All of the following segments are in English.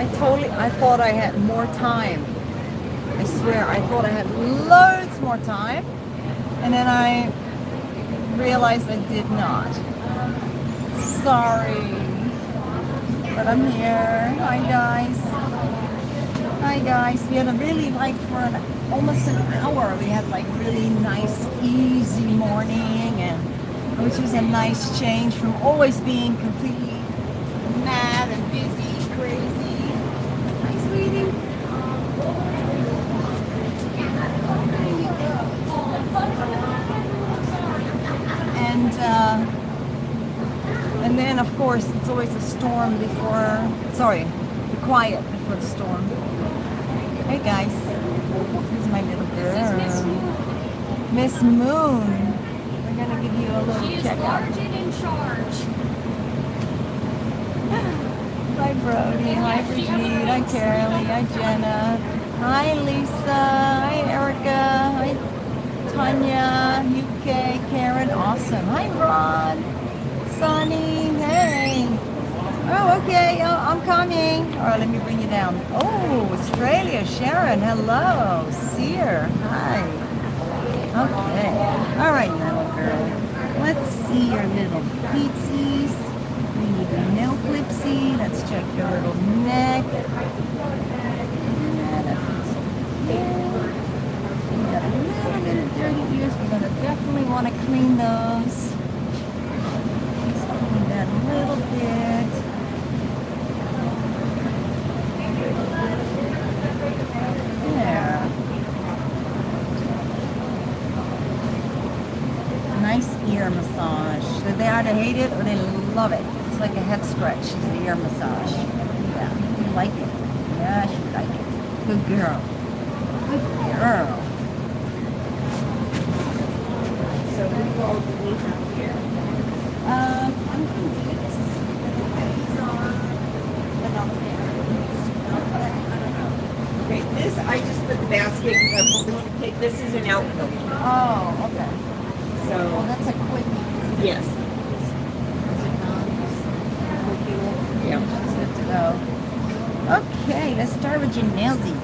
I thought I had more time. I swear, I thought I had loads more time. And then I realized I did not. Sorry. But I'm here. Hi guys. Hi guys. We had a really for almost an hour. We had really nice, easy morning, and which was a nice change from always being completely mad and busy, crazy. Hi, sweetie. And then of course it's always a storm before. Sorry, the quiet before the storm. Hey guys, this is my little girl, Miss Moon. We're gonna give you a little check out. She is large and in charge. Hi Brody, hi Brigitte, hi Carolee, hi Jenna, hi Lisa, hi Erica, hi Tanya, UK, Karen, awesome. Hi Ron, Sonny, hey. Oh, okay, I'm coming. All right, let me bring you down. Oh, Australia, Sharon, hello. Sear, hi. Okay, all right, little girl. Let's see your little feetsies. We need a nail clipsy. Let's check your little neck. We got a little bit of dirty ears. We're gonna definitely want to clean those. Just clean that a little bit. There. Nice ear massage. So they either hate it or they love it. It's like a head scratch. She's the ear massage. Yeah, you like it. Yeah, she like it. Good girl. Good girl. So who all do we have here? I'm confused. These are another pair. Okay, this I just put the basket because I really want to take. This is an outfit. Oh, okay. So Well, that's a quickie. yes. Yeah. She's good to go. Okay, let's start with your nailsies.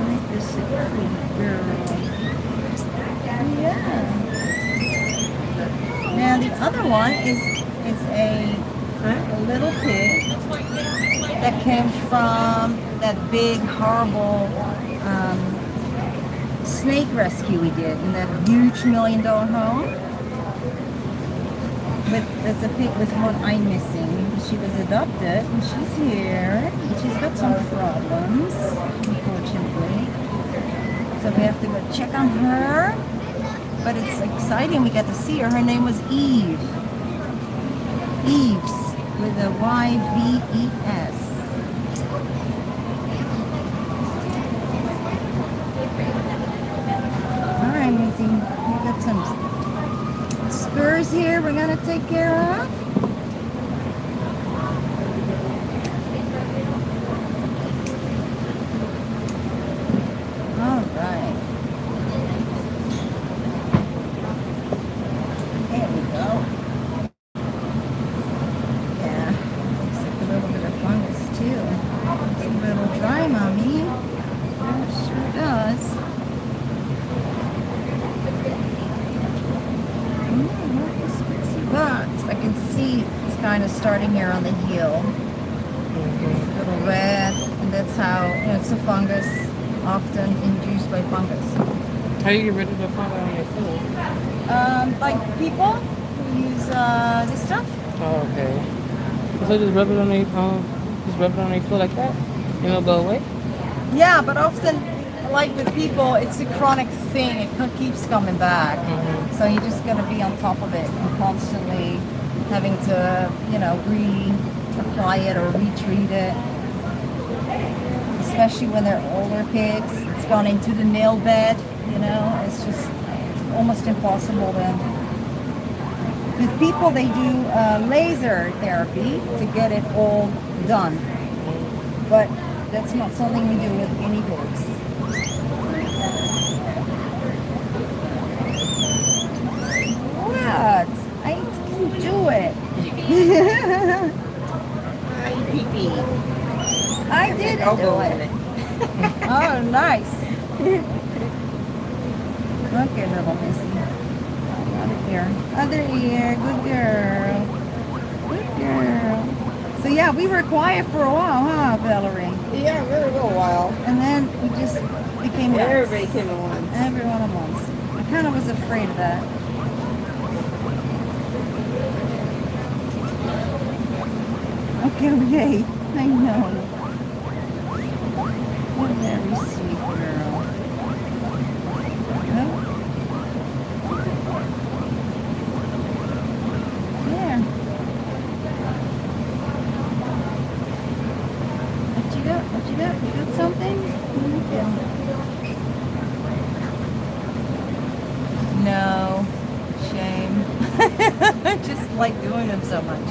Make this a pretty girl. Yeah. Now the other one is a little pig that came from that big horrible snake rescue we did in that huge $1 million home. But there's a pig with one eye missing. She was adopted and she's here. She's got some problems, unfortunately. So we have to go check on her. But it's exciting, we get to see her. Her name was Eve. Eves, with a Y-V-E-S. All right, Izzy, we got some spurs here we're gonna take care of. All right. There we go. Yeah, looks like a little bit of fungus too. It's a little dry, mommy. Yeah, it sure does. But I can see it's kind of starting here on the heel. A little red, and that's how, it's a fungus, often induced by fungus. How do you get rid of the fungus on your foot? Like people who use this stuff. Oh, okay. So just rub it on your foot like that, and it'll go away. Yeah, but often, like with people, it's a chronic thing. It keeps coming back. Mm-hmm. So you just got to be on top of it and constantly having to, reapply it or retreat it. Especially when they're older pigs. It's gone into the nail bed, It's just almost impossible then. With people, they do laser therapy to get it all done. But that's not something we do with guinea pigs. What? I didn't do it. Hi, Piggy. did I'll do go it. in it. Oh, nice. Okay, little missy. Other ear. Other ear. Good girl. Good girl. So yeah, we were quiet for a while, huh, Valerie? Yeah, for a little while. And then we just became nuts. Everybody came at once. Everyone at once. I kind of was afraid of that. Okay, okay. I know. You're a very sweet girl. Oh. There. What you got? What you got? You got something? No. Shame. I just like doing them so much.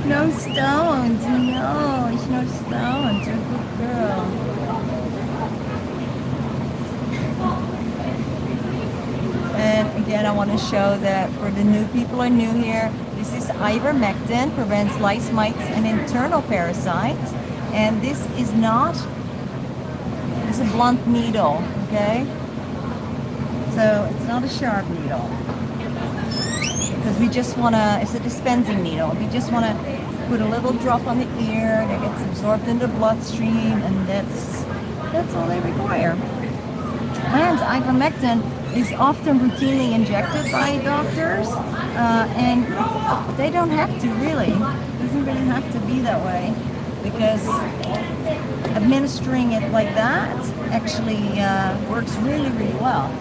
No stones. No, it's no stones. You're a good girl. And again, I want to show that for the new people who are new here, this is ivermectin, prevents lice, mites, and internal parasites. And this is not, it's a blunt needle, okay? So it's not a sharp needle. Because we just want to, it's a dispensing needle. We just want to put a little drop on the ear that gets absorbed in the bloodstream, and that's all they require. And ivermectin is often routinely injected by doctors, and they don't have to really. It doesn't really have to be that way, because administering it like that actually works really, really well.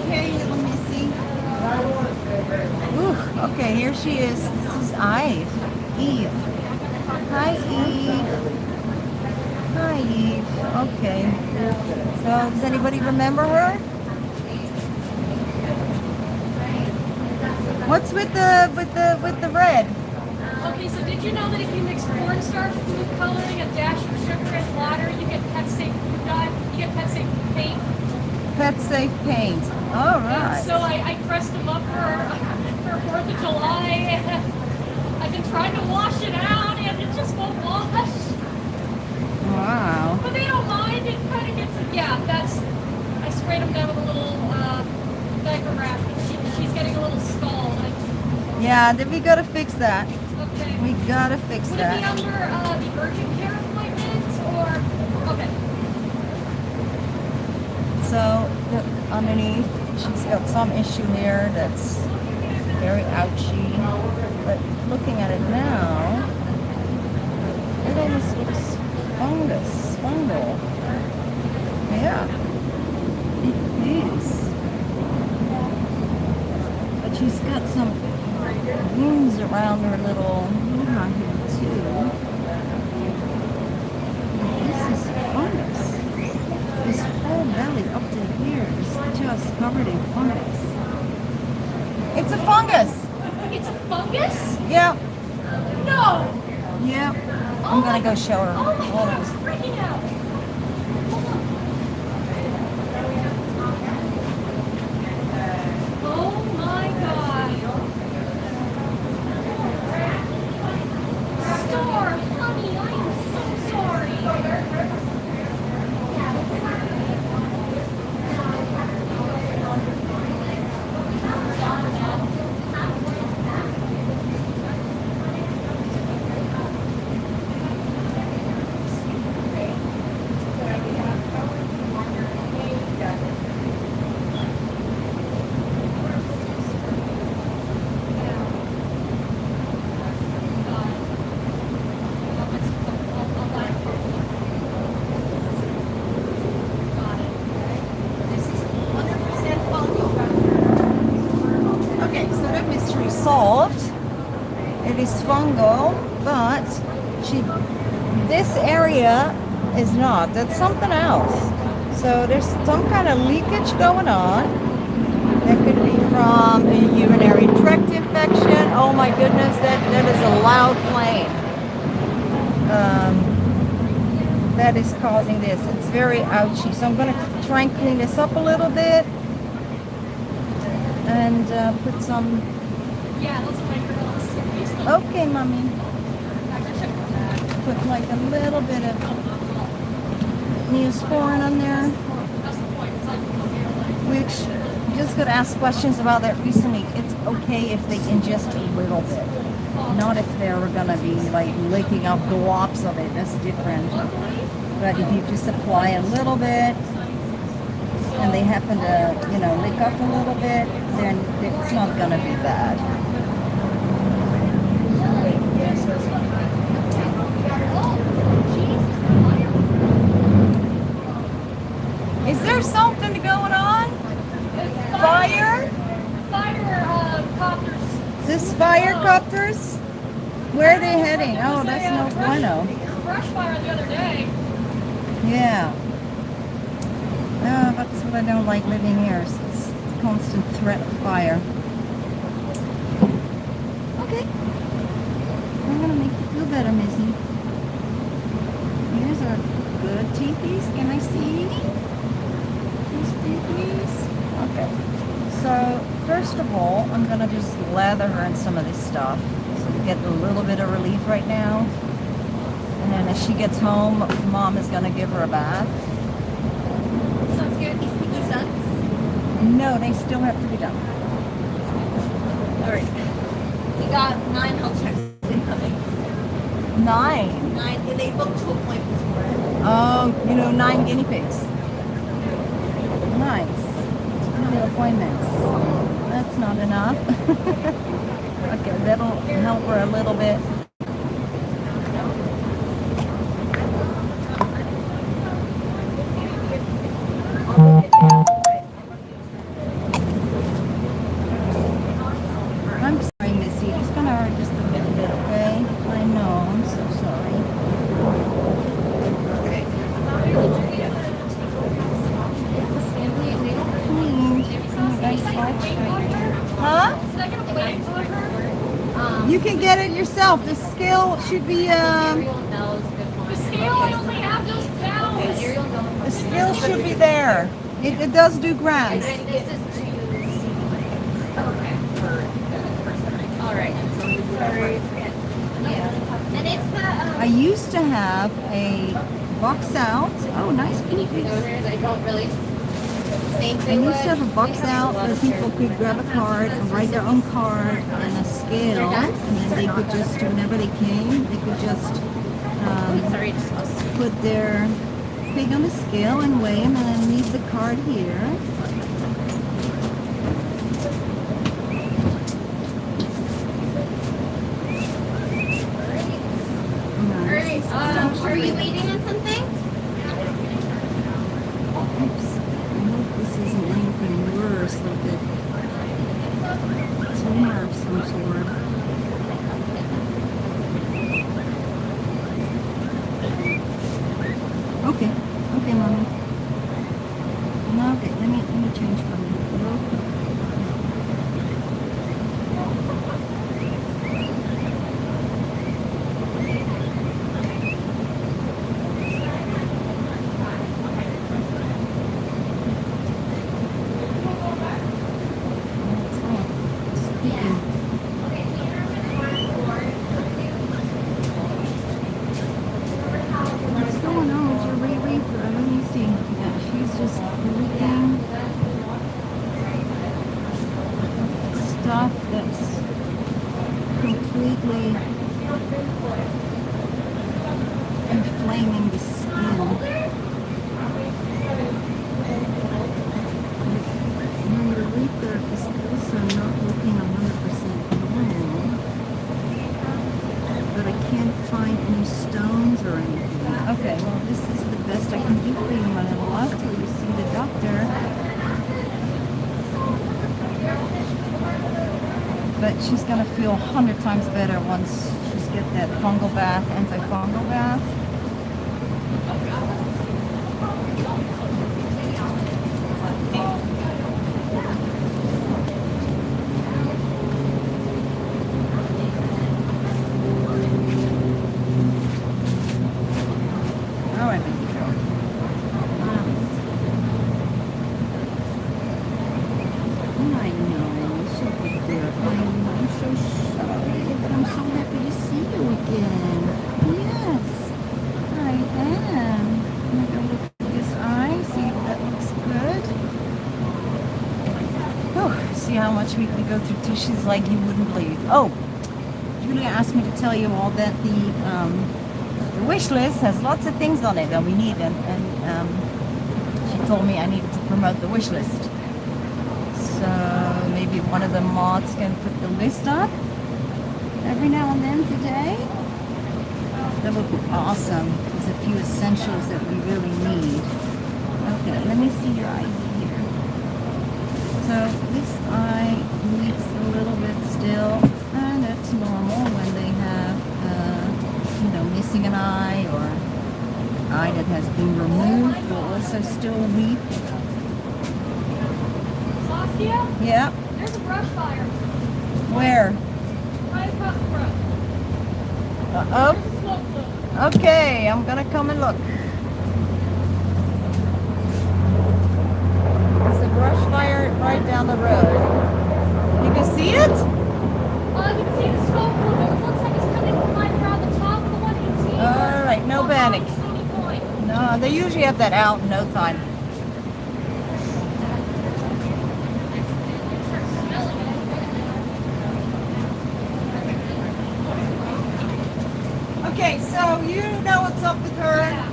Okay, little missy. Ooh, okay, here she is. This is Eve. Hi, Eve. Hi, Eve. Okay. So, does anybody remember her? What's with the red? Okay, so did you know that if you mix cornstarch, food coloring, a dash of sugar, and water, you get pet safe food dye? You get pet safe paint. Pet safe paint. All right. And so I pressed them up for 4th of July. I've been trying to wash it out, and it just won't wash. Wow. But they don't mind. It kind of gets, yeah, that's, I sprayed them down with a little diaper wrap. She's getting a little scald. Yeah, then we gotta fix that. Okay. We gotta fix Would that. it be under the urgent care appointment, or, okay. So underneath, she's got some issue here that's very ouchy. But looking at it now, it almost looks fungal. Yeah, it is. But she's got some wounds around her little here too. This is fungus. This whole belly up to here is just covered in fungus. It's a fungus. It's a fungus? Yeah. No! Yeah. I'm gonna go show her. Oh my god, I was freaking out. Hold on. Oh my god. Star, honey, I am so sorry. This is 100% fungal. Okay, so that mystery solved. It is fungal, but this area is not. That's something else. So there's some kind of leakage going on. That could be from a urinary tract infection. Oh my goodness, that is a loud plane. That is causing this. It's very ouchy. So I'm going to try and clean this up a little bit. and put some. Yeah, those are my girls. Okay, mommy. Put like a little bit of Neosporin on there. That's the point. It's like, okay, like, Which, just got asked questions about that recently. It's okay if they ingest a little bit. Not if they're gonna be like licking up globs of it. That's different. But if you just apply a little bit and they happen to, you know, lick up a little bit, then it's not gonna be bad. Is there something going on? Fire? Copters. This fire copters? Where are they heading? Oh, that's no bueno. Brush fire the other day. Yeah. That's what I don't like living here. It's this constant threat of fire. Okay. I'm gonna make you feel better, Missy. Here's our good teethies. Can I see these teethies? Okay. So first of all, I'm gonna just lather her in some of this stuff, so we get a little bit of relief right now. And then as she gets home, Mom is gonna give her a bath. Sounds good. These piggies done? No, they still have to be done. All right. We got 9 health checks incoming. 9. 9, and they booked 2 appointments for it. Oh, 9 guinea pigs. Nice. 2 appointments. That's not enough. Okay, that'll help her a little bit. I'm sorry, Missy. It's gonna hurt just a little bit, okay? I know. I'm so sorry. Huh? Is that gonna wait for her? You can get it yourself. The scale should be The scale, I only have those pounds. the scale should be there. It does do grams. This is to all right. Yeah. And it's the I used to have a box out. Oh, nice guinea pigs. I don't really think I they used would. to have a box out where people could grab a card and write their own card and a scale, and then they could just, whenever they came, they could just Sorry, just lost. put their pig on the scale and weigh him, and then leave the card here. Alright, are you waiting on something? Oops. I hope this isn't anything worse, like a tumor of some sort. Okay. Okay, Mommy. No, okay, let me change from you. What's going on with your reappear? Let me see. Yeah, she's just leaking stuff that's completely inflaming the skin. Your reappear is also not looking 100% normal, but I can't find any stones or anything. Okay, well, this is the best I can do for you, mother-in-law, till you see the doctor. But she's gonna feel 100 times better once she's get that fungal bath, antifungal bath. All right, baby girl. I know. you how much we go through tissues like you wouldn't believe. Oh, Julia asked me to tell you all that the wish list has lots of things on it that we need, and she told me I needed to promote the wish list. So maybe one of the mods can put the list up every now and then today. That would be awesome. There's a few essentials that we really need. Okay, let me see your ID here. So this eye leaks a little bit still, and that's normal when they have, missing an eye or an eye that has been removed will also still leak. Saskia, Yeah. there's a brush fire Where? right across the road. Oh. There's a smoke plume. Okay, I'm gonna come and look. There's a brush fire right down the road. You can see it? You can see the smoke plume. It looks like it's coming from right around the top of the 118. All right, no panic. Stony Point. No, they usually have that out in no time. Start smelling it. Okay, so you know what's up with her. Yeah.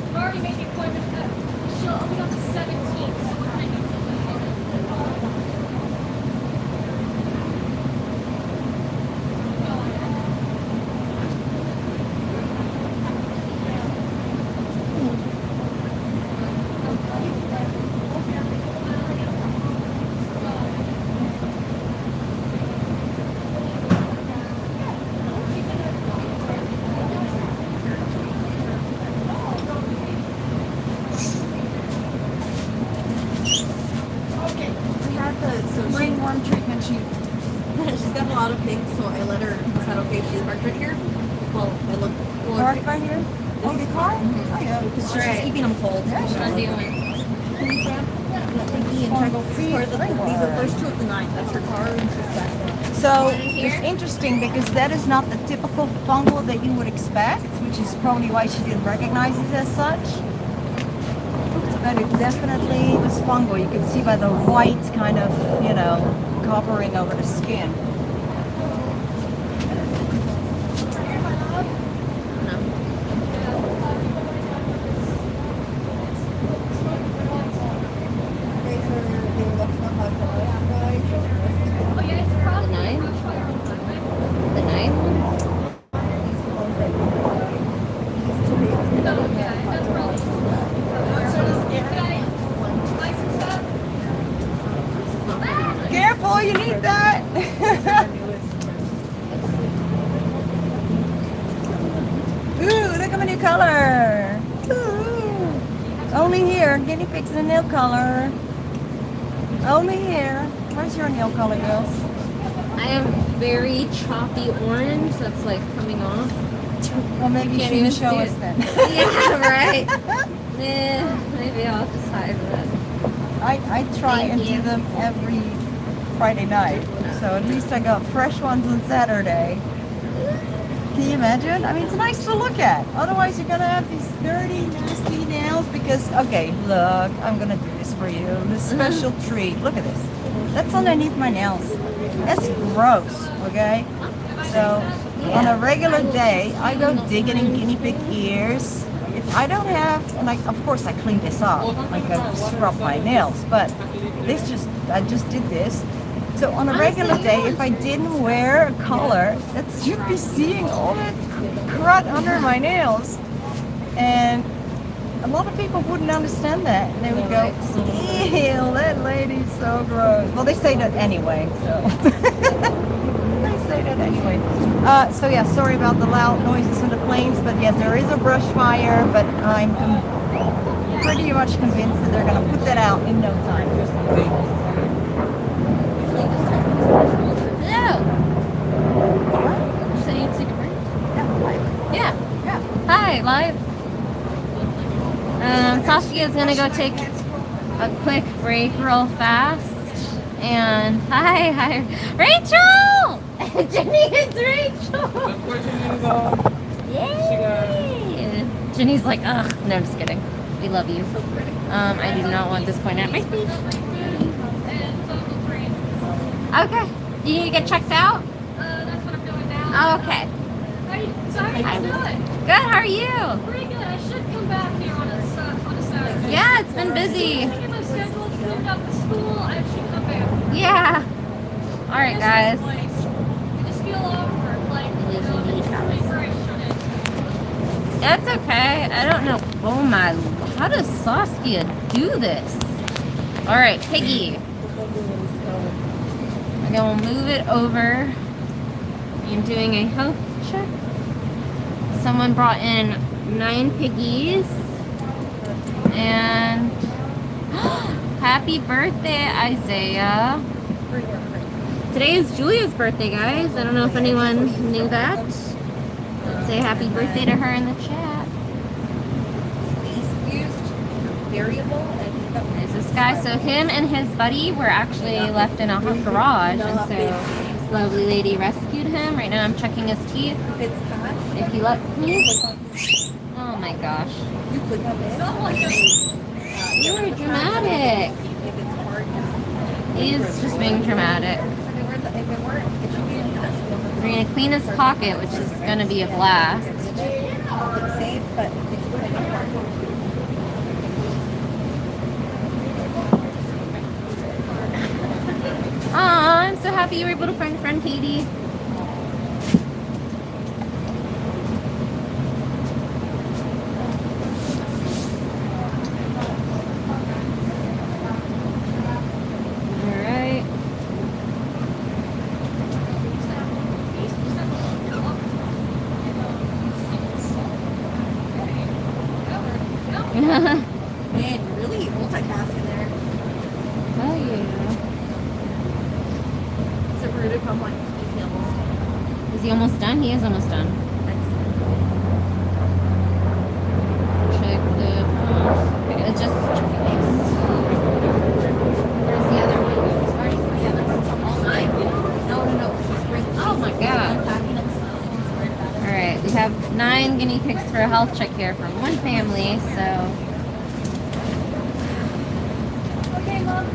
I've already made the appointment. She'll be on the 17th. So we're gonna need to We had the so Ringworm treatment sheet. she's got a lot of pigs, so I let her. Is that okay if she's parked right here? Well, I look. Parked right here? Oh, the car? Mm-hmm. Oh, yeah. Because she's keeping them cold. Yeah, sure. Piggy and Fungal feet, these are the first two of the 9. That's her car, and she's back there. So it's interesting because that is not the typical fungal that you would expect, which is probably why she didn't recognize it as such. But it definitely was fungal. You can see by the white kind of, covering over the skin. Oh yeah, it's probably The 9? a brush fire on the right? The 9 ones? No, yeah, that's probably. Can I buy some stuff? Careful, you need that. Ooh, look at my new color. Ooh. Only here, guinea pigs in a nail color. Only here. Where's your nail color, girls? I have very choppy orange that's like coming off. Well, maybe you Can't shouldn't even show see us it. then. Yeah, right. Maybe I'll just hide that. I try Thank and you. do them every Friday night. So at least I got fresh ones on Saturday. Can you imagine? I mean, it's nice to look at. Otherwise, you're going to have these dirty, nasty nails because, okay, look, I'm going to do this for you. This special treat. Look at this. That's underneath my nails. That's gross, okay? So on a regular day, I go digging in guinea pig ears. If I don't have, and of course I clean this up, like I scrub my nails, but I just did this. So on a regular day, if I didn't wear a collar, you'd be seeing all that crud under my nails. And a lot of people wouldn't understand that. And they would go, ew, that lady's so gross. Well, they say that anyway, so. They say that anyway. So yeah, sorry about the loud noises from the planes, but yes, there is a brush fire, but I'm pretty much convinced that they're going to put that out in no time. Hello. You said you'd take a break? Yeah, live. Yeah. Yeah. Hi, live. Saskia's gonna go take a quick break real fast. And hi, Rachel! Jenny, it's Rachel! Yay! Jenny's like, ugh. No, I'm just kidding. We love you. I do not want this point at my feet. And fungal cream. Okay. Do you need to get checked out? That's what I'm doing now. Oh, okay. So how are you doing? Good. How are you? Pretty good. I should come back here on a Saturday. Yeah, it's been busy. As soon as I get my schedule cleared up with school, I should come back. Yeah. All right, guys. I just feel awkward. Like, you know, it's really where I shouldn't. That's okay. I don't know. Oh my. How does Saskia do this? All right, Piggy. I'm going to move it over. I'm doing a health check. Someone brought in 9 piggies. And happy birthday, Isaiah. Today is Julia's birthday, guys. I don't know if anyone knew that. Let's say happy birthday to her in the chat. There's this guy. So him and his buddy were actually left in a garage, and so this lovely lady rescued him. Right now I'm checking his teeth. If he lets me. Oh my gosh. You were dramatic. He's just being dramatic. We're going to clean his pocket, which is going to be a blast. Aw, I'm so happy you were able to find friend Katie. Man, really multitasking there. Oh yeah. Is it rude if I'm like, is he almost done? Is he almost done? He is almost done. Check the okay, it's just where's the other one? Yeah, that's all night. No. She's breaking. Oh my god. Alright, we have 9 guinea pigs for a health check here from one family, so Okay, Mom.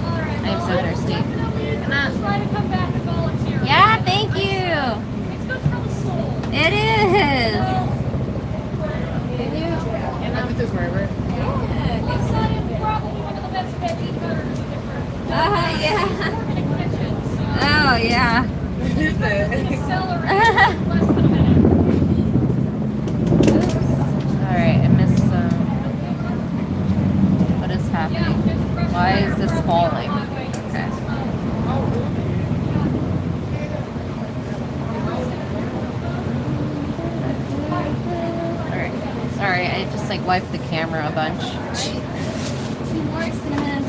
All right. I'm so thirsty. I'll try to come back and volunteer. yeah, thank you. It's good for the soul. It is. This right? Yeah. It's probably one of the best veggie cutters in the world. Yeah. Organic kitchen, so Oh yeah. it's celery in less than a minute. Alright, I missed some. What is happening? Why is this falling? Okay. Alright. Sorry, I just like wiped the camera a bunch. 2 more cinnamon.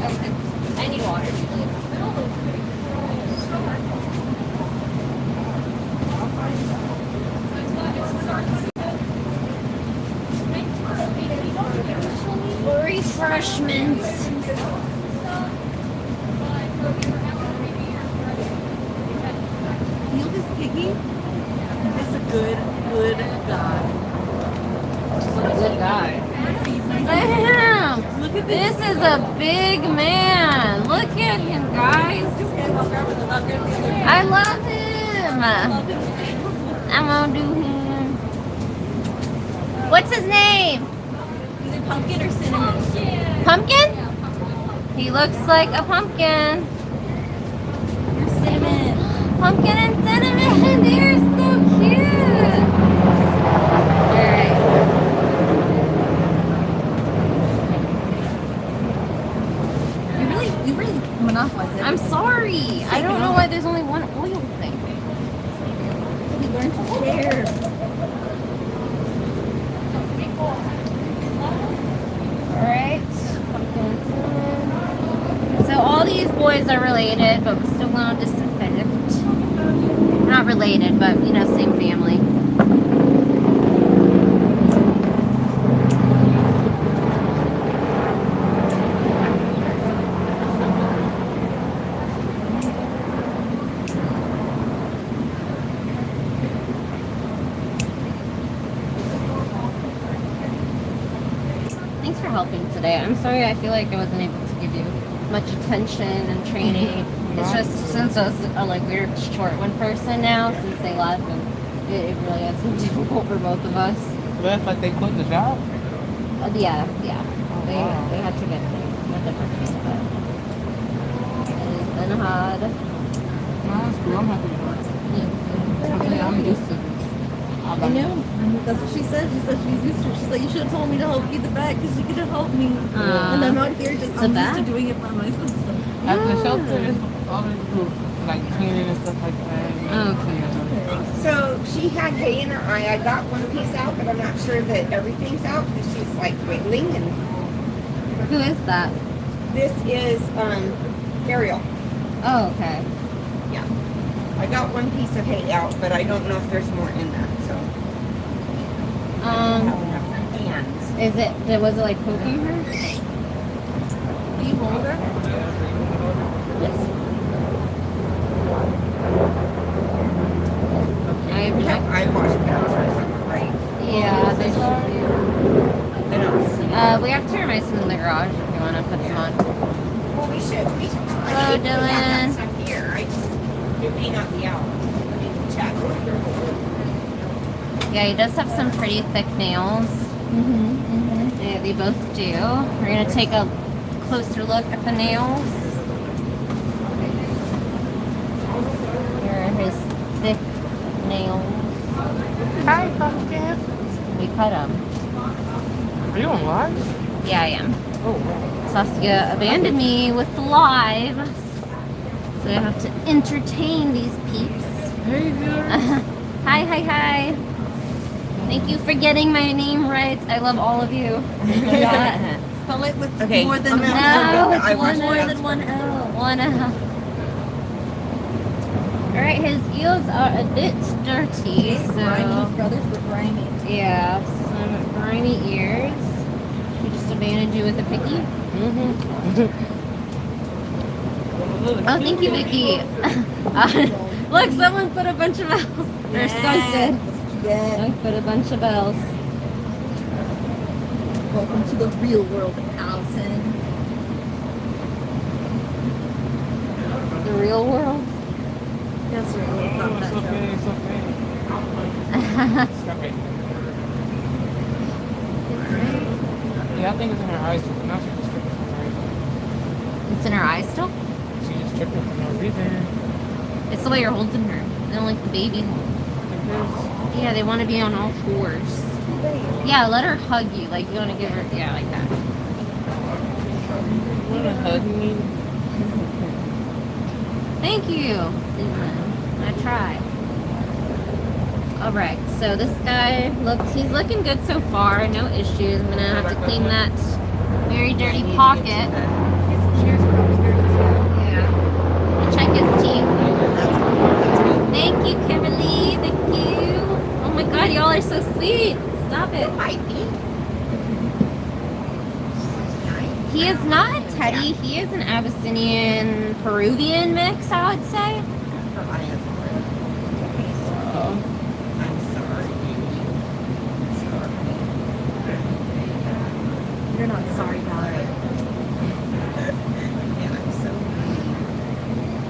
Okay. I need water. Refreshments. Feel this piggy? He's a good guy. Good guy. He's nice. Damn! Look at This is a big man. Look at him, guys. I love him. I'm gonna do him. What's his name? Is it pumpkin or cinnamon? Pumpkin? He looks like a pumpkin. You're cinnamon. Pumpkin and cinnamon. They're so cute. Alright. You really monopolize it. I'm sorry. I don't know why there's only one oil thing. You learn to share. Alright. So all these boys are related, but we're still going to disinfect. Not related, but you know, same family. Thanks for helping today. I'm sorry, I feel like I wasn't able to give you much attention and training. It's just since I was like we're short one person now since they left, and it really has been difficult for both of us. That's like they quit the job? Yeah. They had to get a different thing, but it's been hard. No, that's cool. I'm happy for it. I'm used to this. I know. That's what she said. She said she's used to it. She's like, you should have told me to help feed the bag because you could have helped me. And I'm out here just, I'm used to doing it by myself. So. At the shelter, it's all they do, like cleaning and stuff like that. Okay. So she had hay in her eye. I got one piece out, but I'm not sure that everything's out because she's like wiggling. And Who is that? this is Ariel. Oh, okay. Yeah. I got one piece of hay out, but I don't know if there's more in that. So I don't have enough hands. Was it like poking her? Can you hold her? Yes. I We have eyewash pads or something, right? Yeah, they should. I don't see. We have termites in the garage if you want to put some on. Well, we should. Hello, We have that Dylan. stuff here. It may not be out. We can check. Yeah, he does have some pretty thick nails. Yeah, they both do. We're going to take a closer look at the nails. Here are his thick nails. Hi, pumpkin. We cut them. Are you on live? Yeah, I am. Oh, wow. Saskia abandoned me with the live. So I have to entertain these peeps. Hey, dude. Hi. Thank you for getting my name right. I love all of you. Spell it with Okay. more than No, it's eyewash one more pads. than one L. One. Alright, his ears are a bit dirty, Grimy. His so brothers were grimy. yeah, some grimy ears. He just abandoned you with a piggy. Oh, thank you, Vicky. Look, someone put a bunch of bells. Or Skunk did. Yeah. Skunk put a bunch of bells. Welcome to the real world, Alison. The real world. That's right. We'll pop that It's joke. okay, it's okay. Stop it. Yeah, I think it's in her eyes. Now she's just tripping for no reason. It's in her eye still? She's just tripping for no reason. It's the way you're holding her. They don't like the baby hold. Yeah, they want to be on all fours. Yeah, let her hug you. Like, you want to give her, yeah, like that. You wanna hug me? Thank you, Susan. I try. Alright, so this guy he's looking good so far. No issues. I'm going to have to clean that very dirty pocket. His ears are probably dirty too. Yeah. Check his teeth. That's good. Thank you, Kimberly. Thank you. Oh my god, y'all are so sweet. Stop it. Might be. He is not a teddy. He is an Abyssinian Peruvian mix, I would say. Her eye is red. I'm sorry. You're not sorry about it. Yeah, I'm so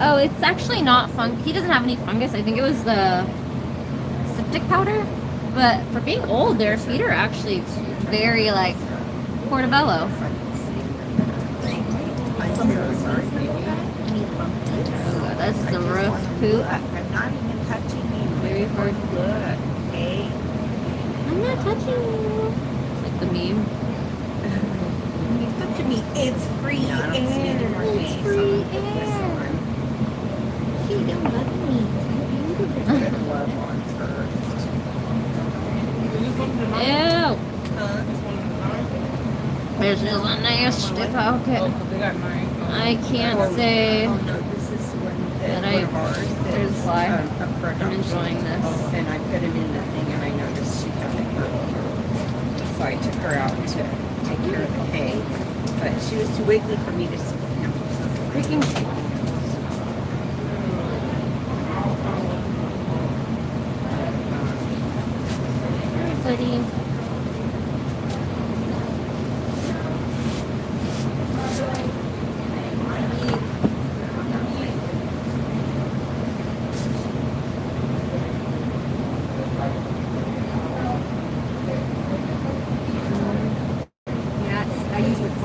Oh, it's actually not He doesn't have any fungus. I think it was the septic powder. But for being old, their feet are actually very like portobello. I'm so sorry, baby. Oh, that's some rough poop. I'm not even touching you. Very hard. Look, hey. I'm not touching you. Like the meme. When you touch me, it's free I don't see it in her air. face. free I'm gonna put this air. on. She don't love me. Put the glove on first. Ew. There's just a nasty pocket. Oh, they got mine. I can't say Oh no, this is one that one of ours there's that's why up for I'm adoption. enjoying this. And I put him in the thing and I noticed she had it earlier. So I took her out to take care of the hay. But she was too wiggly for me to see him. Freaking. Buddy.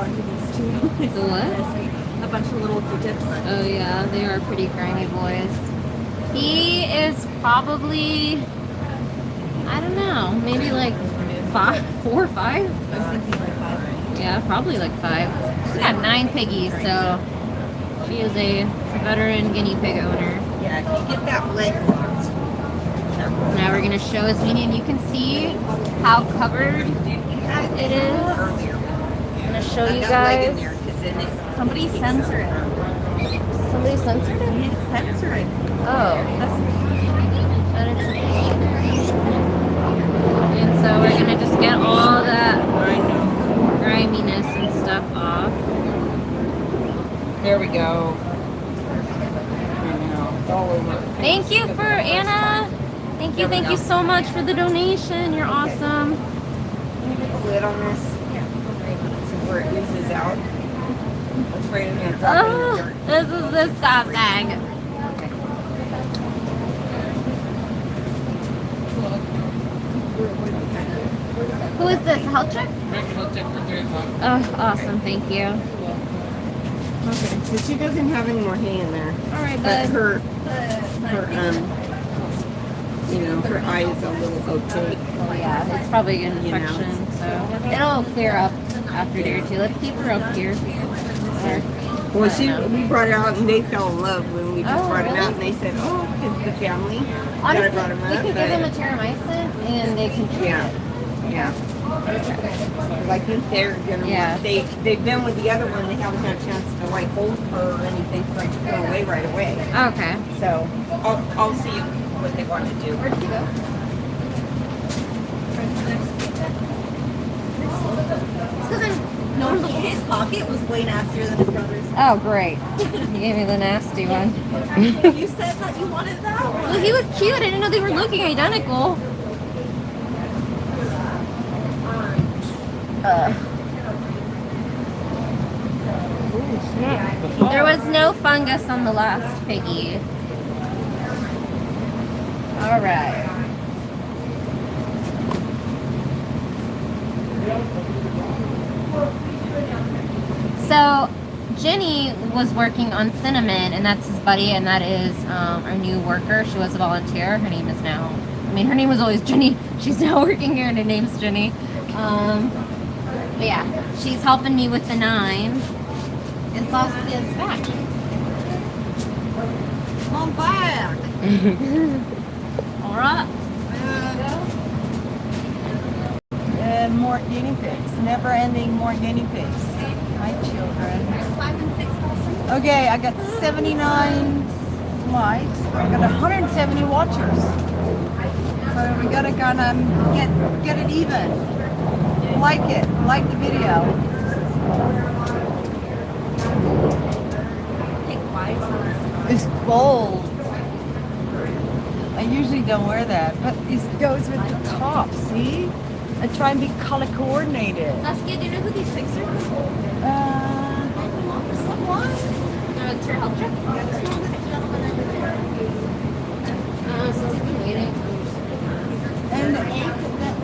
bunch of these too. The what? A bunch of little Q-tips. Oh yeah, they are pretty grimy boys. He is probably, I don't know, maybe like 4 or 5? I was thinking like 5. Yeah, probably like 5. She's got 9 piggies, so she is a veteran guinea pig owner. Yeah, if you get that leg locked. Now we're gonna show his medium. You can see how covered it is. I'm gonna show you guys. Somebody censor it. Somebody censored it? Censor it. Oh. But it's okay. And so we're gonna just get all that griminess and stuff off. There we go. It's all over. Thank you for Anna. Thank you so much for the donation. You're awesome. Can you put the lid on this? Yeah. So where it oozes out. I'm afraid I'm gonna drop it in the Oh, dirt. this is disgusting. Who is this? Health check? Oh, awesome. Thank you. Okay, so she doesn't have any more hay in there. All right, But bud. her her eye is a little opaque. Oh, yeah, it's probably an infection, so it'll clear up after a day or two. Let's keep her up here. Well, we brought her out and they fell in love when we just Oh, brought him really? out, and they said, "Oh, because the family." that I Honestly, brought him we up, could give but- them a terramycin and they can treat Yeah, it. yeah. 'Cause I think they're gonna. Yeah. They've been with the other one. They haven't had a chance to like hold her or anything for it to go away right away. Okay. So I'll see what they want to do. Where did you go? No, his pocket was way nastier than his brother's. Oh, great. You gave me the nasty one. You said that you wanted that one. Well, he was cute. I didn't know they were looking identical. There was no fungus on the last piggy. All right. So, Jenny was working on Cinnamon, and that's his buddy, and that is our new worker. She was a volunteer. Her name is now, her name was always Jenny. She's now working here, and her name's Jenny. But yeah, she's helping me with the 9. And Saskia's back. Come back. All right. And more guinea pigs. Never ending more guinea pigs. My children. 5 and 6 also. Okay, I got 79 likes. I got 170 watchers. So we gotta kind of get it even. Like it. Like the video. It's gold. I usually don't wear that, but it goes with the top, see? I try and be color coordinated. Saskia, do you know who these pigs are? Someone? No, it's your health check. Since you've been waiting. And the 8 that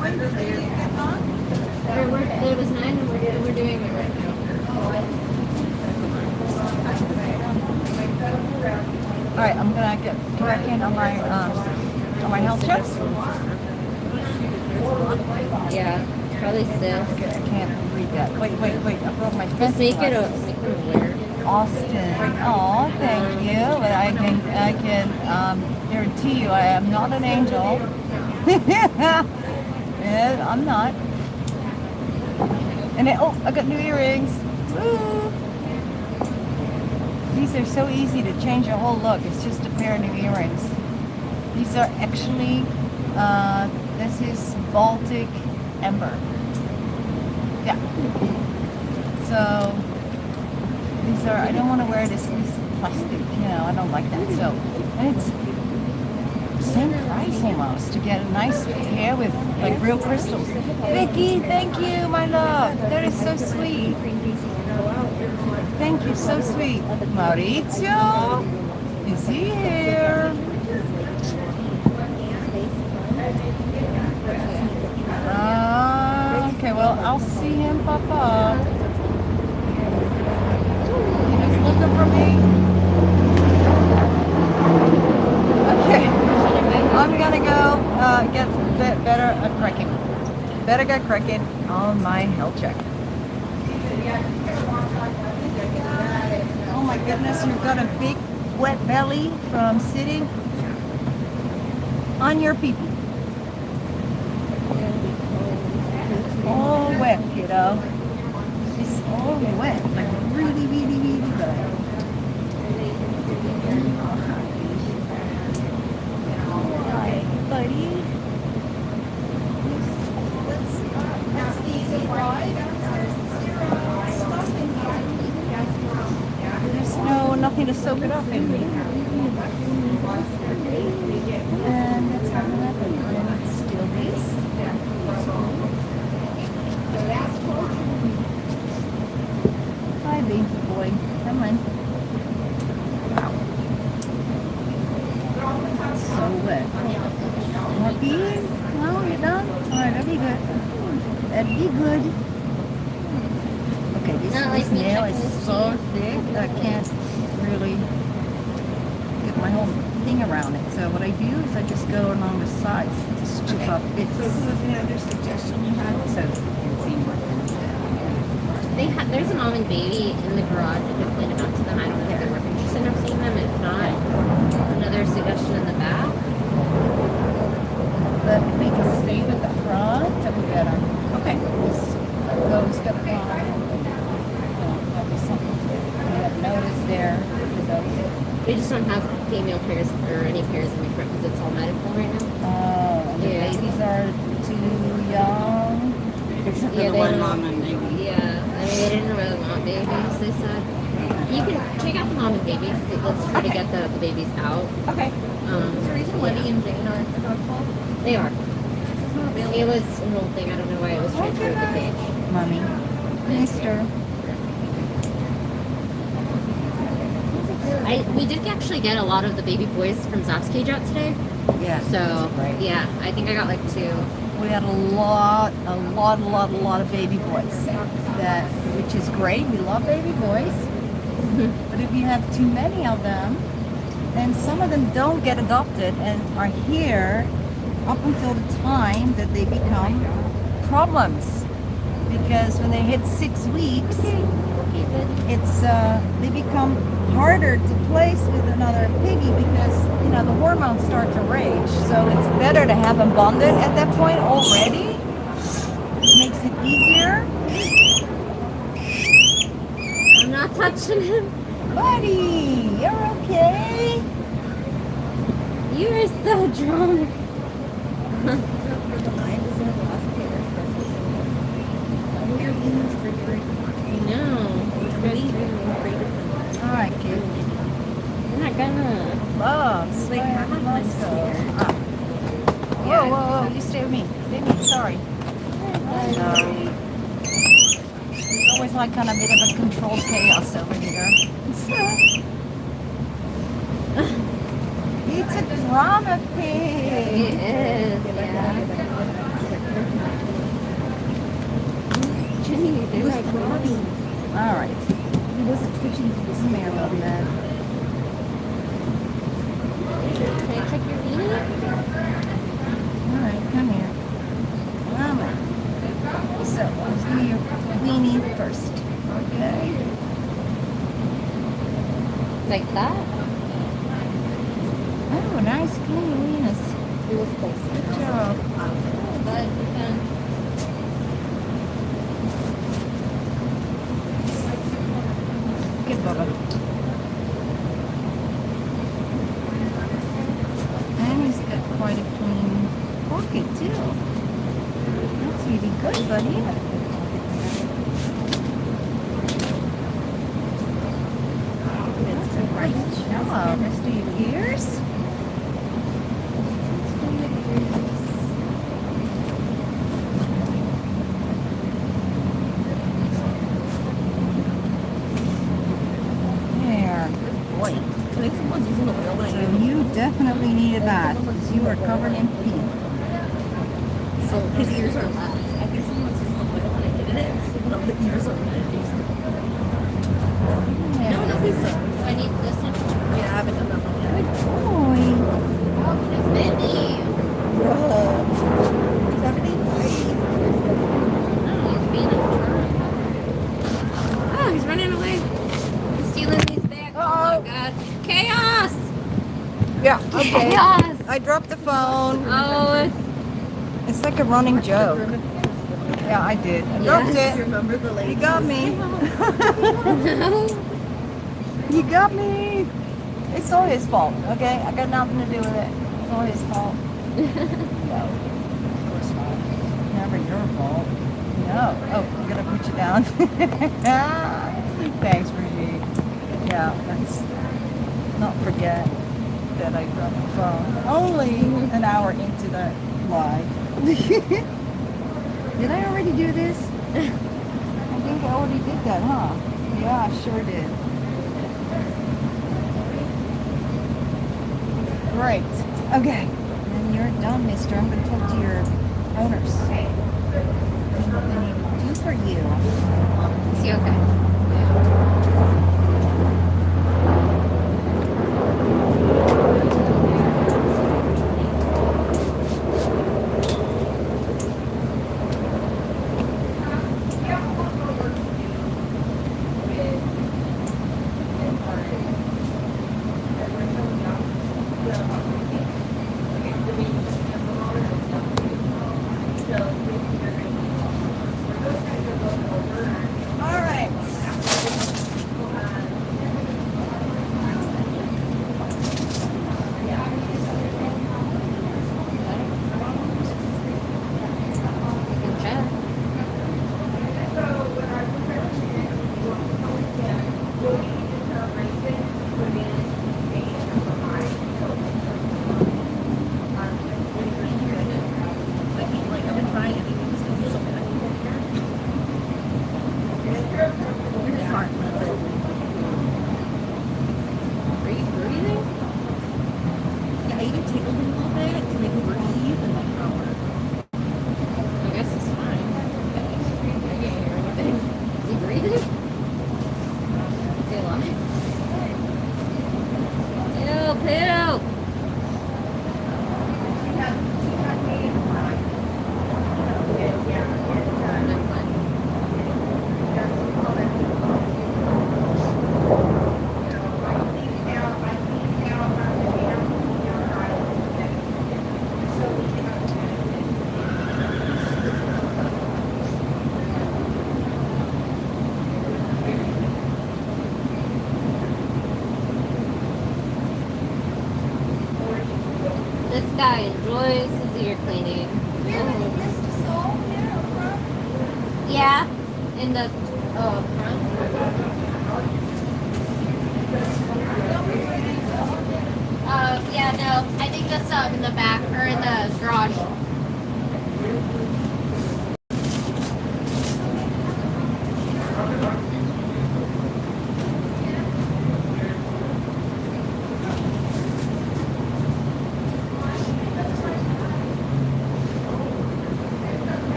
when did they get on? There was 9 and we're doing it right now. Alright, I'm gonna get back in on my health checks. Yeah, probably 6. Okay, I can't read that. Wait, I broke my Just fist. make it aware. Austin. Oh, thank you. But I can guarantee you I am not an angel. Yeah, I'm not. And I got new earrings. Woo! These are so easy to change your whole look. It's just a pair of new earrings. These are actually, this is Baltic Ember. Yeah. So, these are, I don't want to wear this plastic, I don't like that. So, and it's same price almost to get a nice pair with like real crystals. Vicky, thank you, my love. That is so sweet. Thank you, so sweet. Maurizio, is he here? Okay, well, I'll see him pop up. them for me? Okay. I'm gonna go get better at cracking. Better get cracking on my health check. Oh my goodness, you've got a big wet belly from sitting on your pee-pee. All wet, kiddo. It's all wet, like really, really, really bad. Hi, buddy. That's easy, right? There's nothing to soak it up in. And that's how we left it. And it's still this. Hi, baby boy. Come on. Wow. So wet. More peeing? No, you're done? Alright, that'd be good. That'd be good. Okay, this nail is so thick, I can't really get my whole thing around it. So what I do is I just go along the sides to strip up bits. So who was the other suggestion you had? So you can see more things. There's a mom and baby in the garage. You could point them out to them. I don't know if they were interested in seeing them. If not, another suggestion in the back. But if we can stay with the front, that'd be better. Okay. Those got fine. That'd be something I have noticed there. We just don't have female pairs or any pairs in the front because it's all medical right now. Oh, the Yeah. babies are too young. Except for Yeah, the they one don't- mom and baby. Yeah, I mean, they didn't really want babies, they said. You can check out the mom and babies. Let's try to get the babies out. Okay. Is there a reason Lenny and Jane aren't adoptable? They are. It was an old thing. I don't know why it was transferred to the page. Mommy. Mister. We did actually get a lot of the baby boys from Zap's cage out today. Yeah. So, yeah, I think I got like 2. We had a lot of baby boys. That, which is great. We love baby boys. But if you have too many of them, then some of them don't get adopted and are here up until the time that they become problems. Because when they hit 6 weeks, it's they become harder to place with another piggy because the hormones start to rage. So it's better to have them bonded at that point already. It makes it easier. I'm not touching him. Buddy, you're okay. You are so drunk. No. All right, kid. I'm not gonna. Loves. Let's go. Whoa. You stay with me. Stay with me. Sorry. Sorry. It's always like kind of a bit of a controlled chaos over here. It's a drama pig. It is, yeah. Jenny, they're like Robbie. All right. He wasn't twitching to the smell of that. Can I check your weenie? All right, come here. Come on. So let's do your weenie first. Okay. Like that? Oh, nice clean weenus. It was close. Good job. But you can. Good, Bubba. And he's got quite a clean pocket too. That's really good, buddy. That's a great job. Let's do your ears. There. Good boy. So you definitely need a bath because you are covered in pee. So his ears are less. I think someone's just a little bit it is. No, the ears are less. Yeah. No, he's so Yeah, okay. Chaos. I dropped the phone. Oh, It's like a running joke. Yeah, I did. I dropped Yes. it. Remember the lady? You got me. no. You got me. It's all his fault, okay? I got nothing to do with it. It's all his fault. No, of course not. Never your fault. No. Oh, I'm gonna put you down. Thanks, Brigitte. Yeah, let's not forget that I dropped the phone. Only an hour into the live. Did I already do this? I think I already did that, huh? Yeah, I sure did. Great. Okay. Then you're done, mister. I'm going to talk to your owners. What they need to do for you. Is he okay? All right. Good job. Like, I've been trying everything because he's so good. It's hard. That's it. Are you breathing? Yeah, I even tickled him a little bit to make him breathe and like power. I guess it's fine. I can't hear anything. Is he breathing? Is he alive? Ew, poop! This guy enjoys his ear cleaning. Yeah, in the front. Yeah, no, I think that's in the back or in the garage.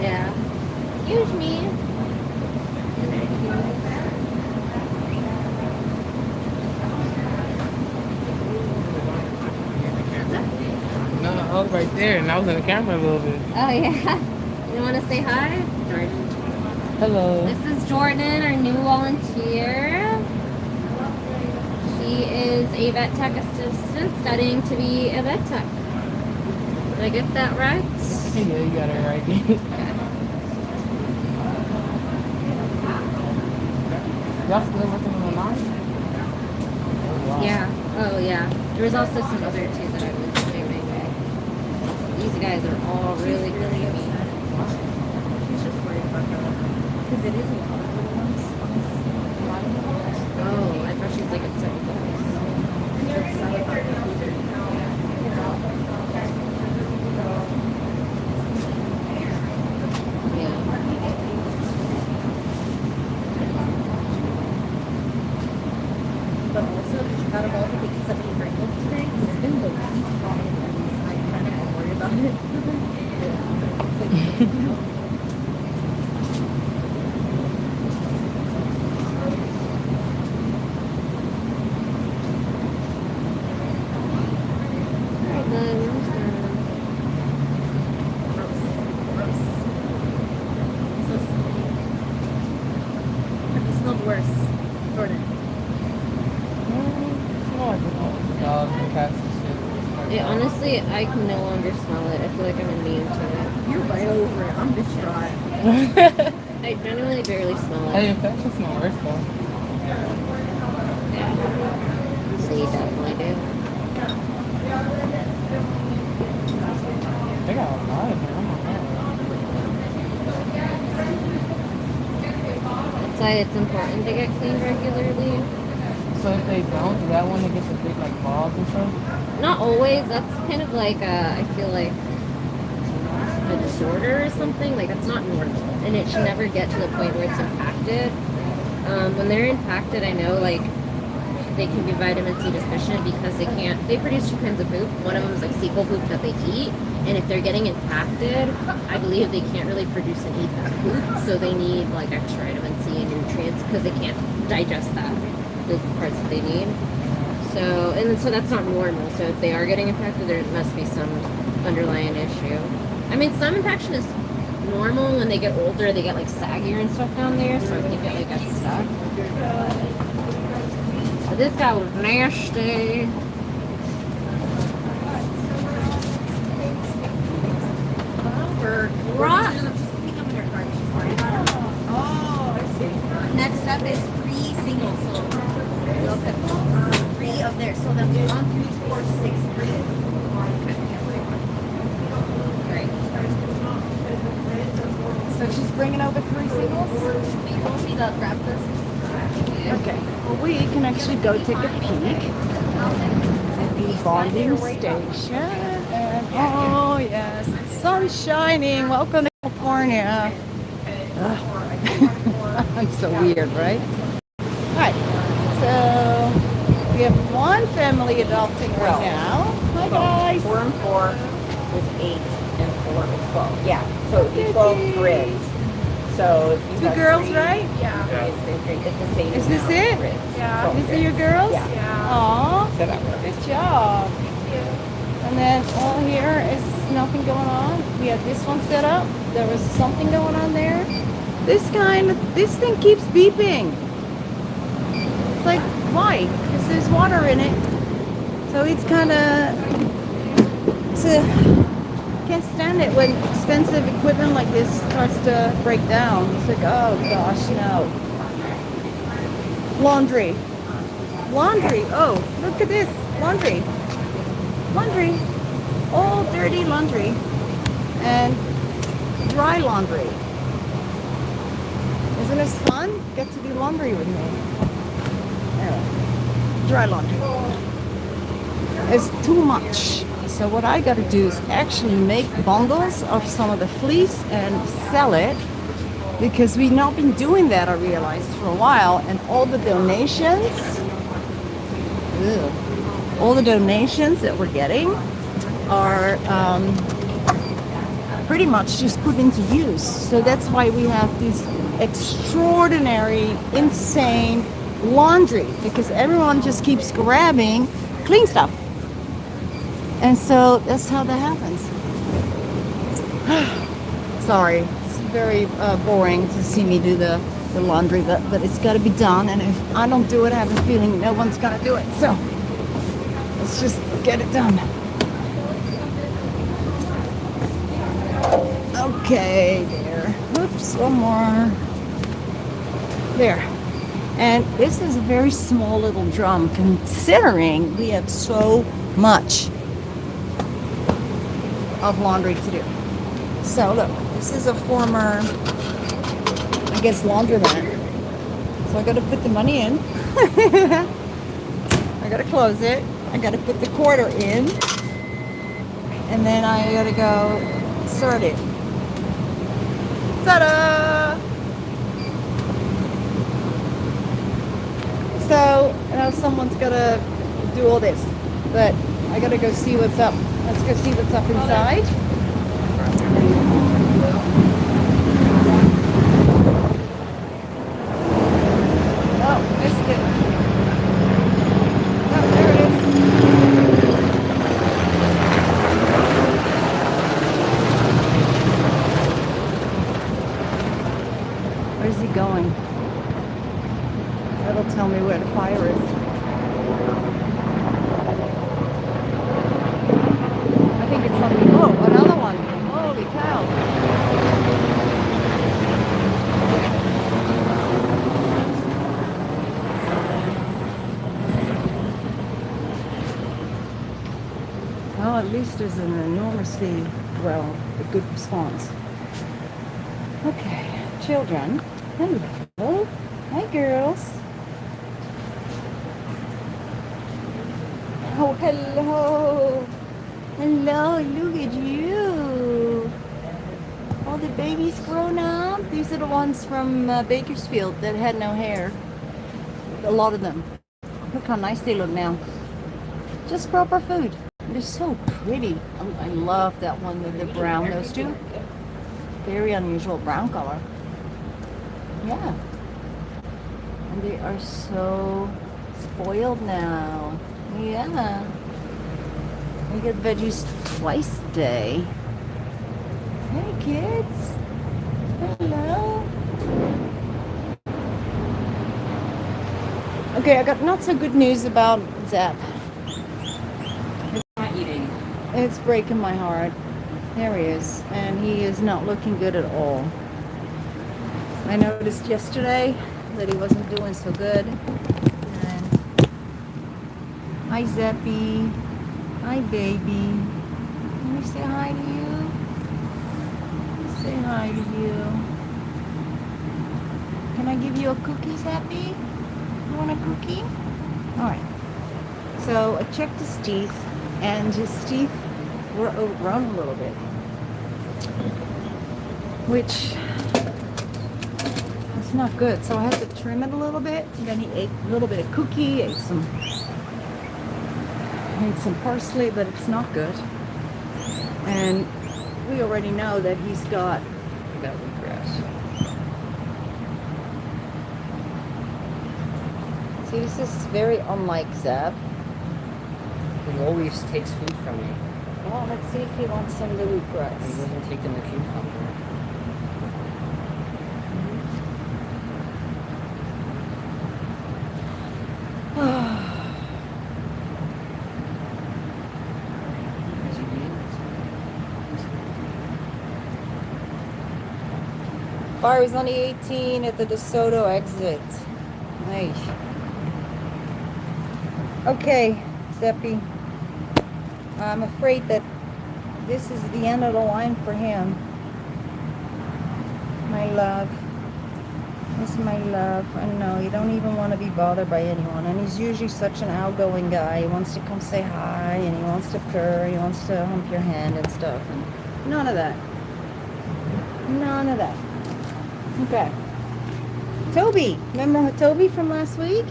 Yeah. Excuse me. No, I was right there, and I was in the camera a little bit. Oh yeah. You want to say hi? Hello. This is Jordan, our new volunteer. She is a vet tech assistant studying to be a vet tech. Did I get that right? Yeah, you got it right. Y'all still working on the line? Oh, wow. Yeah. Oh yeah. There was also some other two that I was doing. These guys are all really creepy. She's just worried about her. Because it is a lot of little ones. Oh, I thought she was like a certain But also, out of all the things that we bring up today, he's been the least common ones. I kind of worry about it. It's like, Honestly, I can no longer smell it. I feel like I'm immune to You're right over it. I'm distraught. it. I genuinely barely smell Hey, it. infection smell worse though. So you definitely do. They got a lot of them. That's why it's important to get cleaned regularly. So if they don't, do that one they get the big like balls and stuff? Not always. That's kind of like I feel like a disorder or something. Like that's not normal, and it should never get to the point where it's impacted. When they're impacted, I know like they can be vitamin C deficient because they produce two kinds of poop. One of them is like fecal poop that they eat, and if they're getting impacted, I believe they can't really produce and eat that poop, so they need like extra vitamin C and nutrients because they can't digest that, the parts that they need. So that's not normal. So if they are getting impacted, there must be some underlying issue. I mean, some infection is normal when they get older. They get like saggier and stuff down there, so I think it like gets stuck. But this guy was nasty. Right. Oh, I see. Next up is 3 singles. So we'll set 3 of there. So then 1, 3, 4, 6, 3. Great. So she's bringing over 3 singles? You want me to grab this? Okay. Well, we can actually go take a peek at the bonding station. And oh yes, the sun's shining. Welcome to California. Ugh. I'm so weird, right? Alright, so we have one family adulting right now. Hi guys. 4 and 4 was 8 and 4 was 12. Yeah, so Look at 12 these. grids. So if you 2 have girls, 3, right? it's the same. Is this amount of it? grids. Yeah. 12 These are grids. your girls? Yeah. Aw, So that works. good job. And then all here is nothing going on. We had this one set up. There was something going on there. This thing keeps beeping. It's like, why? Because there's water in it. So it's kind of, can't stand it when expensive equipment like this starts to break down. It's like, oh gosh, no. Laundry. Oh, look at this. Laundry. All dirty laundry. And dry laundry. Isn't this fun? Get to do laundry with me. Anyway, dry laundry. It's too much. So what I got to do is actually make bundles of some of the fleece and sell it, because we've not been doing that, I realized, for a while. And all the donations that we're getting are pretty much just put into use. So that's why we have this extraordinary, insane laundry, because everyone just keeps grabbing clean stuff. And so that's how that happens. Sorry, it's very boring to see me do the laundry, but it's got to be done. And if I don't do it, I have a feeling no one's going to do it. So let's just get it done. Okay, there. Oops, one more. There. And this is a very small little drum, considering we have so much of laundry to do. So look, this is a former, I guess, laundromat. So I got to put the money in. I got to close it. I got to put the quarter in. And then I got to go sort it. Ta-da! So now someone's got to do all this. But I got to go see what's up. Let's go see what's up inside. Oh, missed it. Oh, there it is. Where's he going? That'll tell me where the fire is. there's an enormously, well, a good response. Okay, children. Hello. Hi, girls. Oh, hello. Hello, look at you. All the babies grown up. These are the ones from Bakersfield that had no hair. A lot of them. Look how nice they look now. Just proper food. They're so pretty. I love that one with the brown, those two. Very unusual brown color. Yeah. And they are so spoiled now. Yeah. We get veggies twice a day. Hey kids. Hello. Okay, I got not so good news about Zap. Not eating. It's breaking my heart. There he is. And he is not looking good at all. I noticed yesterday that he wasn't doing so good. And hi Zappy. Hi baby. Let me say hi to you. Say hi to you. Can I give you a cookie, Zappy? You want a cookie? Alright. So I checked his teeth, and his teeth were overgrown a little bit. Which is not good. So I had to trim it a little bit. And then he ate a little bit of cookie, ate some parsley, but it's not good. And we already know that he's got wheatgrass. See, this is very unlike Zeb. He always takes food from me. Well, let's see if he wants some of the He wheatgrass. doesn't take in the cucumber. Fire is on the 18 at the DeSoto exit. Nice. Okay, Zeppy. I'm afraid that this is the end of the line for him. My love. This is my love. I know, you don't even want to be bothered by anyone. And he's usually such an outgoing guy. He wants to come say hi, and he wants to purr, he wants to hump your hand and stuff. And none of that. None of that. Okay. Toby. Remember Toby from last week?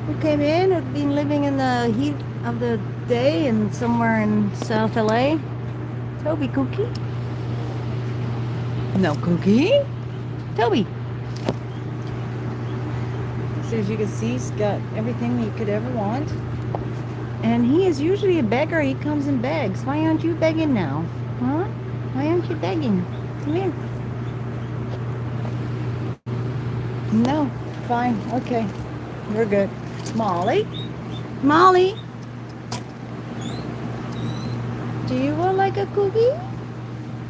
Who came in, who'd been living in the heat of the day and somewhere in South LA? Toby Cookie? No Cookie? Toby. So as you can see, he's got everything you could ever want. And he is usually a beggar. He comes in begs. Why aren't you begging now? Huh? Why aren't you begging? Come here. No. Fine. Okay. You're good. Molly? Molly? Do you want like a cookie?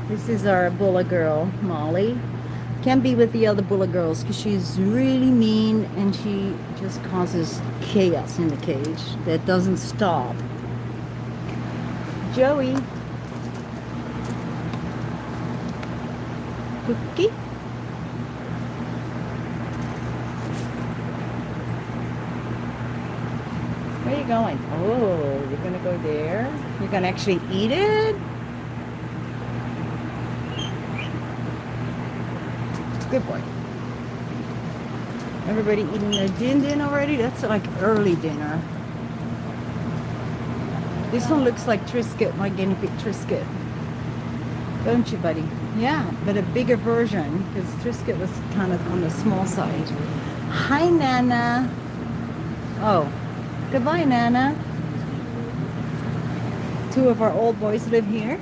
This is our bullet girl, Molly. Can't be with the other bullet girls because she's really mean and she just causes chaos in the cage that doesn't stop. Joey. Cookie? Where are you going? Oh, you're gonna go there? You're gonna actually eat it? Good boy. Everybody eating their din already? That's like early dinner. This one looks like Triscuit, my Guinea Pig Triscuit. Don't you, buddy? Yeah, but a bigger version, because Triscuit was kind of on the small side. Hi, Nana. Oh, goodbye, Nana. Two of our old boys live here.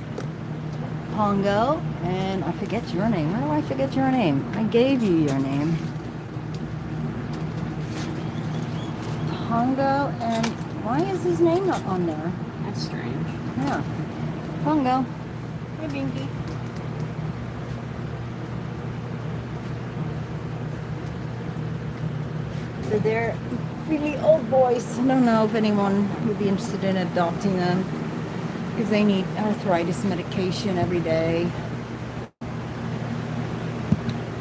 Pongo, and I forget your name. Why do I forget your name? I gave you your name. Pongo, and why is his name not on there? That's strange. Yeah. Pongo. Hi, Binky. So they're really old boys. I don't know if anyone would be interested in adopting them. because they need arthritis medication every day.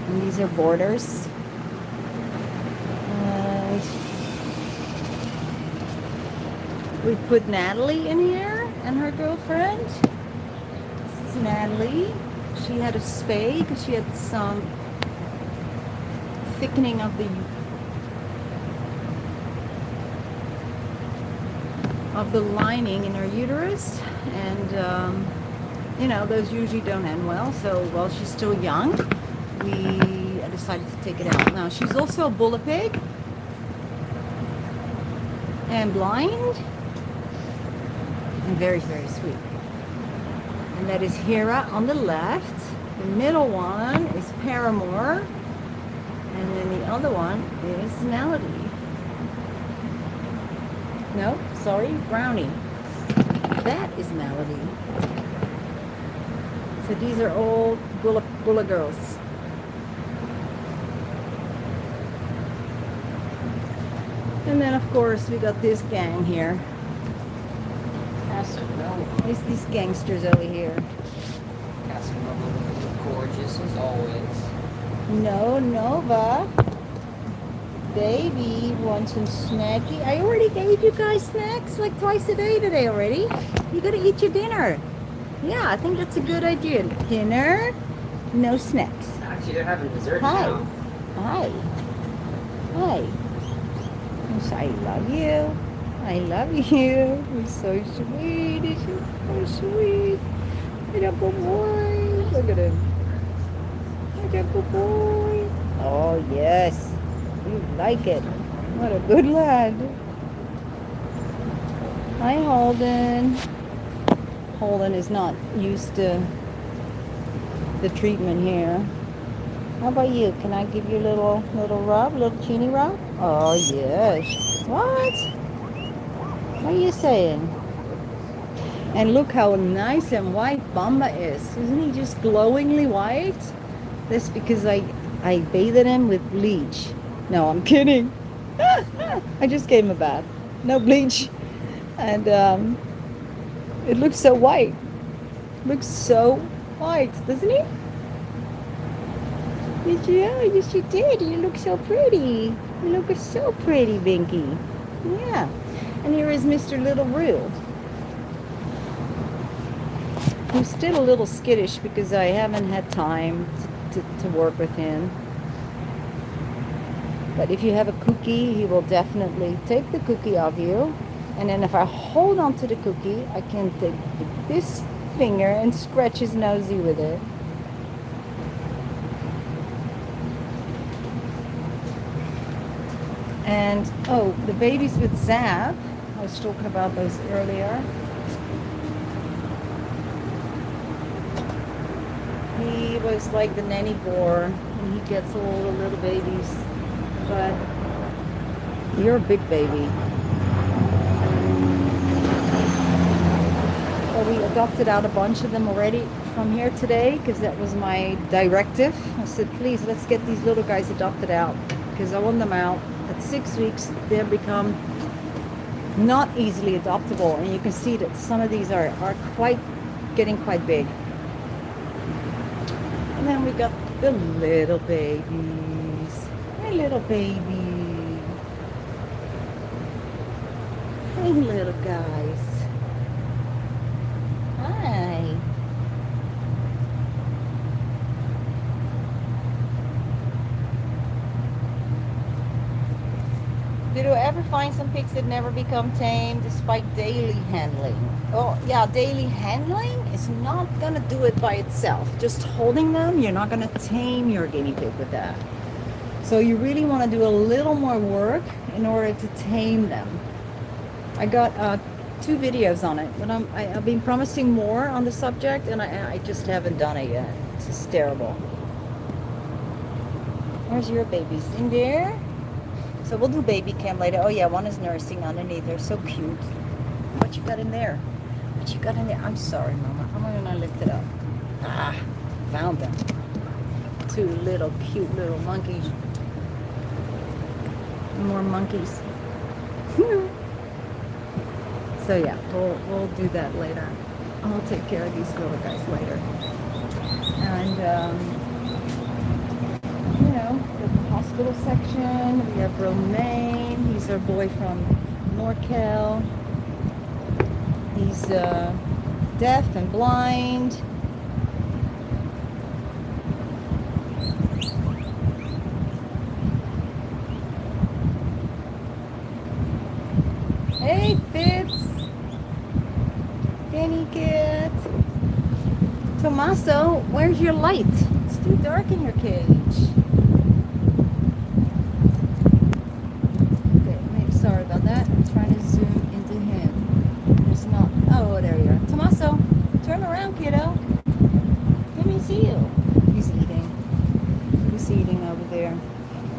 And these are boarders. We put Natalie in here and her girlfriend. This is Natalie. She had a spay because she had some thickening of the lining in her uterus, and you know, those usually don't end well. So while she's still young, we decided to take it out. Now she's also a bull pig and blind and very, very sweet. And that is Hera on the left. The middle one is Paramore, and then the other one is Melody. No, sorry, Brownie. That is Melody. So these are all Bulla girls. And then of course we got this gang here. Casanova. There's these gangsters over here. Casanova looking gorgeous as always. No, Nova. Baby wants some snacky. I already gave you guys snacks like twice a day today already. You gotta eat your dinner. Yeah, I think that's a good idea. Dinner, no snacks. Actually, they're having dessert Hi. now. Hi. Hi. Yes, I love you. I love you. You're so sweet. You're so sweet. Look at good boy. Look at him. Look at good boy. Oh, yes. You like it. What a good lad. Hi, Holden. Holden is not used to the treatment here. How about you? Can I give you a little rub, little teeny rub? Oh, yes. What? What are you saying? And look how nice and white Bamba is. Isn't he just glowingly white? That's because I bathed him with bleach. No, I'm kidding. I just gave him a bath. No bleach. And it looks so white. Looks so white, doesn't he? Yeah, yes you did. You look so pretty. You look so pretty, Binky. Yeah. And here is Mr. Little Roo, who's still a little skittish because I haven't had time to work with him. But if you have a cookie, he will definitely take the cookie off you. And then if I hold on to the cookie, I can take this finger and scratch his nosy with it. And, oh, the babies with Zap. I was talking about those earlier. He was like the nanny boar, and he gets all the little babies. But you're a big baby. Well, we adopted out a bunch of them already from here today because that was my directive. I said, please, let's get these little guys adopted out because I want them out. At 6 weeks, they become not easily adoptable, and you can see that some of these are getting quite big. And then we got the little babies. Hey, little baby. Hey, little guys. Hi. Did you ever find some pigs that never become tame despite daily handling? Oh, yeah, daily handling is not going to do it by itself. Just holding them, you're not going to tame your guinea pig with that. So you really want to do a little more work in order to tame them. I got 2 videos on it, but I've been promising more on the subject, and I just haven't done it yet. It's just terrible. Where's your babies? In there? So we'll do baby cam later. Oh yeah, one is nursing underneath. They're so cute. What you got in there? What you got in there? I'm sorry, Mama. I'm gonna lift it up. Ah, found them. 2 little cute little monkeys. More monkeys. So yeah, we'll do that later. I'll take care of these little guys later. And, you know, the hospital section, we have Romaine. He's our boy from NorCal. He's deaf and blind. Hey, Fitz. Danny Kid. Tommaso, where's your light? It's too dark in your cage. Okay, maybe sorry about that. I'm trying to zoom into him. There's not. Oh, there you are. Tommaso, turn around, kiddo. Let me see you. He's eating. He's eating over there.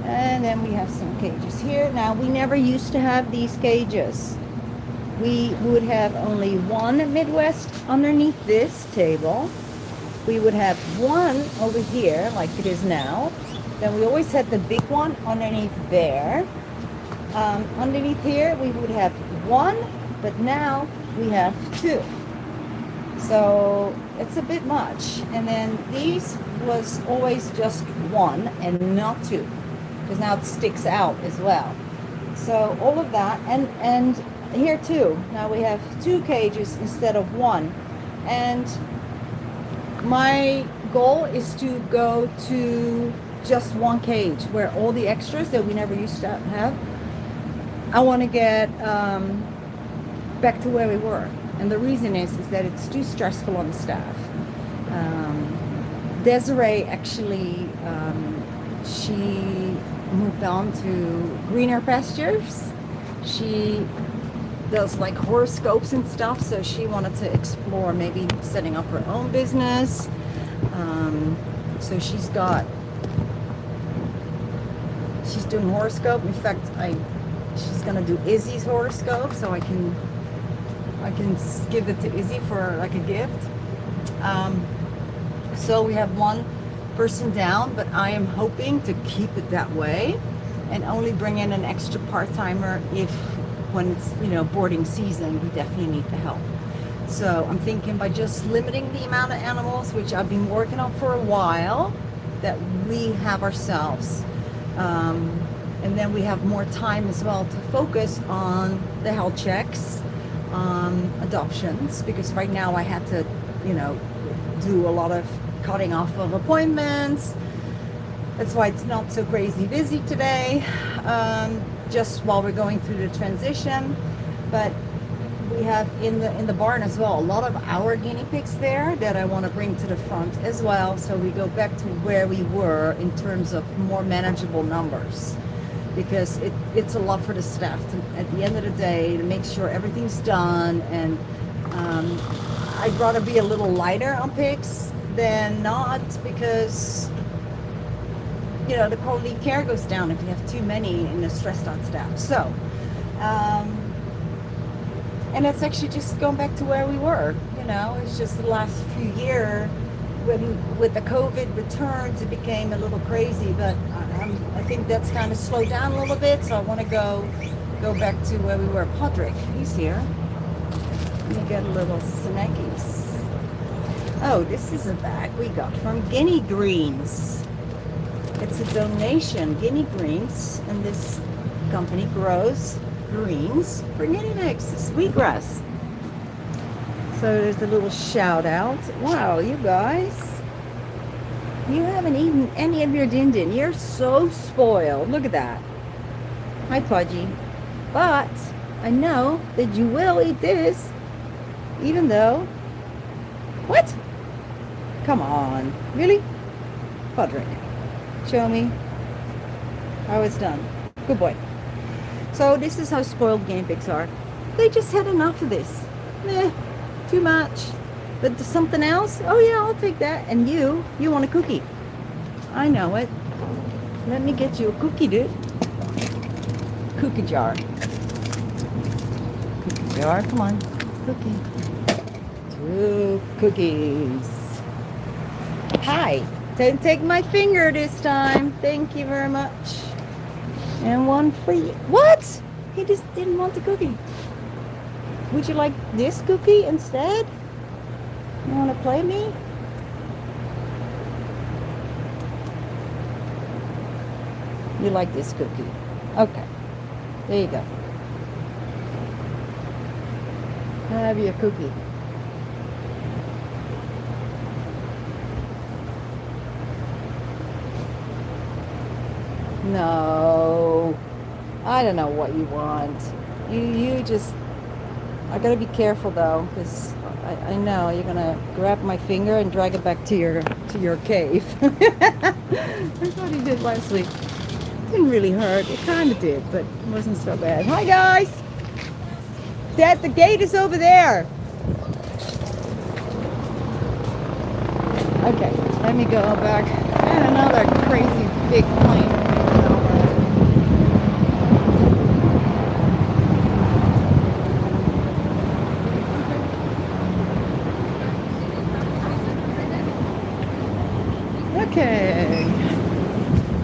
And then we have some cages here. Now, we never used to have these cages. We would have only one Midwest underneath this table. We would have one over here, like it is now. Then we always had the big one underneath there. Underneath here, we would have one, but now we have two. So it's a bit much. And then these was always just one and not two, because now it sticks out as well. So all of that, and here too, now we have two cages instead of one. And my goal is to go to just one cage where all the extras that we never used to have, I want to get back to where we were. And the reason is that it's too stressful on the staff. Desiree actually, she moved on to greener pastures. She does like horoscopes and stuff, so she wanted to explore maybe setting up her own business. So she's doing horoscope. In fact, she's gonna do Izzy's horoscope, so I can give it to Izzy for like a gift. So we have one person down, but I am hoping to keep it that way and only bring in an extra part-timer if, when it's, you know, boarding season, we definitely need the help. So I'm thinking by just limiting the amount of animals, which I've been working on for a while, that we have ourselves. And then we have more time as well to focus on the health checks, adoptions, because right now I had to, you know, do a lot of cutting off of appointments. That's why it's not so crazy busy today, just while we're going through the transition. But we have in the barn as well a lot of our guinea pigs there that I want to bring to the front as well, so we go back to where we were in terms of more manageable numbers, because it's a lot for the staff to, at the end of the day, to make sure everything's done. And I'd rather be a little lighter on pigs than not, because, you know, the quality of care goes down if you have too many and a stressed out staff. So and it's actually just going back to where we were. You know, it's just the last few years with the COVID returns, it became a little crazy, but I think that's kind of slowed down a little bit. So I want to go back to where we were. Podrick, he's here. Let me get a little snackies. Oh, this is a bag we got from Guinea Greens. It's a donation, Guinea Greens, and this company grows greens for guinea pigs, sweetgrass. So there's a little shout out. Wow, you guys, you haven't eaten any of your din din. You're so spoiled. Look at that. Hi, Pudgy. But I know that you will eat this, even though... What? Come on. Really? Podrick, show me how it's done. Good boy. So this is how spoiled guinea pigs are. They just had enough of this. Too much. But something else? Oh yeah, I'll take that. And you want a cookie. I know it. Let me get you a cookie, dude. Cookie jar. Cookie jar, come on. Cookie. 2 cookies. Hi. Don't take my finger this time. Thank you very much. And 1 free. What? He just didn't want the cookie. Would you like this cookie instead? You want to play me? You like this cookie? Okay. There you go. Have your cookie. No. I don't know what you want. You just... I gotta be careful though, because I know you're gonna grab my finger and drag it back to your cave. That's what he did last week. Didn't really hurt. It kind of did, but it wasn't so bad. Hi guys. Dad, the gate is over there. Okay, let me go back. And another crazy big plane. Okay.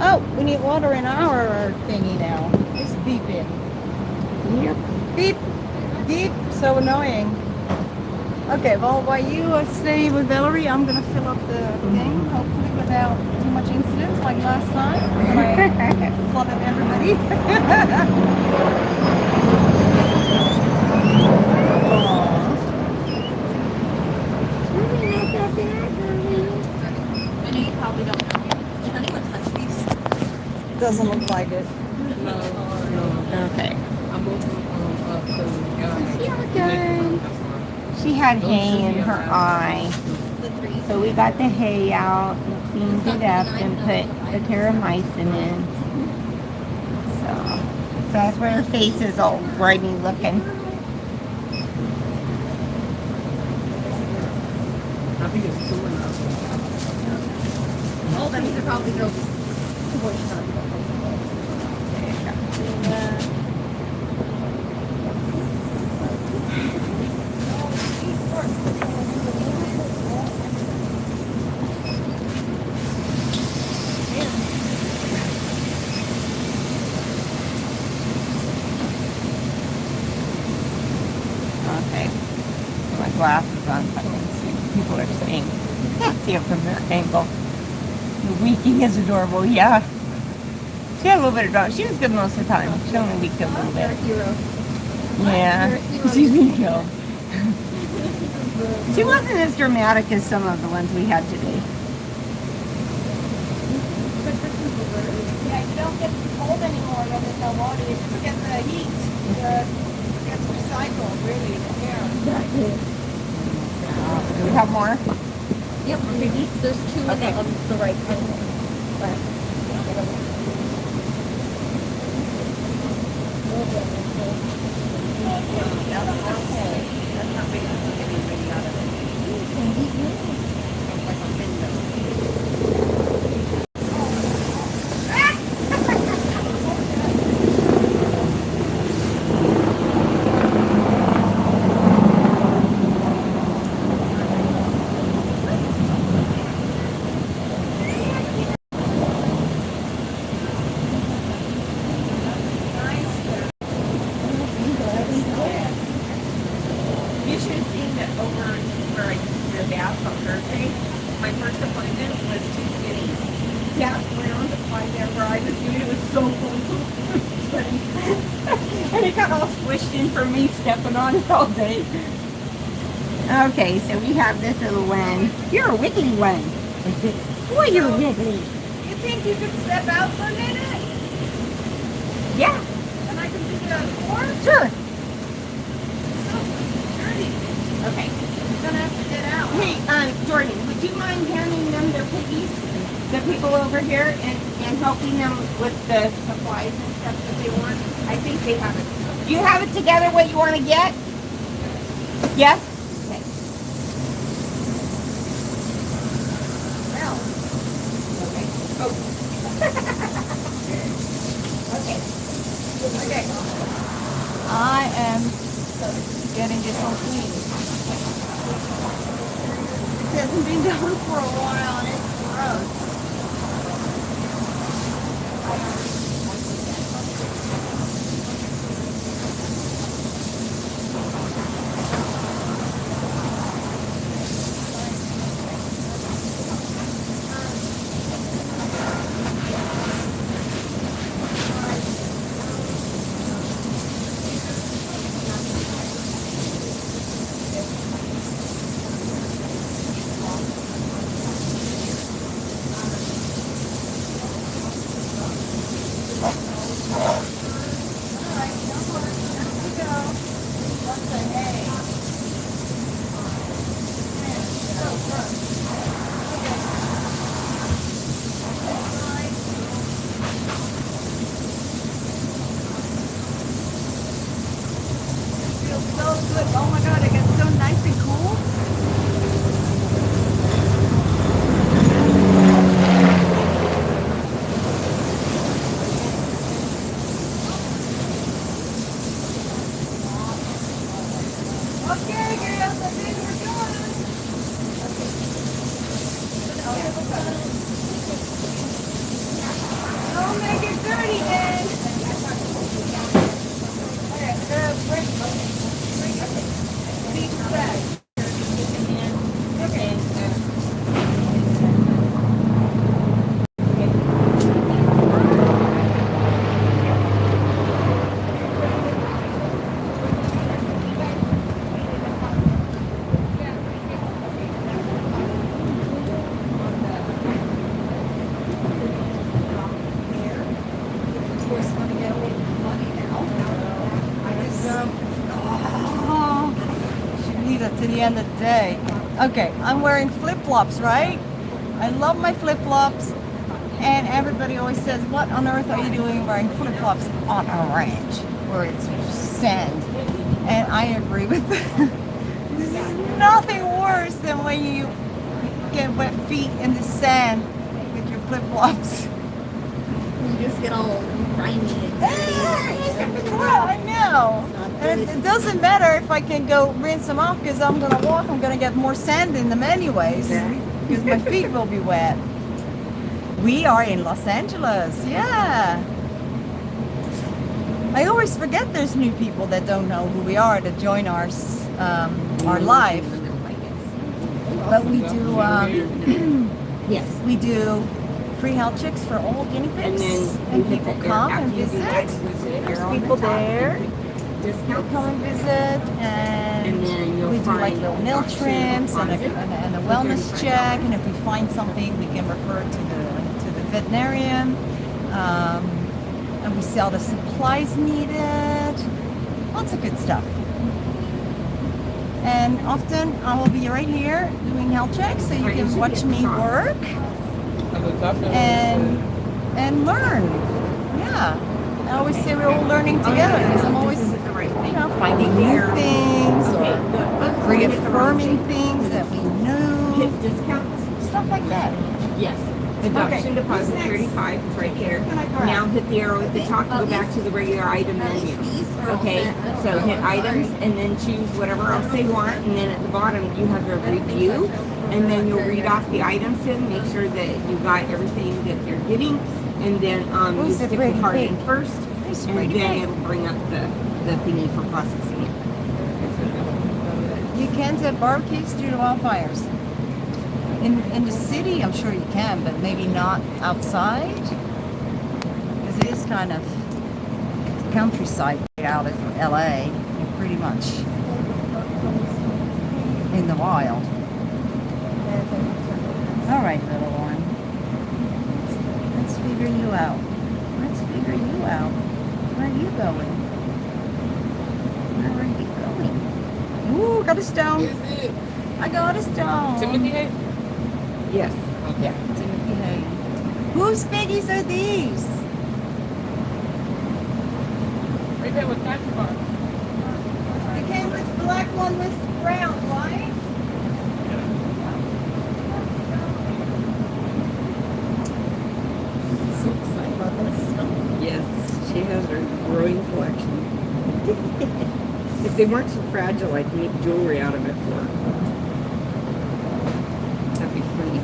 Oh, we need water in our thingy now. It's beeping. Yep. Beep. Beep. So annoying. Okay, well, while you stay with Valerie, I'm gonna fill up the thing, hopefully without too much incidents like last time when I flooded everybody. I know you probably don't know. Did anyone touch these? Doesn't look like it. Okay. Okay. She had hay in her eye. The three. So we got the hay out and cleaned it up and put the terramycin in. So that's where her face is all grimy looking. I think it's 2 enough. Oh, then you could probably go. Okay. Put my glasses on so I can see what people are saying. Can't see it from that angle. The Wheeking is adorable, yeah. She had a little bit of drama. She was good most of the time. She only weaked a little bit. Yeah. She's been killed. She wasn't as dramatic as some of the ones we had today. Yeah, you don't get cold anymore when there's no water. You just get the heat. It gets recycled, really, the air. Do we have more? Yep, there's two Okay. on the right side. That's not big enough to get anybody out of it. It's like a window. You should have seen that over where I did the bath on Thursday. My first appointment was 2 skinnies. Yeah, around to find out where I was doing. It was so cold. And it got all squished in from me stepping on it all day. Okay, so we have this little one. You're a wiggly one. Boy, you're wiggly. You think you could step out for a minute? Yeah, And I can pick it up more? sure. Dirty. Okay. I'm gonna have to get out. Hey, Jordan, would you mind handing them their piggies, the people over here, and helping them with the supplies and stuff that they want? I think they have it. Do you have it together what you want to get? Yes? Okay. Well, Okay. Oh. Okay. okay. I am getting this all clean. It hasn't been done for a while and it's gross. Don't make it dirty, Nenn. To the end of the day. Okay, I'm wearing flip-flops, right? I love my flip-flops, and everybody always says, what on earth are you doing wearing flip-flops on a ranch where it's sand? And I agree with that. There's nothing worse than when you get wet feet in the sand with your flip-flops. You just get all grimy and Well, I know. And it doesn't matter if I can go rinse them off because I'm going to walk. I'm going to get more sand in them anyways because my feet will be wet. We are in Los Angeles. Yeah. I always forget there's new people that don't know who we are that join our live. But we do, yes, we do free health checks for all guinea pigs. And people come and visit. There's people there. People come and visit, and we do like little nail trims and a wellness check. And if we find something, we can refer to the veterinarian. And we sell the supplies needed. Lots of good stuff. And often I will be right here doing health checks, so you can watch me work and learn. Yeah. I always say we're all learning together because I'm always, finding new things or reaffirming things that we knew. Discounts. Stuff like that. Yes. Deduction deposit 35 is right there. Now hit the arrow at the top to go back to the regular item menu. Okay, so hit items and then choose whatever else they want, and then at the bottom you have a review, and then you'll read off the items in, make sure that you got everything that they're getting, and then you stick the card in first, and then it'll bring up the thingy for processing it. You can't have barbecues due to wildfires. In the city, I'm sure you can, but maybe not outside, because it is kind of countryside out of LA, pretty much in the wild. All right, little one. Let's figure you out. Let's figure you out. Where are you going? Where are you going? Ooh, got a stone. I got a stone. Timothy Hay? Yes. Okay. Yeah, Timothy Hay. Whose piggies are these? Right there with LAGPR. They came with black one with brown, right? so excited about this. Yes, she has her growing collection. If they weren't so fragile, I'd make jewelry out of it for her. That'd be funny.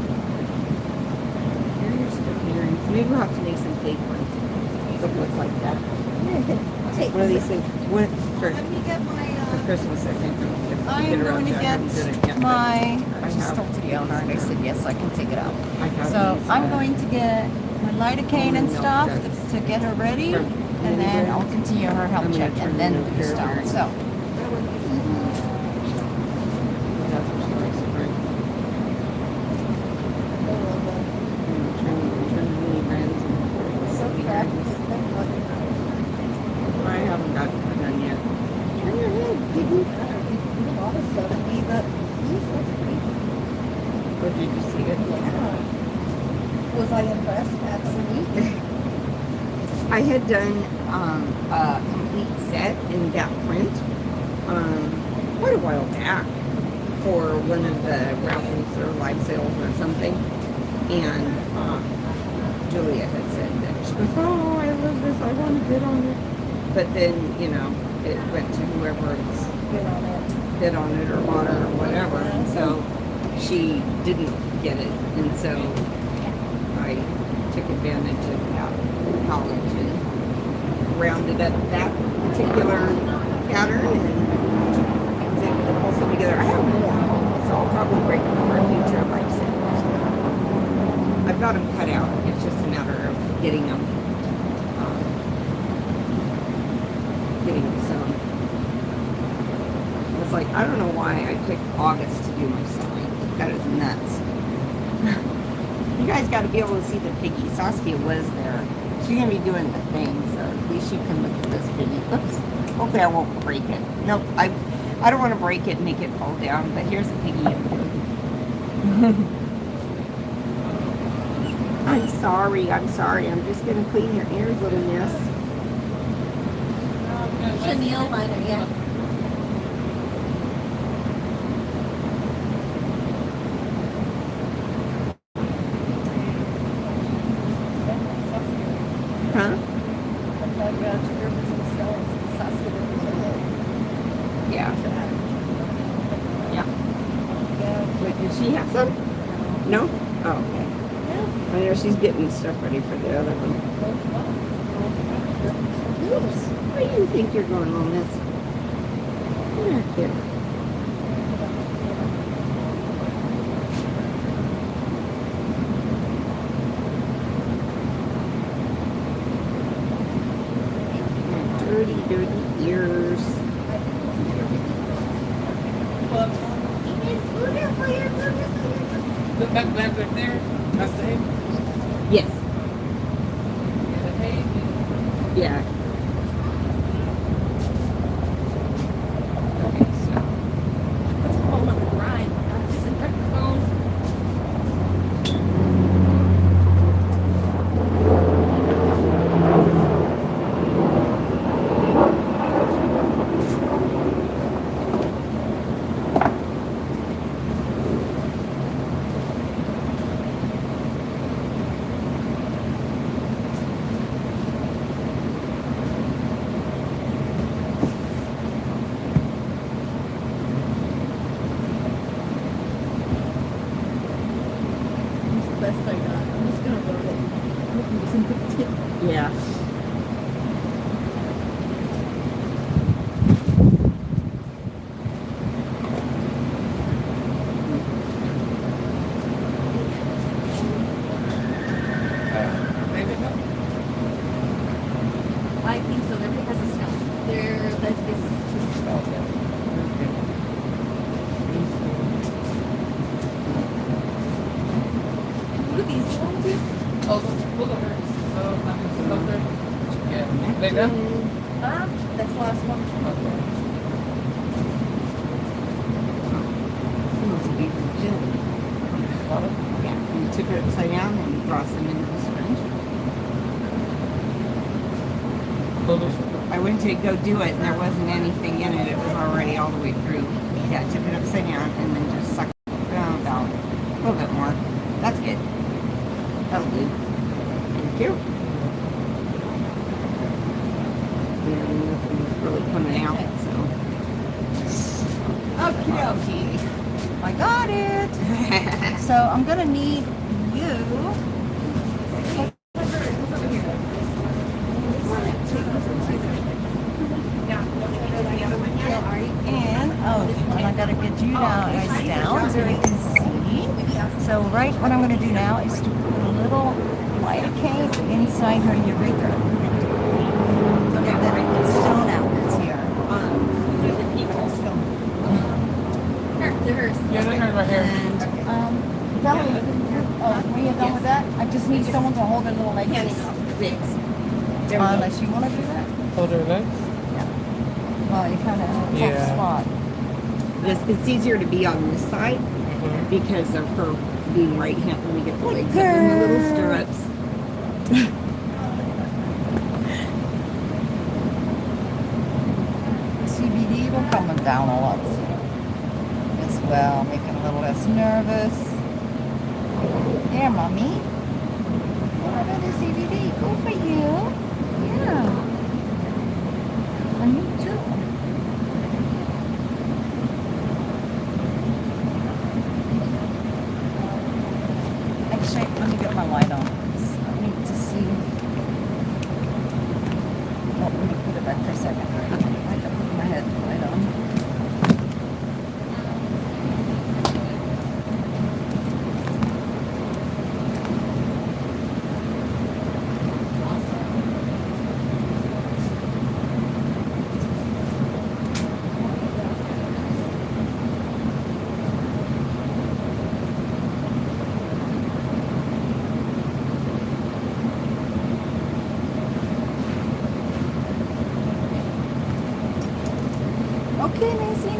Here's the earrings. Maybe we'll have to make some fake ones that look like that. One of these things. One for Let me get my. Christmas, I think. I am going to get my. I just talked to the owner and they said yes, I can take it out. So I'm going to get my lidocaine and stuff to get her ready, and then I'll continue her health check and then do the stuff. So. I haven't got it done yet. Turn your head, piggy. A lot of stuff in me, but geez, that's crazy. Or did you see it? Yeah. Was I impressed? Absolutely. I had done a complete set in that print quite a while back for one of the raffles or live sales or something, and Julia had said that she goes, "Oh, I love this. I want to bid on it." But then, you know, it went to whoever bid on it or bought it or whatever. And so she didn't get it, and so I took advantage of that knowledge and rounded up that particular pattern and was able to pull some together. I have more, so I'll probably break them for a future life savers. I've got them cut out. It's just a matter of getting them sewn. It's like, I don't know why I picked August to do my sewing. That is nuts. You guys got to be able to see the piggy. Saskia was there. She's going to be doing the thing, so at least you can look at this piggy. Oops. Hopefully I won't break it. Nope. I don't want to break it and make it fall down, but here's a piggy. I'm sorry. I'm just going to clean your ears, little miss. Chenille liner, yeah. Huh? Yeah. Yeah. Wait, did she have some? No? Oh, okay. I know she's getting stuff ready for the other one. Where do you think you're going on this? Come here, kid. Dirty, dirty ears. Look back right there. That's the hay. Yes. The hay. Yeah. Okay, so. Hold on the grind. Disinfect the phone. Best I got. I'm just gonna load it. Hopefully disinfect it. Yeah. I think so. They're because of snow. They're like this. What are these ones? Oh, look at her. Yeah. Like that? That's the last one. Okay. Yeah, you tip it upside down and you toss them into the syringe. I went to go do it and there wasn't anything in it. It was already all the way through. Yeah, tip it upside down and then just suck it about a little bit more. That's good. That'll do. Thank you. Yeah, nothing's really coming out, so. Okay. I got it. So I'm gonna need you. And and I gotta get you down so you can see. So what I'm gonna do now is to put a little lidocaine inside her urethra. Okay, then it's stone out. It's here. Hers. Yeah, they're right here. And Valerie, were you done with that? I just need someone to hold her little leg. Unless you want to do that. Hold her legs. Well, you kind of have a tough spot. It's easier to be on this side because of her being right-handed when we get the legs up in the little stirrups. CBD will calm down a lot as well, make it a little less nervous. Yeah, mommy. What about the CBD? Good for you. Yeah. For me too. Actually, let me get my light on. I need to see. Oh, let me put it back for a second. I got to put my head light on. Okay, Missy. A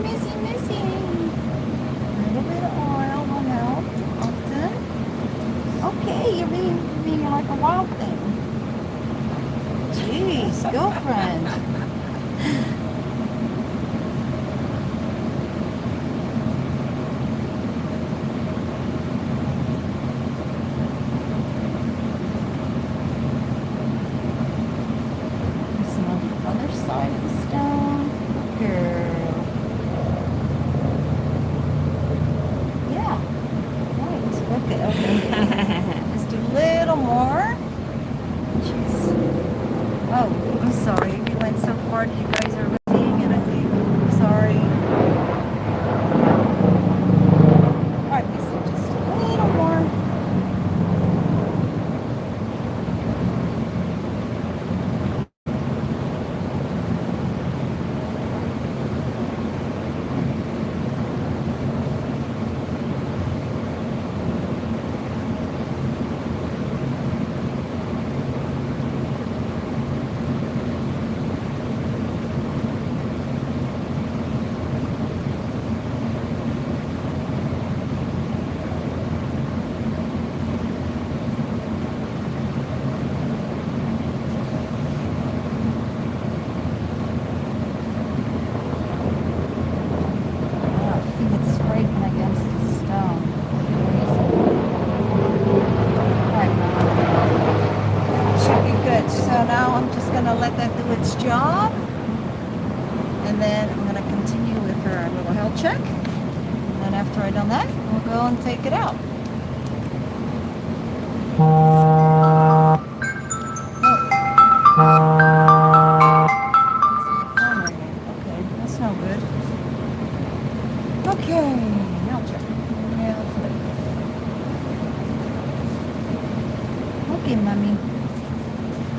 little bit of oil will help often. Okay, you're being like a wild thing. Jeez, girlfriend. Some on the other side of the stone. Girl. Yeah. Right. Okay. Just a little more. Jeez. Oh, I'm sorry. We went so far that you guys are seeing it, I think. I'm sorry. Alright, Lisa, just a little more. Job, and then I'm going to continue with her little health check, and then after I've done that we'll go and take it out. Okay, that's no good. Okay, health check. Okay, mommy.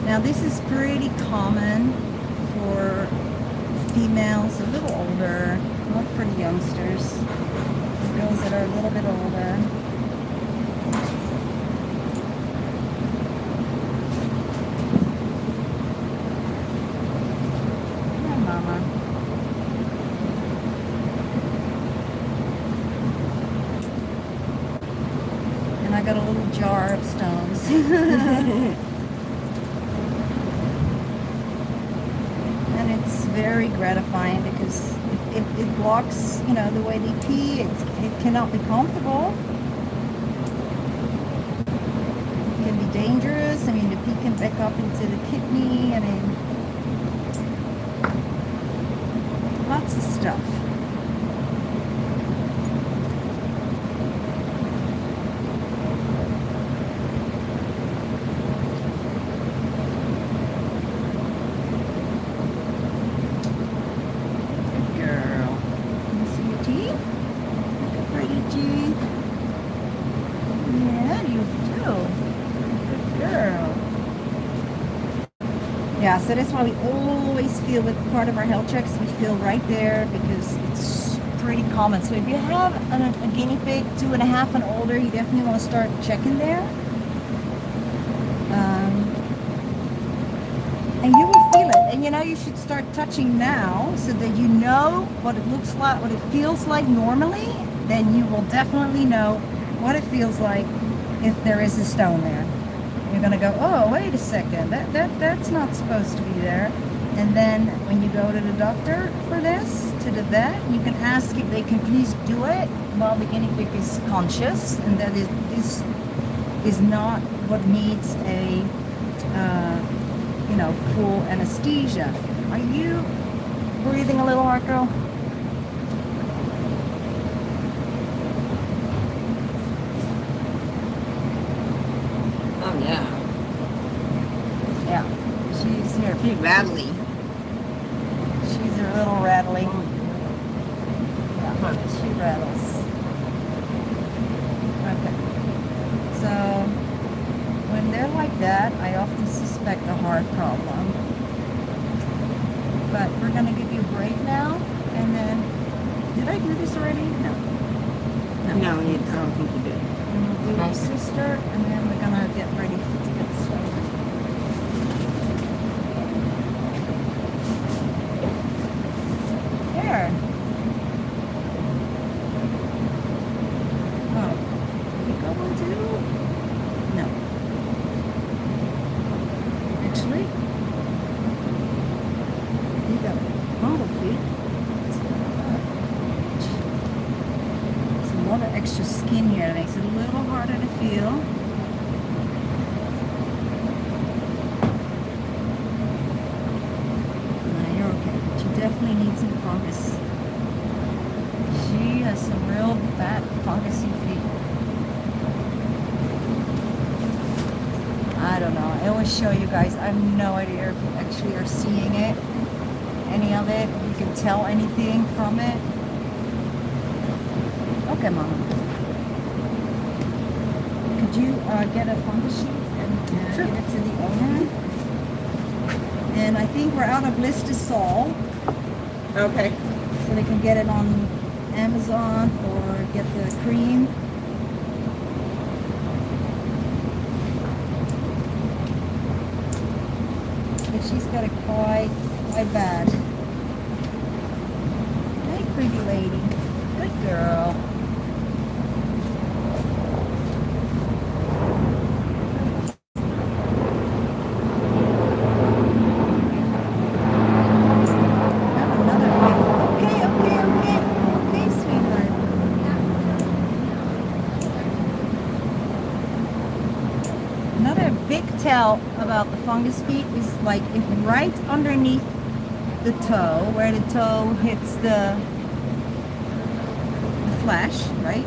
Now this is pretty common for females a little older, not for the youngsters, girls that are a little bit older. Hi, Mama. And I got a little jar of stones. It's very gratifying because it blocks, you know, the way they pee. It cannot be comfortable. It can be dangerous. I mean, the pee can back up into the kidney. I mean, lots of stuff. Yeah, so that's why we always feel with part of our health checks, we feel right there because it's pretty common. So if you have a guinea pig 2.5 and older, you definitely want to start checking there. And you will feel it. And you know, you should start touching now so that you know what it looks like, what it feels like normally. Then you will definitely know what it feels like if there is a stone there. You're going to go, oh, wait a second, that's not supposed to be there. And then when you go to the doctor for this, to the vet, you can ask if they can please do it while the guinea pig is conscious, and that this is not what needs a, you know, full anesthesia. Are you breathing a little hard, girl? She's rattly. She's a little rattly. Yeah, she rattles. Okay. So when they're like that, I often suspect a heart problem. But we're gonna give you a break now, and then did I do this already? No. No, I don't think you did. And we'll do your sister, and then we're gonna get ready to get started. There. Oh, you got one too? No. Actually, you got bottle feet. There's a lot of extra skin here that makes it a little harder to feel. No, you're okay. But you definitely need some fungus. She has some real bad fungusy feet. I don't know. I always show you guys. I have no idea if you actually are seeing it. Any of it. You can tell anything from it. Okay, Mama. Could you get a fungus sheet and give it to the owner? And I think we're out of Listasol, Okay. so they can get it on Amazon or get the cream. But she's got it quite bad. Hey, pretty lady. Good girl. Okay, sweetheart. Another big tell about the fungus feet is like if right underneath the toe, where the toe hits the flesh, right?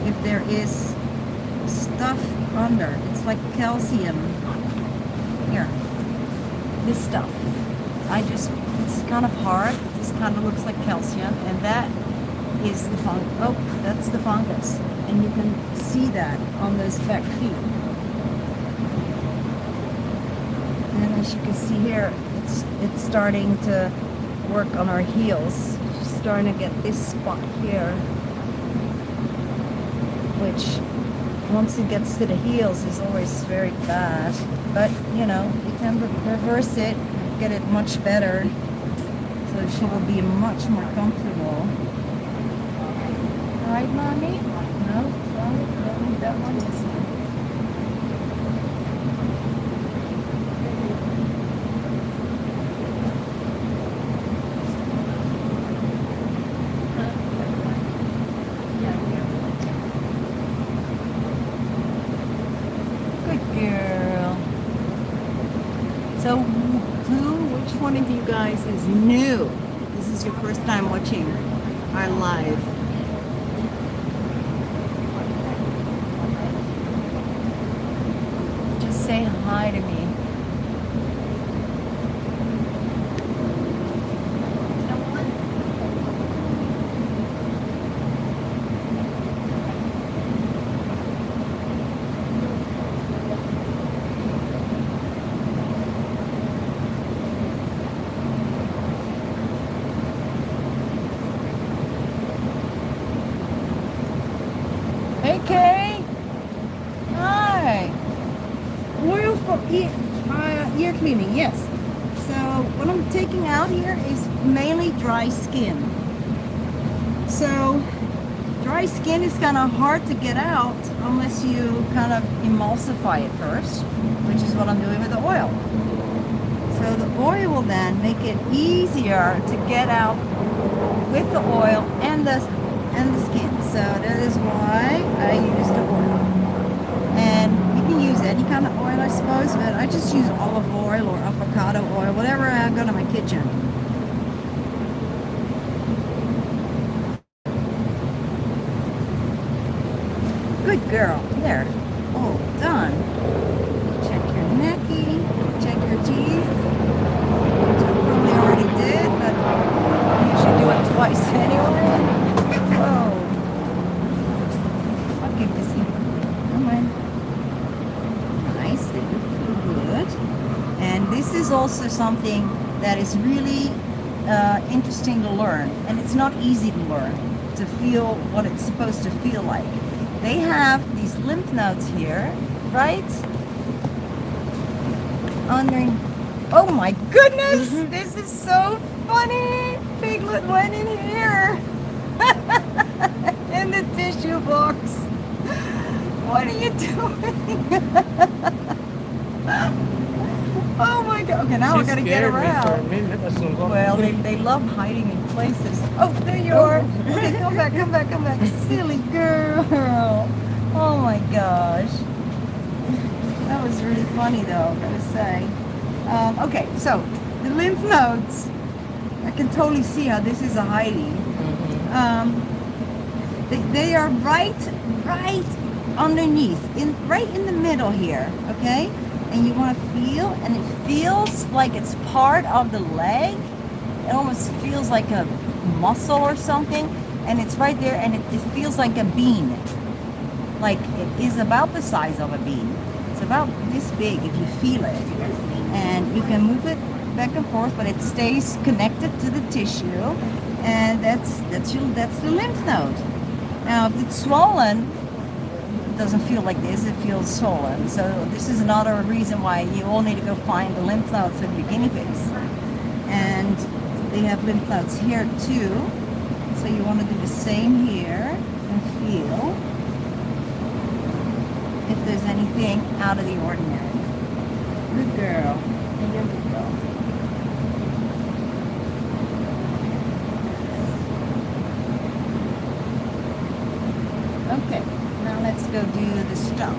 If there is stuff under, it's like calcium. Here, this stuff. It's kind of hard. This kind of looks like calcium, and that is the fungus. Oh, that's the fungus, and you can see that on those back feet. And as you can see here, it's starting to work on our heels. She's starting to get this spot here, which once it gets to the heels is always very bad. But you know, you can reverse it, get it much better, so she will be much more comfortable. Right, Mommy? No, sorry, don't need that one this one. Good girl. So, which one of you guys is new? This is your first time watching our live. Just say hi to me. Hey, Kay. Hi. Oil for ear cleaning, yes. So what I'm taking out here is mainly dry skin. So dry skin is kind of hard to get out unless you kind of emulsify it first, which is what I'm doing with the oil. So the oil will then make it easier to get out with the oil and the skin. So that is why I use the oil. And you can use any kind of oil, I suppose, but I just use olive oil or avocado oil, whatever I got in my kitchen. Good girl. There. All done. Check your necky. Check your teeth, which I probably already did, but I usually do it twice anyway. Whoa. Okay, Missy. Come on. Nice, they look good. And this is also something that is really interesting to learn, and it's not easy to learn, to feel what it's supposed to feel like. They have these lymph nodes here, right? Oh my goodness, this is so funny. Piglet went in here in the tissue box. What are you doing? Oh my god. Okay, now we're gonna get around. Well, they love hiding in places. Oh, there you are. Okay, come back. Silly girl. Oh my gosh. That was really funny though, I gotta say. Okay, so the lymph nodes, I can totally see how this is a hiding. They are right underneath, right in the middle here, okay? And you want to feel, and it feels like it's part of the leg. It almost feels like a muscle or something, and it's right there, and it feels like a bean. Like it is about the size of a bean. It's about this big if you feel it, and you can move it back and forth, but it stays connected to the tissue, and that's the lymph node. Now, if it's swollen, it doesn't feel like this, it feels swollen. So this is another reason why you all need to go find the lymph nodes of your guinea pigs. And they have lymph nodes here too. So you want to do the same here and feel if there's anything out of the ordinary. Good girl. And you're a good girl. Okay, now let's go do the stone.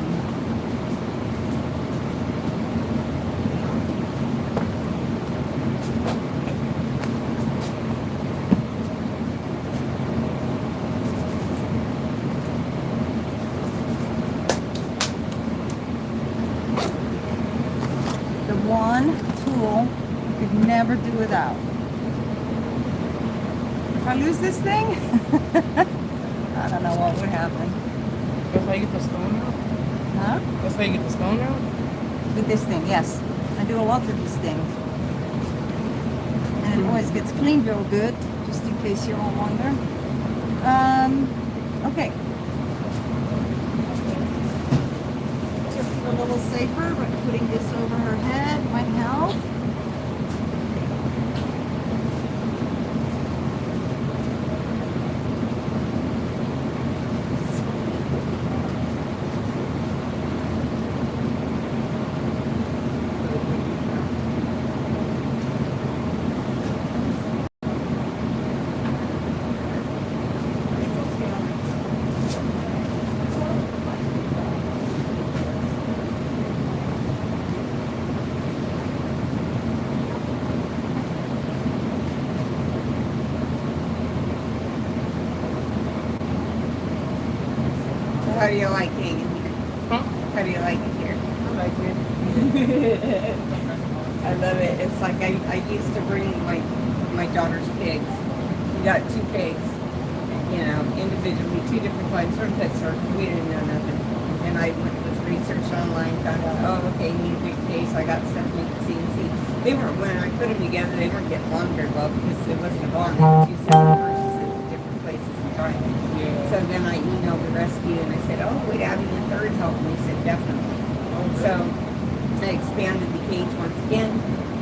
The one tool you could never do without. If I lose this thing, I don't know what would happen. That's how you get the stone out? Huh? That's how you get the stone out? With this thing, yes. I do a lot of these things. And it always gets cleaned real good, just in case you're all wondering. Okay. Just feel a little safer, but putting this over her head might help. How do you like hanging here? Huh? How do you like it here? I like it. I love it. It's like I used to bring my daughter's pigs. We got 2 pigs, you know, individually, 2 different kinds from pet stores. We didn't know nothing. And I went with research online, found out, oh, okay, you need a big cage. So I got stuff from CNC. They weren't, when I put them together, they weren't getting along very well because it wasn't a bond. They were 2 separate purchases at different places and time. So then I emailed the rescue and I said, oh, would adding a 3rd help? And they said, definitely. So I expanded the cage once again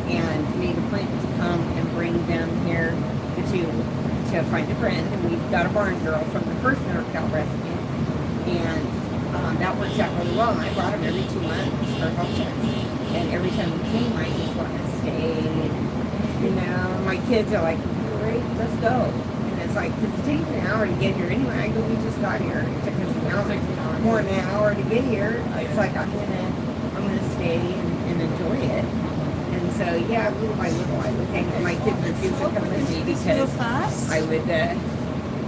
and made a point to come and bring them here to find a friend. And we got a barn girl from the first NorCal rescue. And that worked out really well. And I brought them every 2 months for health checks. And every time we came, I just want to stay. You know, my kids are like, great, let's go. It's like, cause it takes an hour to get here anyway. I go, we just got here. It took us more than an hour to get here. It's like, I'm gonna stay and enjoy it. And so, yeah, little by little, I would hang with my kids and kids would come with me because I would,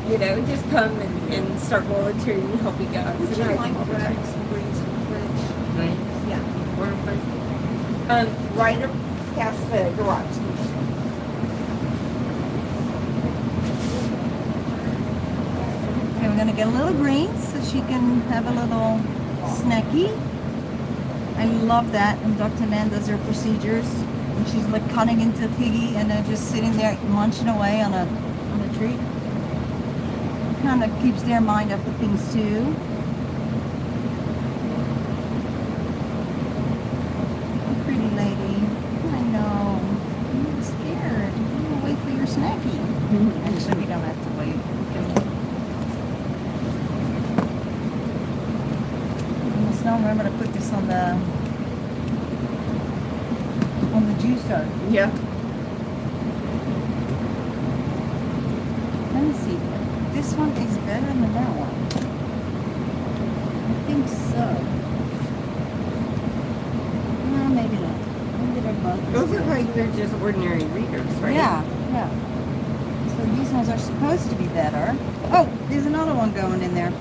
you know, just come and start rolling through and help you guys. Would you like some greens from the fridge? Right? Yeah. Or Right up past the garage. Okay, we're gonna get a little greens so she can have a little snacky. I love that when Dr. Nenn does her procedures. And she's like cutting into piggy and then just sitting there munching away on a treat. Kind of keeps their mind off the things too. Pretty lady. I know. I'm scared. I'm gonna wait for your snacky. Actually, we don't have to wait. I must now remember to put this on the juicer. Yeah. Let me see. This one is better than that one. I think so. No, maybe not. Maybe they're both. Those look like they're just ordinary readers, right? Yeah, yeah. So these ones are supposed to be better. Oh, there's another one going in there.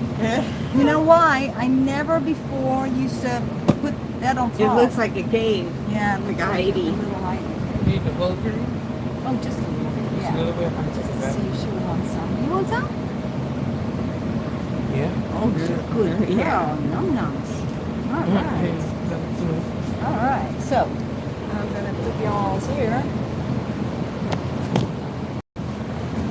You know why? I never before used to put that on top. It looks like a cave. Yeah, it like looks a like Heidi. a little Heidi. Need the whole green? Oh, just a little bit. Just a little Yeah. bit. Just to see if she would want some. You want some? Yeah. Oh, good. Yeah. Oh, num nums. All right. All right. So I'm gonna put y'all's here.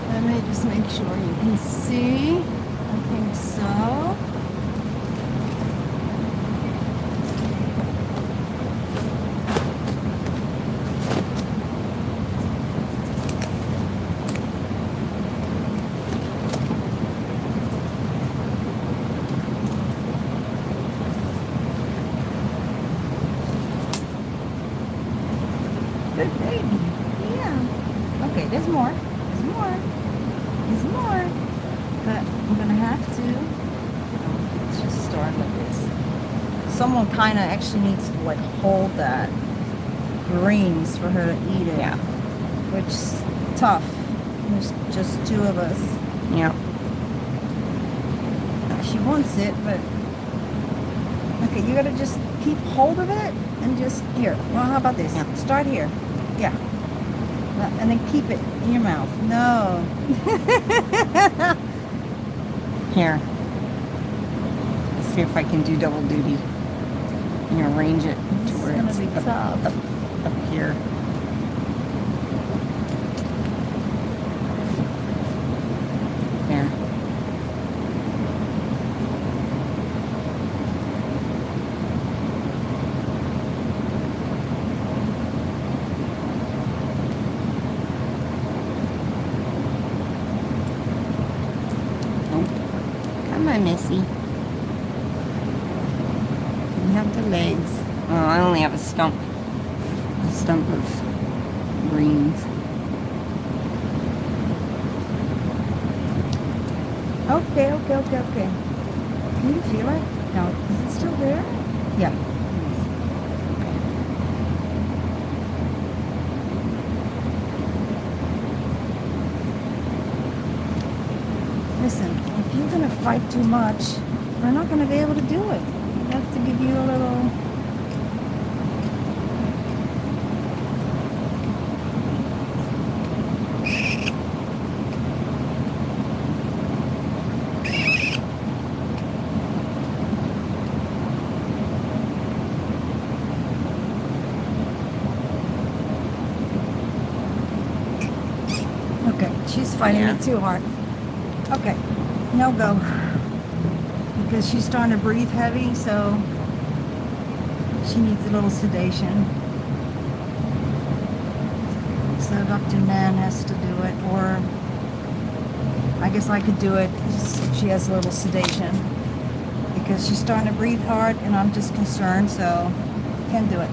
Let me just make sure you can see. I think so. Good baby. Yeah. Okay, there's more. There's more. There's more. But I'm gonna have to. Let's just start with this. Someone kind of actually needs to like hold that greens for her to eat it. Yeah. Which is tough. There's just two of us. Yeah. She wants it, but okay, you gotta just keep hold of it and just here. Well, how about this? Yeah. Start here. Yeah. And then keep it in your mouth. No. Here. Let's see if I can do double duty. And arrange it to It's where gonna it's be tough. up here. There. Come on, Missy. You have the legs. Oh, I only have a stump. A stump of greens. Okay. Can you feel it? No. Is it still there? Yeah. Listen, if you're gonna fight too much, we're not gonna be able to do it. We have to give you a little. Okay, she's fighting it too hard. Okay, no go. Because she's starting to breathe heavy, so she needs a little sedation. So Dr. Nenn has to do it, or I guess I could do it if she has a little sedation. Because she's starting to breathe hard, and I'm just concerned, so can't do it.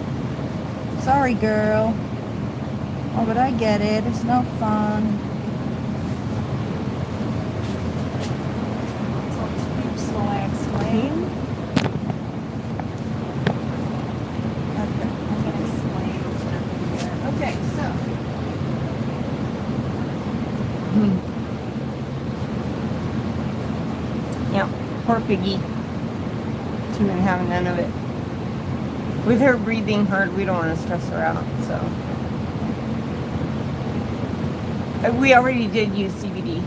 Sorry, girl. Oh, but I get it. It's no fun. Oops, while I explain. Okay, I'm going to explain here. Okay, so. Yep, poor piggy. She didn't have none of it. With her breathing hard, we don't want to stress her out, so. We already did use CBD,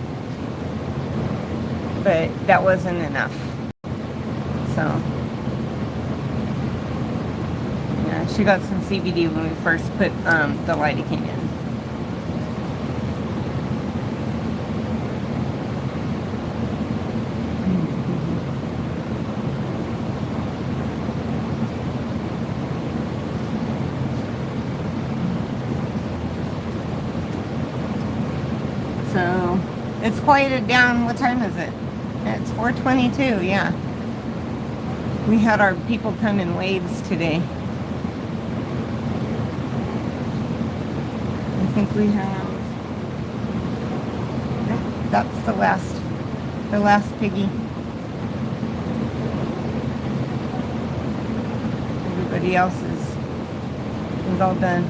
but that wasn't enough. So, yeah, she got some CBD when we first put the lidocaine in. So, it's quieted down. What time is it? It's 4:22, yeah. We had our people come in waves today. I think we have... That's the last piggy. Everybody else is all done.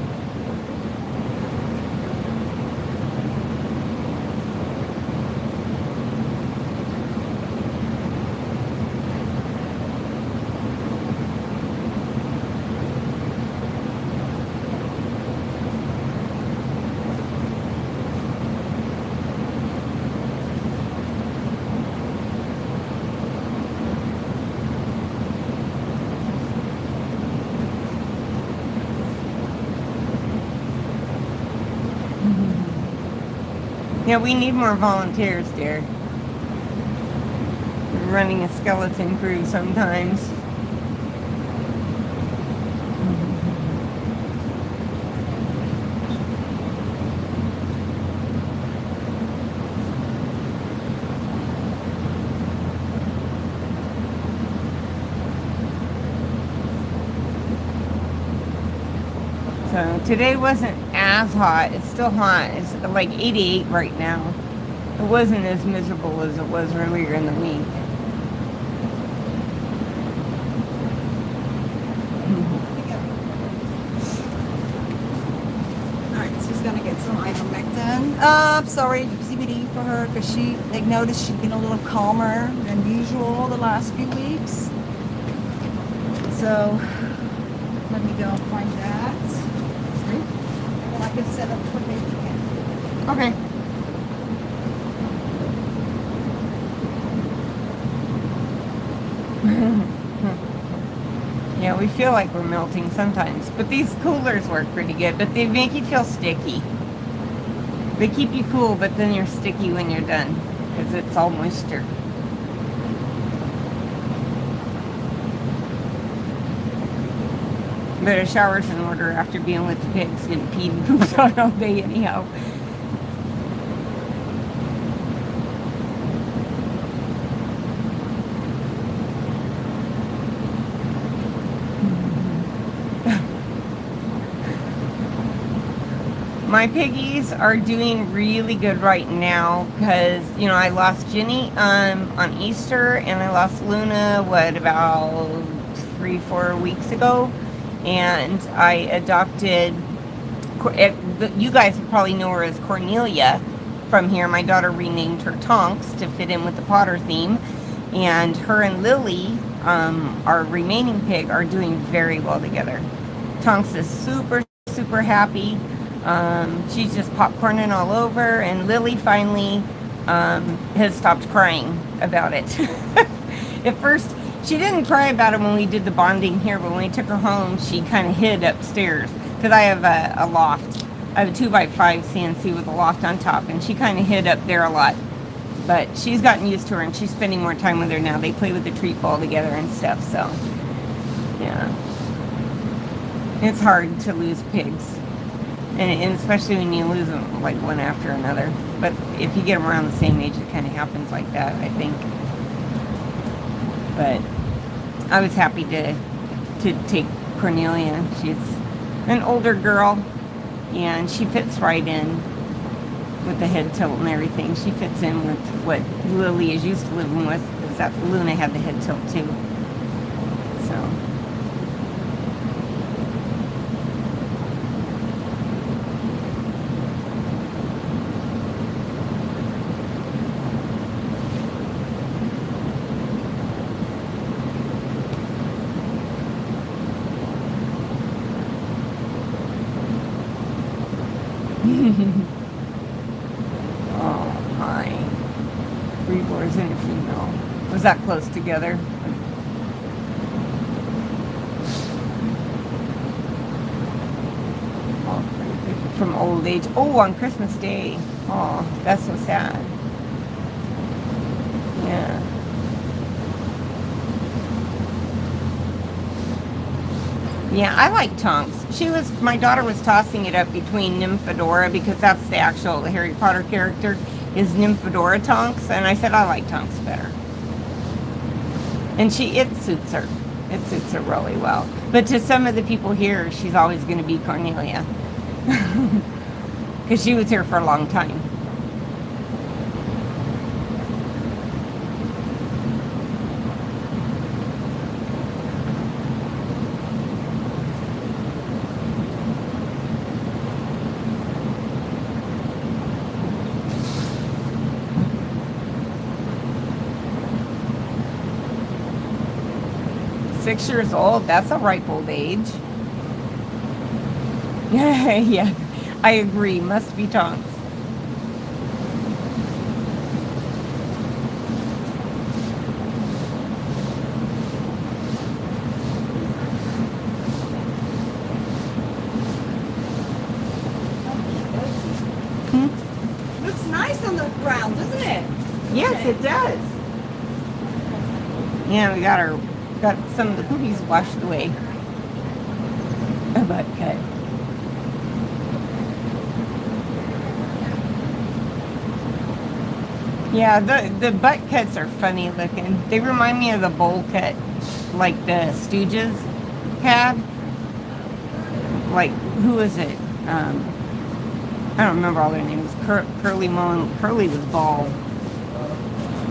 Yeah, we need more volunteers, dear. We're running a skeleton crew sometimes. So today wasn't as hot. It's still hot. It's like 88 right now. It wasn't as miserable as it was earlier in the week. Alright, so she's gonna get some ivermectin. Sorry, CBD for her because they noticed she's been a little calmer than usual the last few weeks. So let me go find that. I can set up for Wheekend. Okay. Yeah, we feel like we're melting sometimes, but these coolers work pretty good, but they make you feel sticky. They keep you cool, but then you're sticky when you're done because it's all moisture. But a shower's in order after being with the pigs and peed and pooped on all day anyhow. My piggies are doing really good right now because, you know, I lost Ginny on Easter and I lost Luna, about 3-4 weeks ago. And I adopted, you guys probably know her as Cornelia from here. My daughter renamed her Tonks to fit in with the Potter theme. And her and Lily, our remaining pig, are doing very well together. Tonks is super, super happy. She's just popcorning all over. And Lily finally has stopped crying about it. At first, she didn't cry about it when we did the bonding here, but when we took her home, she kind of hid upstairs. Because I have a loft. I have a 2x5 CNC with a loft on top, and she kind of hid up there a lot. But she's gotten used to her, and she's spending more time with her now. They play with the treat ball together and stuff, so, yeah. It's hard to lose pigs. And especially when you lose them, like, one after another. But if you get them around the same age, it kind of happens like that, I think. But I was happy to take Cornelia. She's an older girl, and she fits right in with the head tilt and everything. She fits in with what Lily is used to living with, because that Luna had the head tilt too. So. Oh my. 3 boars and a female. Was that close together? From old age. Oh, on Christmas Day. Oh, that's so sad. Yeah. Yeah, I like Tonks. My daughter was tossing it up between Nymphadora, because that's the actual Harry Potter character, is Nymphadora Tonks, and I said I like Tonks better. And it suits her. It suits her really well. But to some of the people here, she's always going to be Cornelia. Because she was here for a long time. Six years old, that's a ripe old age. Yeah, I agree. Must be Tonks. Looks nice on the ground, doesn't it? Yes, it does. Yeah, we got some of the poopies washed away. A butt cut. Yeah, the butt cuts are funny looking. They remind me of the bowl cut, like the Stooges had. Like, who was it? I don't remember all their names. Curly Moe. Curly was bald.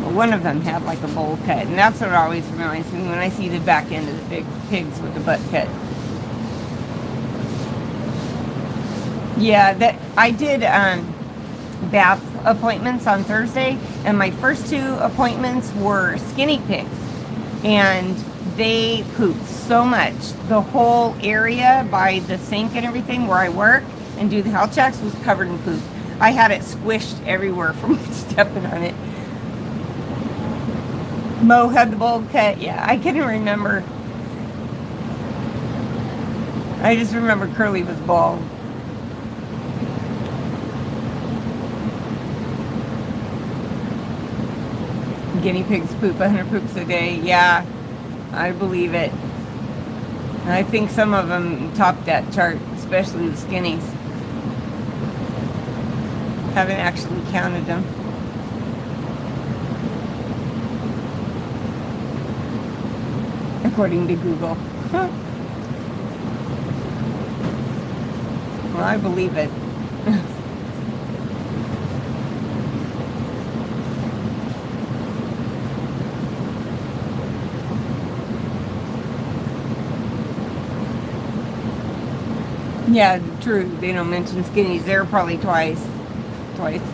But one of them had like a bowl cut, and that's what always reminds me when I see the back end of the big pigs with the butt cut. Yeah, that I did bath appointments on Thursday, and my first 2 appointments were skinny pigs, and they pooped so much. The whole area by the sink and everything where I work and do the health checks was covered in poop. I had it squished everywhere from stepping on it. Mo had the bowl cut. Yeah, I couldn't remember. I just remember Curly was bald. Guinea pigs poop 100 poops a day. Yeah, I believe it. And I think some of them topped that chart, especially the skinnies. Haven't actually counted them. According to Google. Well, I believe it. Yeah, true. They don't mention skinnies. They're probably twice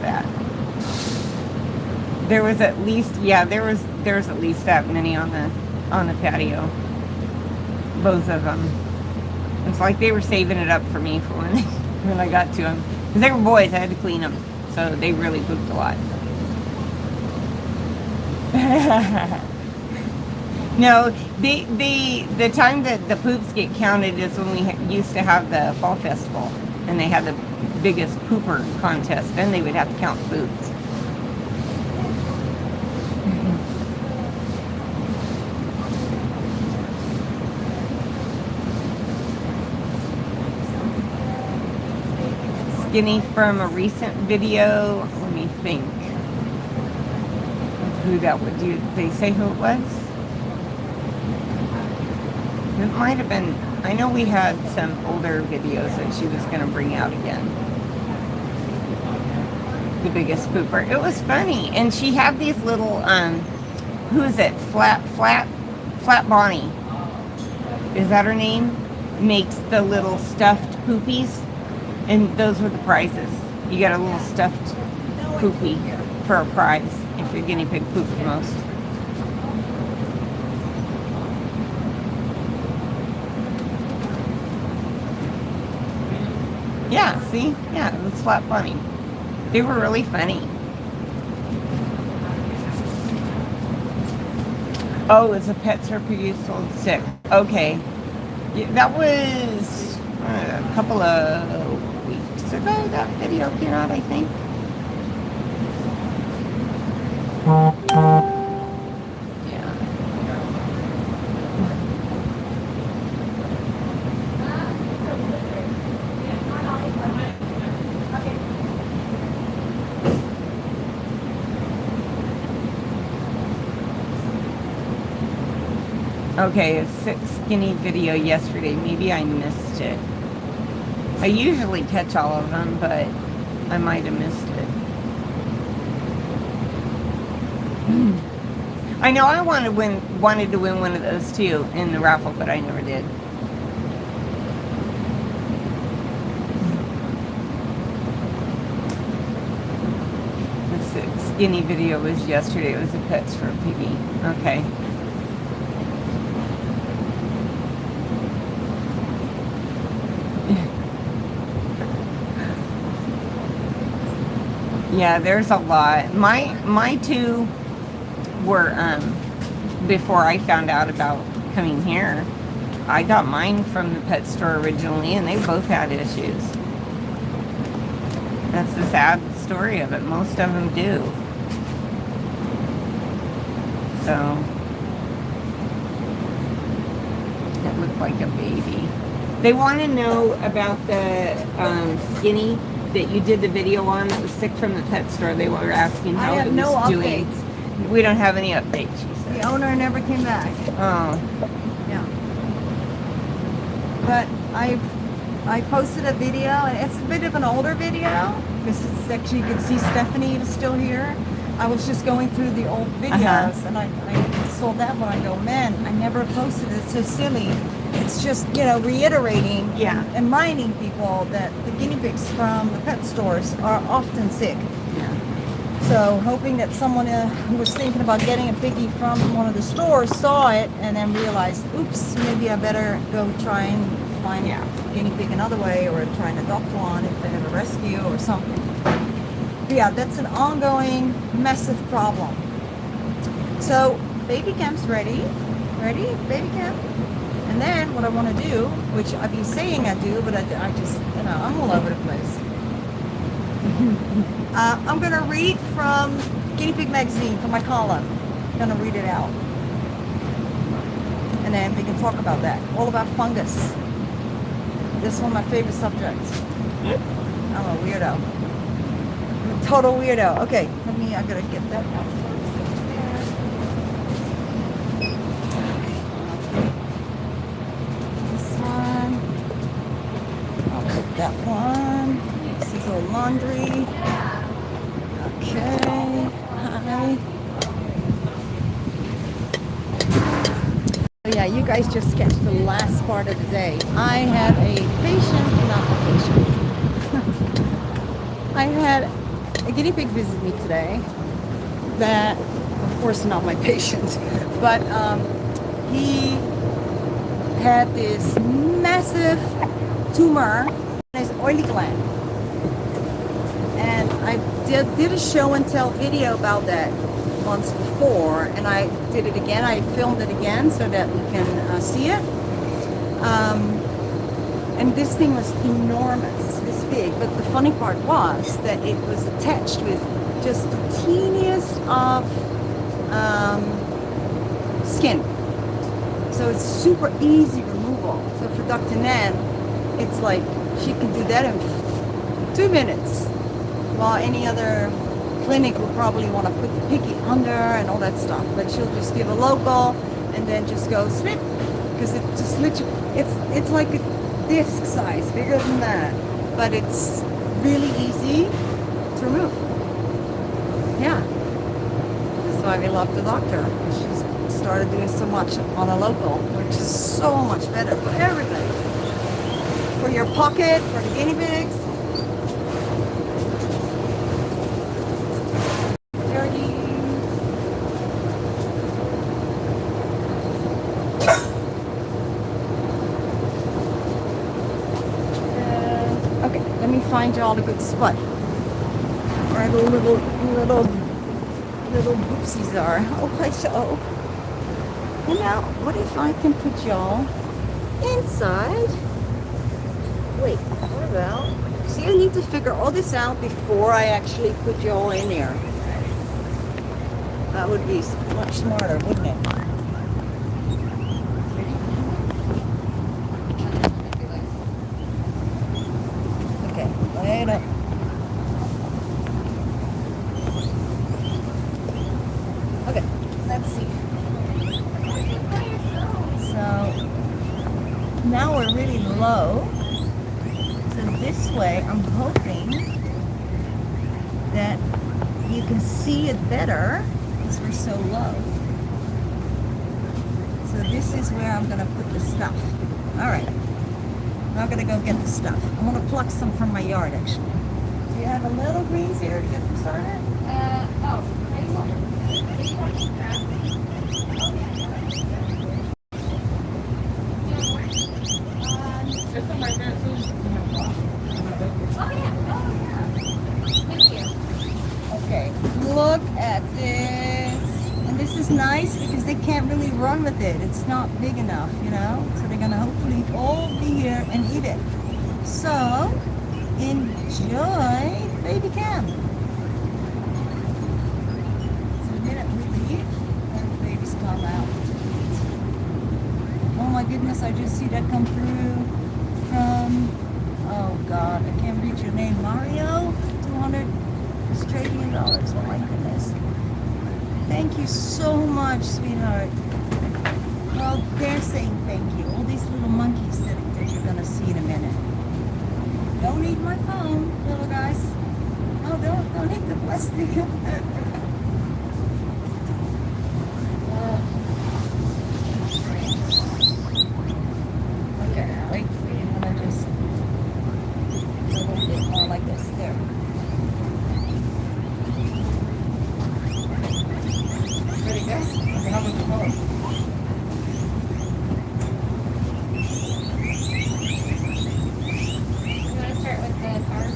that. There was at least, yeah, there was at least that many on the patio. Both of them. It's like they were saving it up for me for when I got to them. Because they were boys, I had to clean them. So they really pooped a lot. No, the time that the poops get counted is when we used to have the fall festival. And they had the biggest pooper contest. Then they would have to count poops. Skinny from a recent video. Let me think. Who that would do? They say who it was? It might have been. I know we had some older videos that she was going to bring out again. The biggest pooper. It was funny, and she had these little. Who is it? Flat Bonnie. Is that her name? Makes the little stuffed poopies. And those were the prizes. You got a little stuffed poopy for a prize if your guinea pig pooped the most. Yeah, see? Yeah, it was flat funny. They were really funny. Oh, it's a pet store piggy sold sick. Okay. Yeah, that was a couple of weeks ago that video came out, I think. Yeah. Okay, a 6 skinny video yesterday. Maybe I missed it. I usually catch all of them, but I might have missed it. I know I wanted to win one of those too in the raffle, but I never did. The 6 skinny video was yesterday. It was a pets for a piggy. Okay. Yeah, there's a lot. My two were before I found out about coming here. I got mine from the pet store originally, and they both had issues. That's the sad story of it. Most of them do. So it looked like a baby. They want to know about the skinny that you did the video on that was sick from the pet store. They were asking how it was doing. Updates. We don't have any updates, she said. The owner never came back. Oh. Yeah. But I posted a video, and it's a bit of an older video because it's actually, you can see Stephanie is still here. I was just going through the old videos, and I saw that one. I go, man, I never posted it. It's so silly. It's just, reiterating and reminding people that the guinea pigs from the pet stores are often sick. Yeah. So hoping that someone who was thinking about getting a piggy from one of the stores saw it and then realized, oops, maybe I better go try and find a guinea pig another way, or try and adopt one if they have a rescue or something. But yeah, that's an ongoing massive problem. So baby camp's ready. Ready? Baby camp? And then what I want to do, which I've been saying I do, but I just, I'm all over the place. I'm going to read from Guinea Pig Magazine, from my column. I'm going to read it out. And then we can talk about that. All about fungus. This is one of my favorite subjects. I'm a weirdo. I'm a total weirdo. Okay, I got to get that out first. That one. This is all laundry. Okay. Hi. Oh yeah, you guys just sketched the last part of the day. I had a I had a guinea pig visit me today. That, of course, not my patient, but he had this massive tumor his oily gland, and I did a show and tell video about that once before, and I did it again. I filmed it again so that we can see it. And this thing was enormous, this big. But the funny part was that it was attached with just the teeniest of skin, so it's super easy removal. So for Dr. Nenn, it's like she can do that in 2 minutes, while any other clinic will probably want to put the piggy under and all that stuff. But she'll just give a local and then just go snip, because it just literally, it's like a disc size, bigger than that, but it's really easy to remove. Yeah, that's why we love the doctor. She's started doing so much on a local, which is so much better for everybody. For your pocket, for the guinea pigs. Okay, let find y'all a good spot where the little boopsies are. Oh, hi, so. You know, what if I can put y'all inside? Wait, what about? See, I need to figure all this out before I actually put y'all in there. That would be much smarter, wouldn't it? Okay, wait up. Okay, let's see. So now we're really low. So this way, I'm hoping that you can see it better because we're so low. So this is where I'm going to put the stuff. All right. Now I'm going to go get the stuff. I'm going to pluck some from my yard, actually. Do you have a little greens here to get them started? Okay, look at this. And this is nice because they can't really run with it. It's not big enough, you know? So they're gonna hopefully all be here and eat it. So, enjoy baby cam. So the minute we leave, then the babies come out. Oh my goodness, I just see that come through from, oh God, I can't read your name, Mario? 200 Australian dollars. Oh my goodness. Thank you so much, sweetheart. Well, they're saying thank you. All these little monkeys that you're gonna see in a minute. Don't eat my phone, little guys. Oh, don't eat the plastic. Okay, wait. I'm gonna just a little bit more like this. There. Ready, go? Okay, how about the color? You want to start with the card?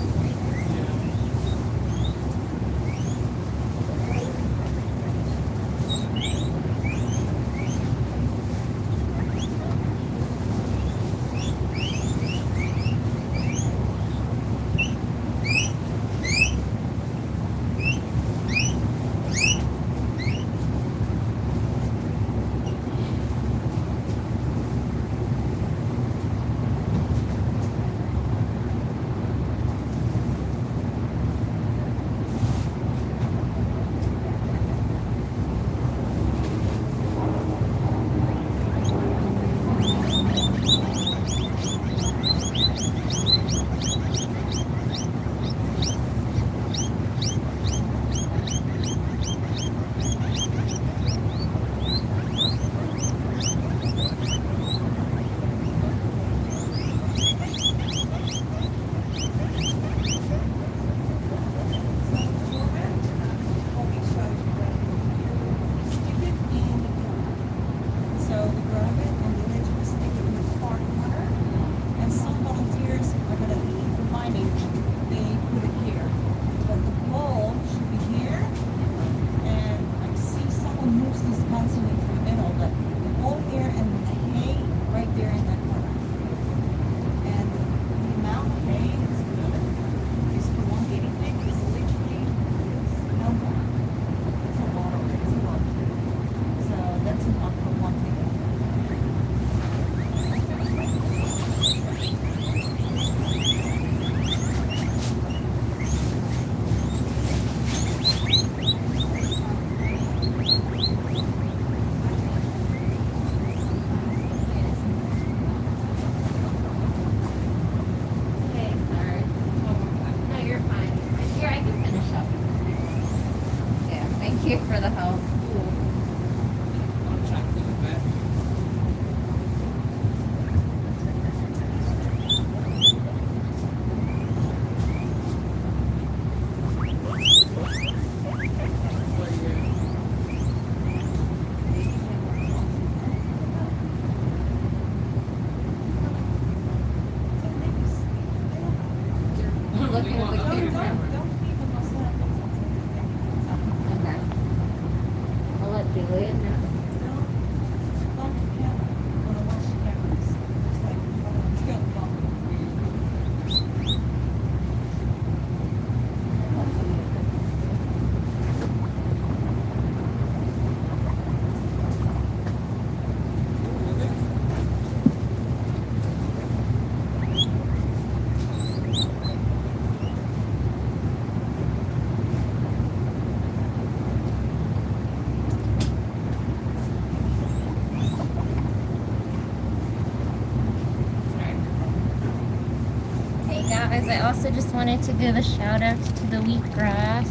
Guys, I also just wanted to give a shout out to the wheatgrass.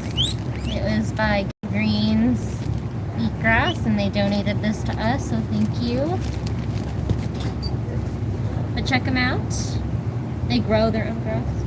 It was by Greens Wheatgrass, and they donated this to us, so thank you. But check them out. They grow their own grass.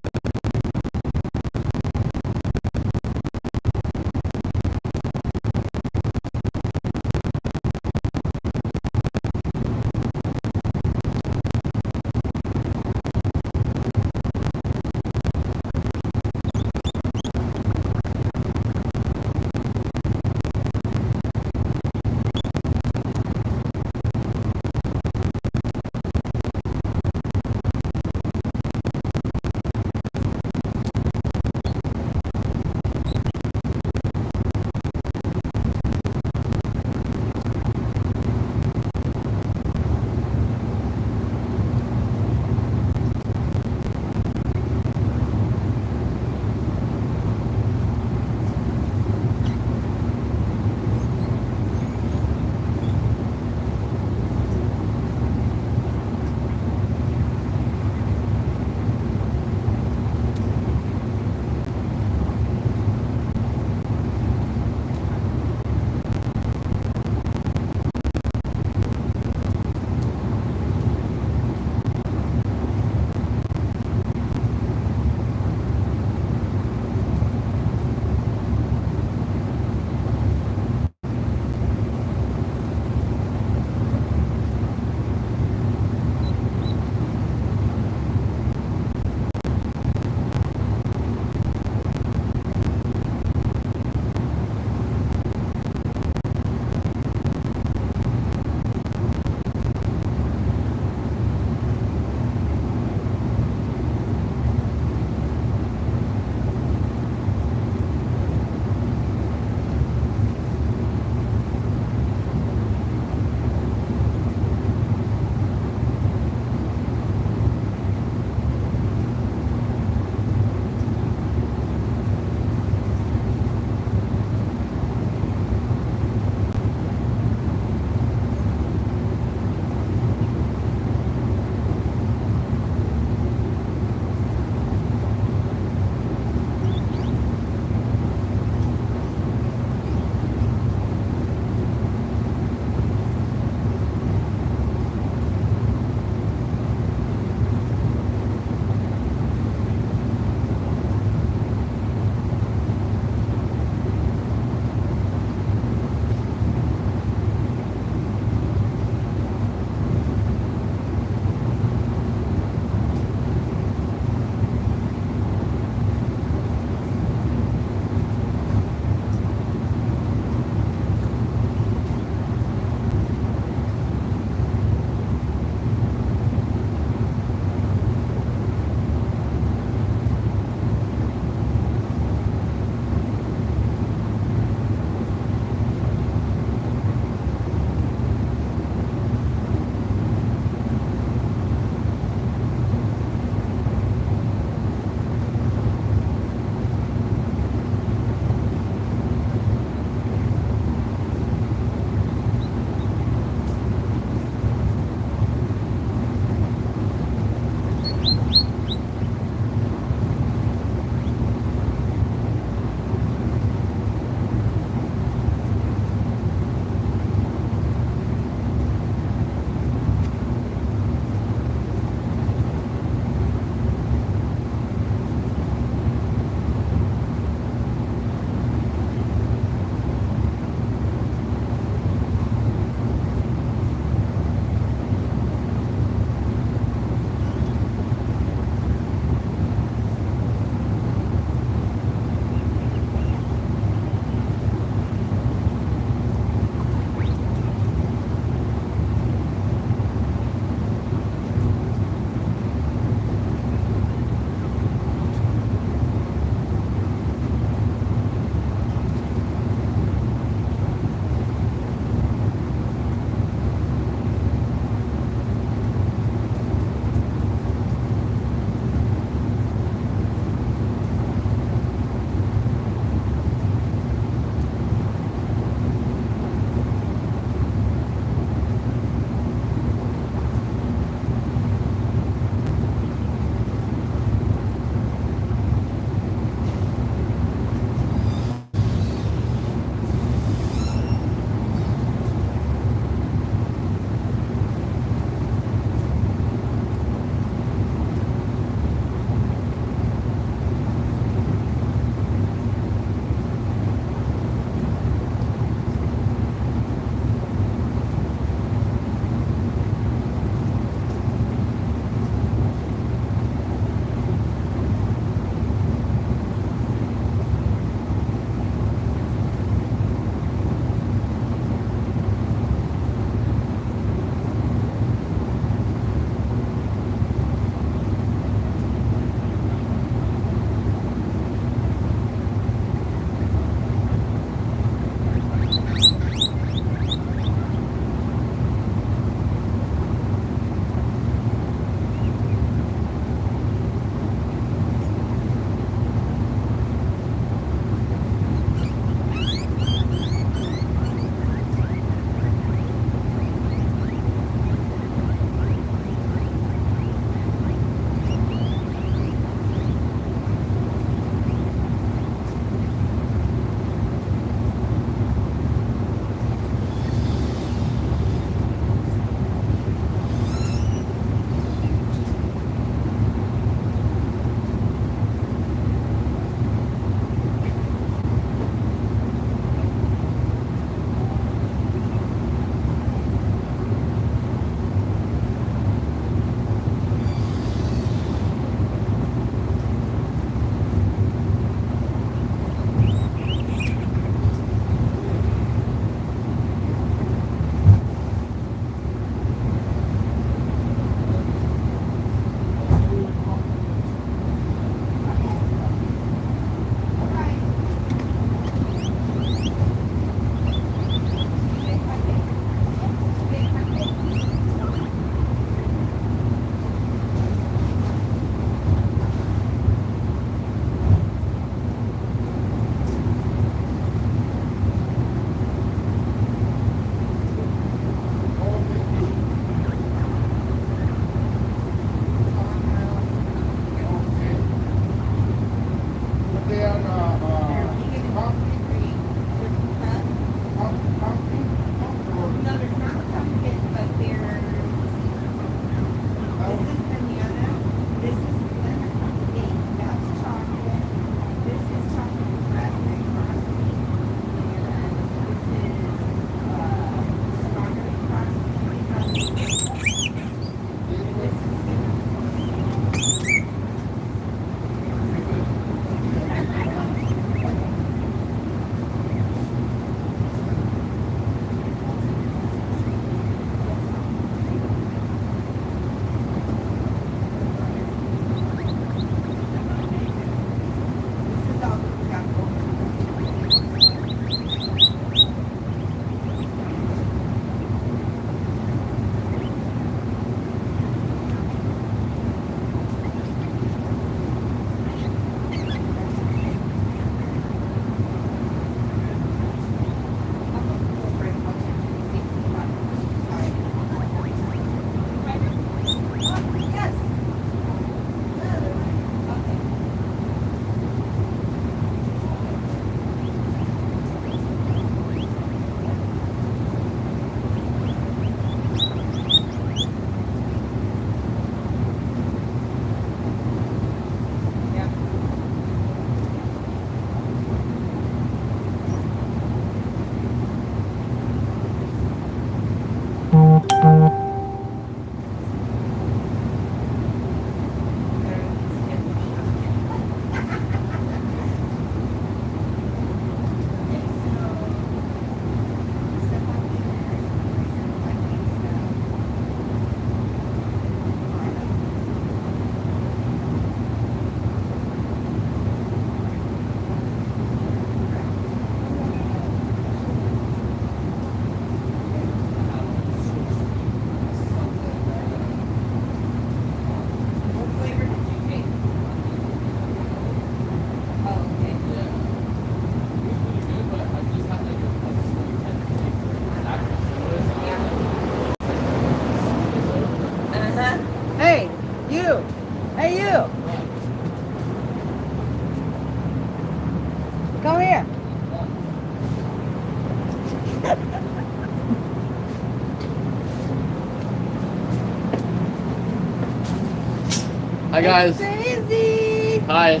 Hi guys. Daisy. Hi.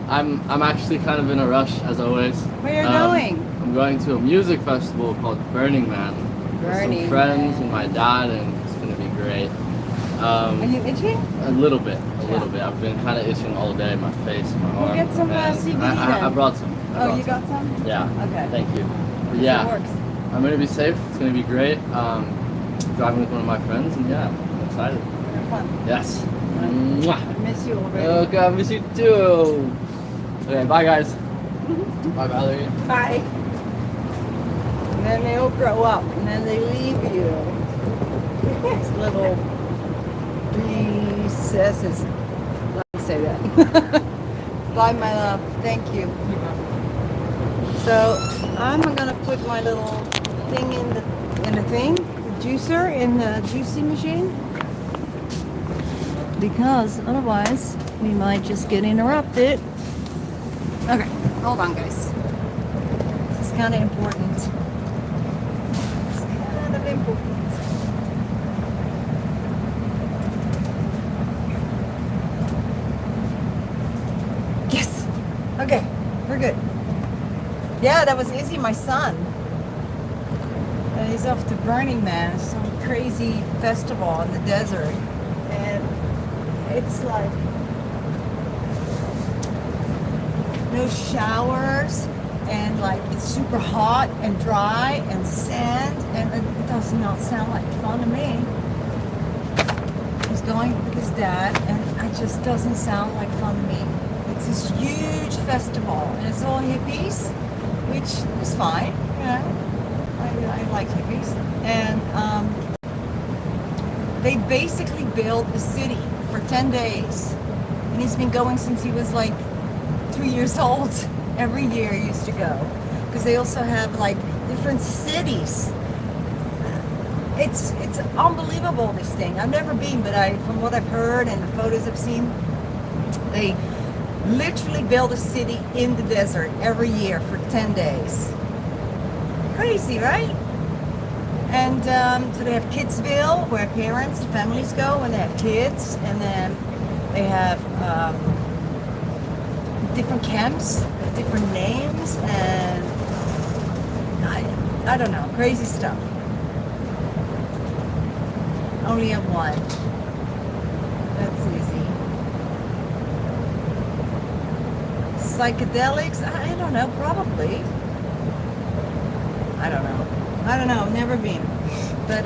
I'm actually kind of in a rush as always. Where are you going? I'm going to a music festival called Burning Man. With Burning some friends Man. and my dad, and it's gonna be great. Are you itching? A little bit. I've been kind of itching all day, my face, my arm. get some, and CBD I then. brought some. Oh, you got some? Yeah. Okay. Thank you. But It yeah, works. I'm gonna be safe. It's gonna be great. Driving with one of my friends, and yeah, I'm excited. Have fun. Yes. I Mwah. miss you already. Okay, I miss you too. Okay, bye guys. Bye Valerie. Bye. And then they all grow up, and then they leave you. These little recesses. Let's say that. Bye, my love. Thank you. So I'm gonna put my little thing in the thing, the juicer in the juicing machine, because otherwise we might just get interrupted. Okay, hold on, guys. This is kind of important. It's kind of important. Yes. Okay, we're good. Yeah, that was Izzy, my son. And he's off to Burning Man, some crazy festival in the desert. And it's like no showers, and like it's super hot and dry and sand, and it does not sound like fun to me. He's going with his dad, and it just doesn't sound like fun to me. It's this huge festival, and it's all hippies, which is fine, you know. I like hippies. And they basically built a city for 10 days. And he's been going since he was like 2 years old. Every year he used to go. Because they also have like different cities. It's unbelievable, this thing. I've never been, but from what I've heard and the photos I've seen, they literally build a city in the desert every year for 10 days. Crazy, right? And so they have Kidsville, where parents, families go when they have kids, and then they have different camps with different names, and I don't know, crazy stuff. Only have one. That's easy. Psychedelics? I don't know, probably. I don't know, never been. But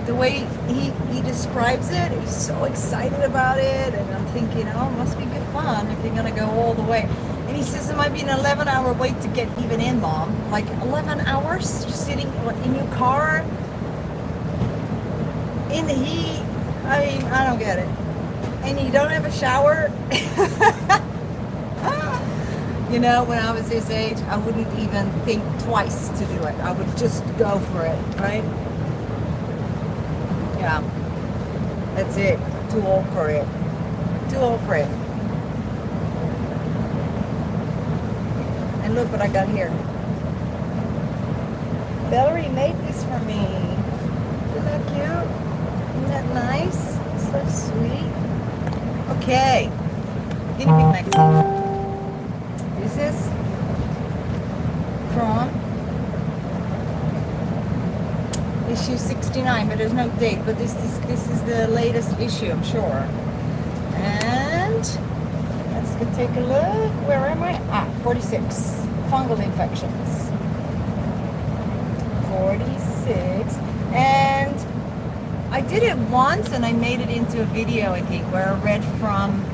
the way he describes it, he's so excited about it, and I'm thinking, oh, it must be good fun if you're gonna go all the way. And he says it might be an 11-hour wait to get even in, Mom. Like 11 hours just sitting in your car in the heat. I mean, I don't get it. And you don't have a shower. You know, when I was his age, I wouldn't even think twice to do it. I would just go for it, right? Yeah. That's it. Too old for it. Too old for it. And look what I got here. Valerie made this for me. Isn't that cute? Isn't that nice? So sweet. Okay. Guinea Pig Magazine. This is from issue 69, but there's no date. But this is the latest issue, I'm sure. And let's go take a look. Where am I? 46. Fungal infections. 46. And I did it once, and I made it into a video, I think, where I read from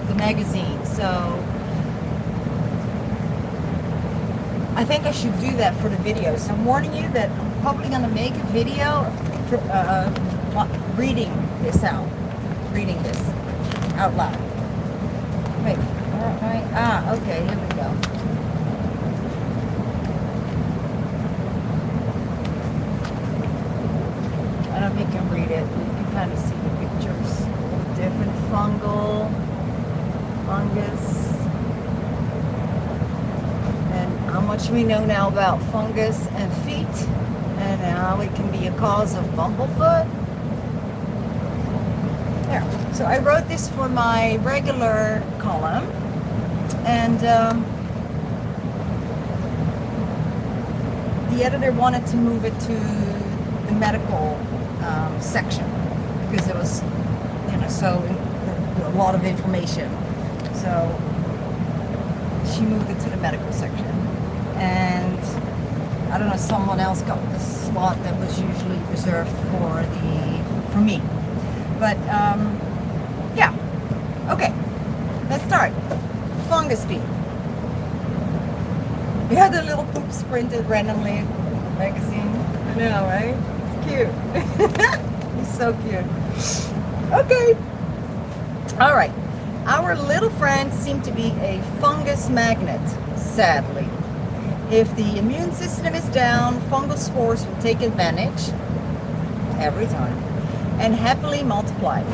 the magazine. So I think I should do that for the video. So I'm warning you that I'm probably going to make a video reading this out loud. Wait, okay, here we go. I don't know if you can read it. You can kind of see the pictures. Different fungus, and how much much we know now about fungus and feet and how it can be a cause of bumblefoot. There. So I wrote this for my regular column, and the editor wanted to move it to the medical section because it was, so a lot of information. So she moved it to the medical section, and I don't know, someone else got the slot that was usually reserved for me. But yeah, okay, let's start. Fungus feet. We had the little poops printed randomly in the magazine. I know, right? It's cute. He's so cute. Okay. All right. Our little friends seem to be a fungus magnet, sadly. If the immune system is down, fungal spores will take advantage every time and happily multiply.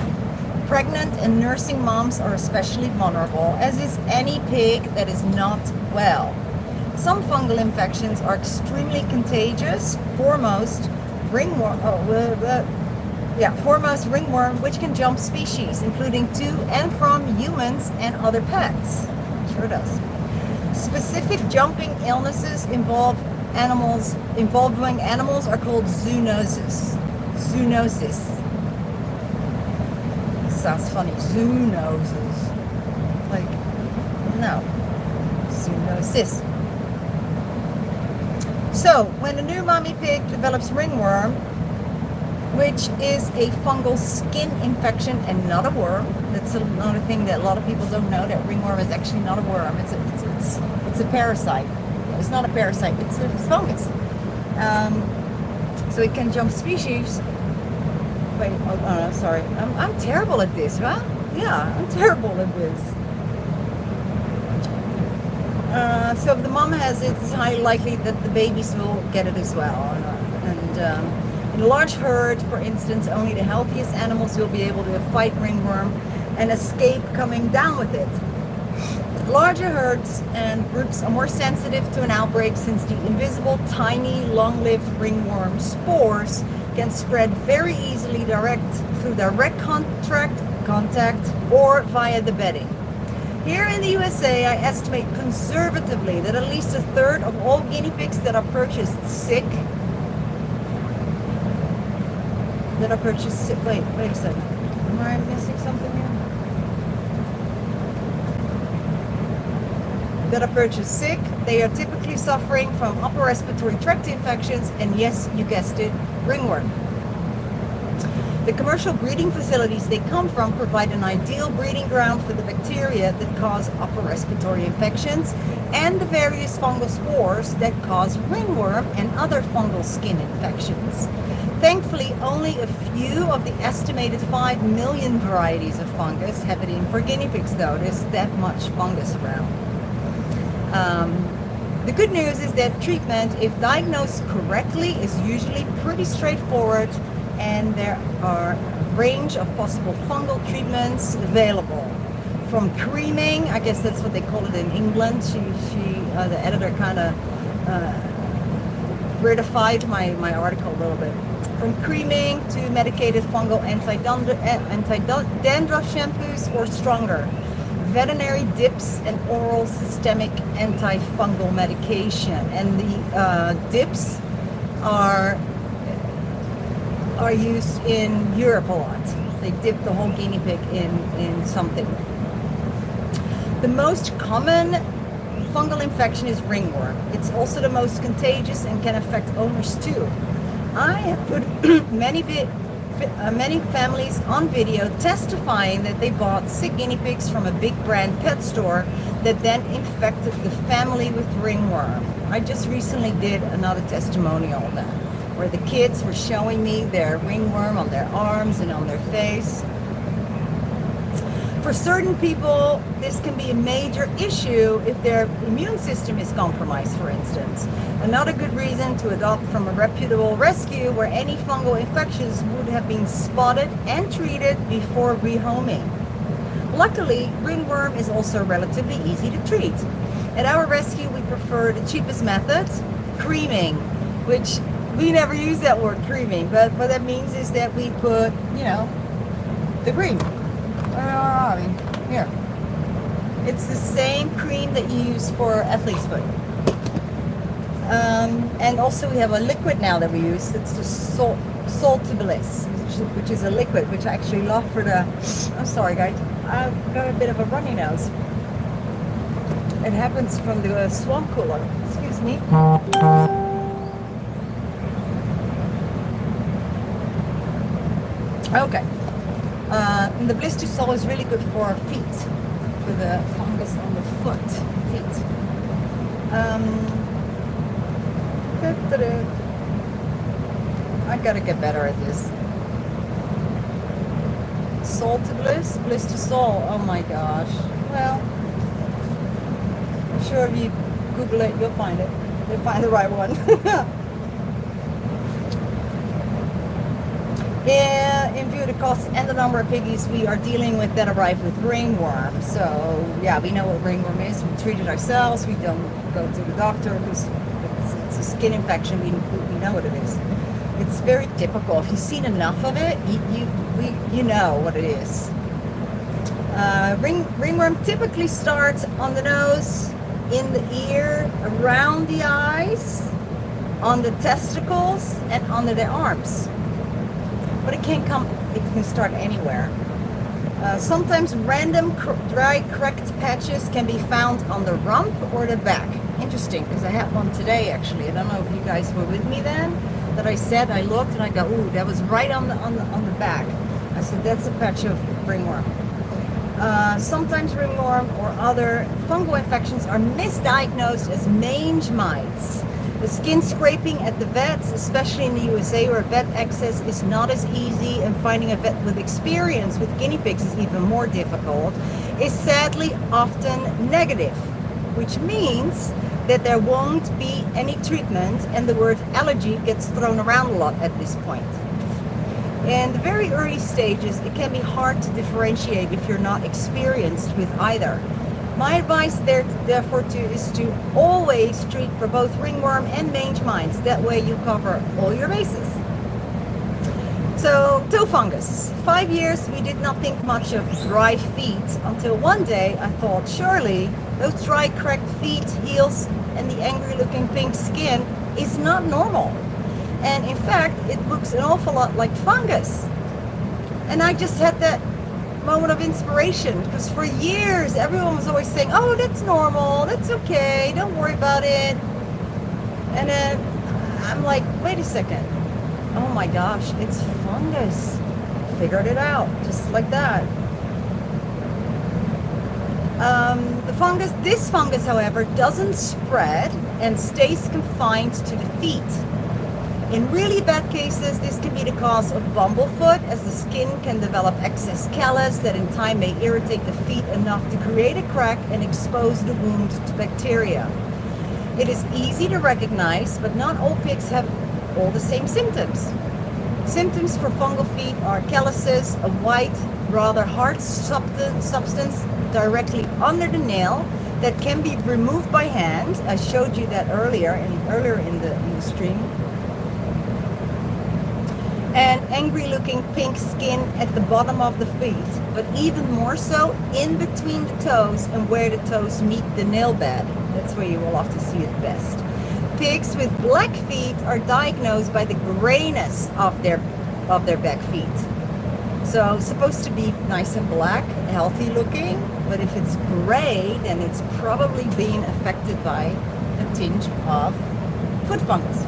Pregnant and nursing moms are especially vulnerable, as is any pig that is not well. Some fungal infections are extremely contagious, foremost ringworm, which can jump species, including to and from humans and other pets. Sure does. Specific jumping illnesses involving animals are called zoonoses. Sounds funny. Zoonoses. Like, no. Zoonosis. So, when a new mommy pig develops ringworm, which is a fungal skin infection and not a worm. That's another thing that a lot of people don't know, that ringworm is actually not a worm. It's a parasite. It's not a parasite, it's a fungus. So it can jump species. Wait, oh no, sorry. I'm terrible at this, huh? Yeah, I'm terrible at this. So if the mom has it, it's highly likely that the babies will get it as well. In a large herd, for instance, only the healthiest animals will be able to fight ringworm and escape coming down with it. Larger herds and groups are more sensitive to an outbreak, since the invisible, tiny, long-lived ringworm spores can spread very easily through direct contact or via the bedding. Here in the USA, I estimate conservatively that at least a third of all guinea pigs that are purchased sick. Wait a second. Am I missing something here? That are purchased sick, they are typically suffering from upper respiratory tract infections, and yes, you guessed it, ringworm. The commercial breeding facilities they come from provide an ideal breeding ground for the bacteria that cause upper respiratory infections and the various fungal spores that cause ringworm and other fungal skin infections. Thankfully, only a few of the estimated 5 million varieties of fungus have it in for guinea pigs, though. There's that much fungus around. The good news is that treatment, if diagnosed correctly, is usually pretty straightforward, and there are a range of possible fungal treatments available. From creaming, I guess that's what they call it in England. The editor kind of Britified my article a little bit. From creaming to medicated fungal anti-dandruff shampoos or stronger, veterinary dips and oral systemic antifungal medication. And the dips are used in Europe a lot. They dip the whole guinea pig in something. The most common fungal infection is ringworm. It's also the most contagious and can affect owners too. I have put many families on video testifying that they bought sick guinea pigs from a big brand pet store that then infected the family with ringworm. I just recently did another testimonial on that, where the kids were showing me their ringworm on their arms and on their face. For certain people, this can be a major issue if their immune system is compromised, for instance. Another good reason to adopt from a reputable rescue where any fungal infections would have been spotted and treated before rehoming. Luckily, ringworm is also relatively easy to treat. At our rescue, we prefer the cheapest method, creaming, which we never use that word creaming, but what that means is that we put, you know, the cream. Here. It's the same cream that you use for athlete's foot. And also we have a liquid now that we use. It's the Saltabilis, which is a liquid, which I actually love for the, I'm sorry guys, I've got a bit of a runny nose. It happens from the swamp cooler. Excuse me. Okay. And the blister salt is really good for feet, for the fungus on the foot, feet. I gotta get better at this. Saltabilis, blister salt. Oh my gosh. Well, I'm sure if you Google it, you'll find it. You'll find the right one. In view of the cost and the number of piggies we are dealing with that arrive with ringworm. So yeah, we know what ringworm is. We treat it ourselves. We don't go to the doctor because it's a skin infection. We know what it is. It's very typical. If you've seen enough of it, you know what it is. Ringworm typically starts on the nose, in the ear, around the eyes, on the testicles, and under the arms. But it can start anywhere. Sometimes random dry cracked patches can be found on the rump or the back. Interesting, because I had one today actually. I don't know if you guys were with me then. That I said, I looked and I go, ooh, that was right on the back. I said, that's a patch of ringworm. Sometimes ringworm or other fungal infections are misdiagnosed as mange mites. The skin scraping at the vets, especially in the USA where vet access is not as easy and finding a vet with experience with guinea pigs is even more difficult, is sadly often negative, which means that there won't be any treatment, and the word allergy gets thrown around a lot at this point. In the very early stages, it can be hard to differentiate if you're not experienced with either. My advice therefore is to always treat for both ringworm and mange mites. That way you cover all your bases. So, toe fungus. 5 years we did not think much of dry feet until one day I thought surely those dry cracked feet, heels, and the angry looking pink skin is not normal. And in fact, it looks an awful lot like fungus. And I just had that moment of inspiration because for years everyone was always saying, oh, that's normal, that's okay, don't worry about it. And then I'm like, wait a second, oh my gosh, it's fungus. Figured it out just like that. This fungus, however, doesn't spread and stays confined to the feet. In really bad cases, this can be the cause of bumblefoot, as the skin can develop excess callus that in time may irritate the feet enough to create a crack and expose the wound to bacteria. It is easy to recognize, but not all pigs have all the same symptoms. Symptoms for fungal feet are calluses, a white, rather hard substance directly under the nail that can be removed by hand. I showed you that earlier in the stream. And angry looking pink skin at the bottom of the feet, but even more so in between the toes and where the toes meet the nail bed. That's where you will often see it best. Pigs with black feet are diagnosed by the grayness of their back feet. So it's supposed to be nice and black, healthy looking, but if it's gray, then it's probably being affected by a tinge of foot fungus.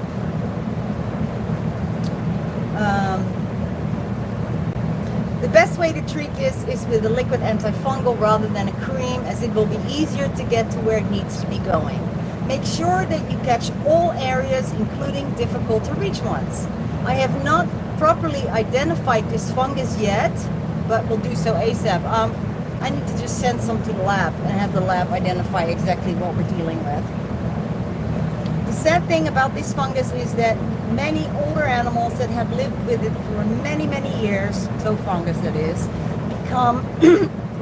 The best way to treat this is with a liquid antifungal rather than a cream, as it will be easier to get to where it needs to be going. Make sure that you catch all areas, including difficult to reach ones. I have not properly identified this fungus yet, but we'll do so ASAP. I need to just send some to the lab and have the lab identify exactly what we're dealing with. The sad thing about this fungus is that many older animals that have lived with it for many, many years, toe fungus that is, become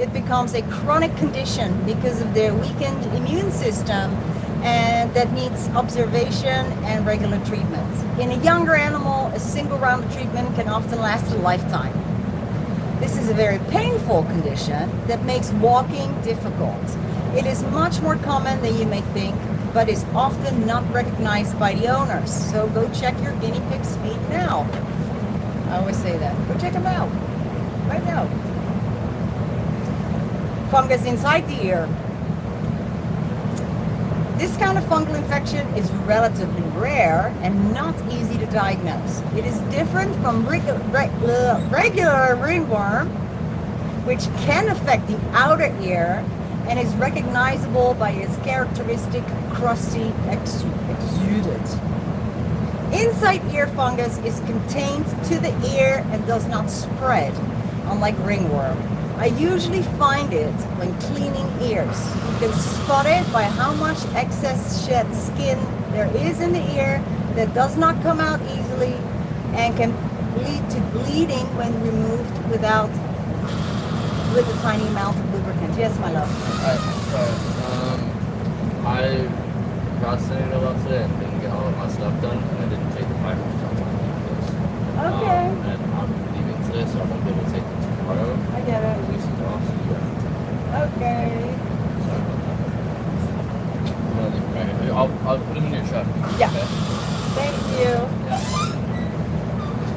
it becomes a chronic condition because of their weakened immune system, and that needs observation and regular treatment. In a younger animal, a single round of treatment can often last a lifetime. This is a very painful condition that makes walking difficult. It is much more common than you may think, but is often not recognized by the owners. So go check your guinea pig's feet now. I always say that. Go check them out right now. Fungus inside the ear. This kind of fungal infection is relatively rare and not easy to diagnose. It is different from regular ringworm, which can affect the outer ear and is recognizable by its characteristic crusty exudate. Inside ear fungus is contained to the ear and does not spread, unlike ringworm. I usually find it when cleaning ears. You can spot it by how much excess shed skin there is in the ear that does not come out easily and can lead to bleeding when removed with a tiny amount of lubricant. Yes, my love. I procrastinated a lot today and didn't get all of my stuff done, and I didn't take the fibers until Okay. and I'm leaving today, so I won't be able to take them tomorrow. I get it. This is awesome. Okay. Sorry about that. I'm gonna leave them right here. I'll put them in your truck. Yeah. Okay? Thank you. Yeah.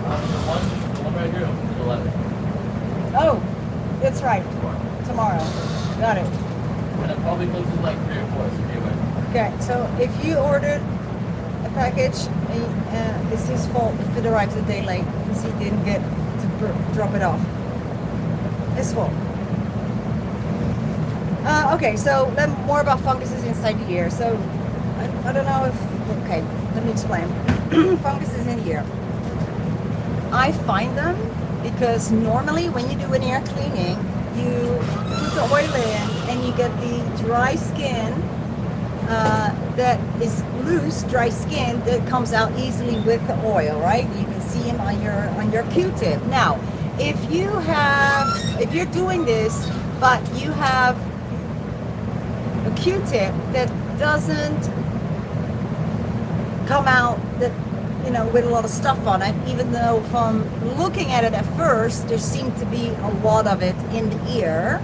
The one right here opens at 11. Oh, that's right. Tomorrow. Got it. And it probably closes like 3 or 4, so be aware. Okay, so if you ordered a package, it's his fault if it arrives a day late because he didn't get to drop it off. His fault. Okay, so then more about funguses inside the ear. So I don't know if, okay, let me explain. Funguses in the ear. I find them because normally when you do an ear cleaning, you put the oil in and you get the dry skin that is loose, dry skin that comes out easily with the oil, right? You can see them on your Q-tip. Now, if you're doing this, but you have a Q-tip that doesn't come out with a lot of stuff on it, even though from looking at it at first, there seemed to be a lot of it in the ear.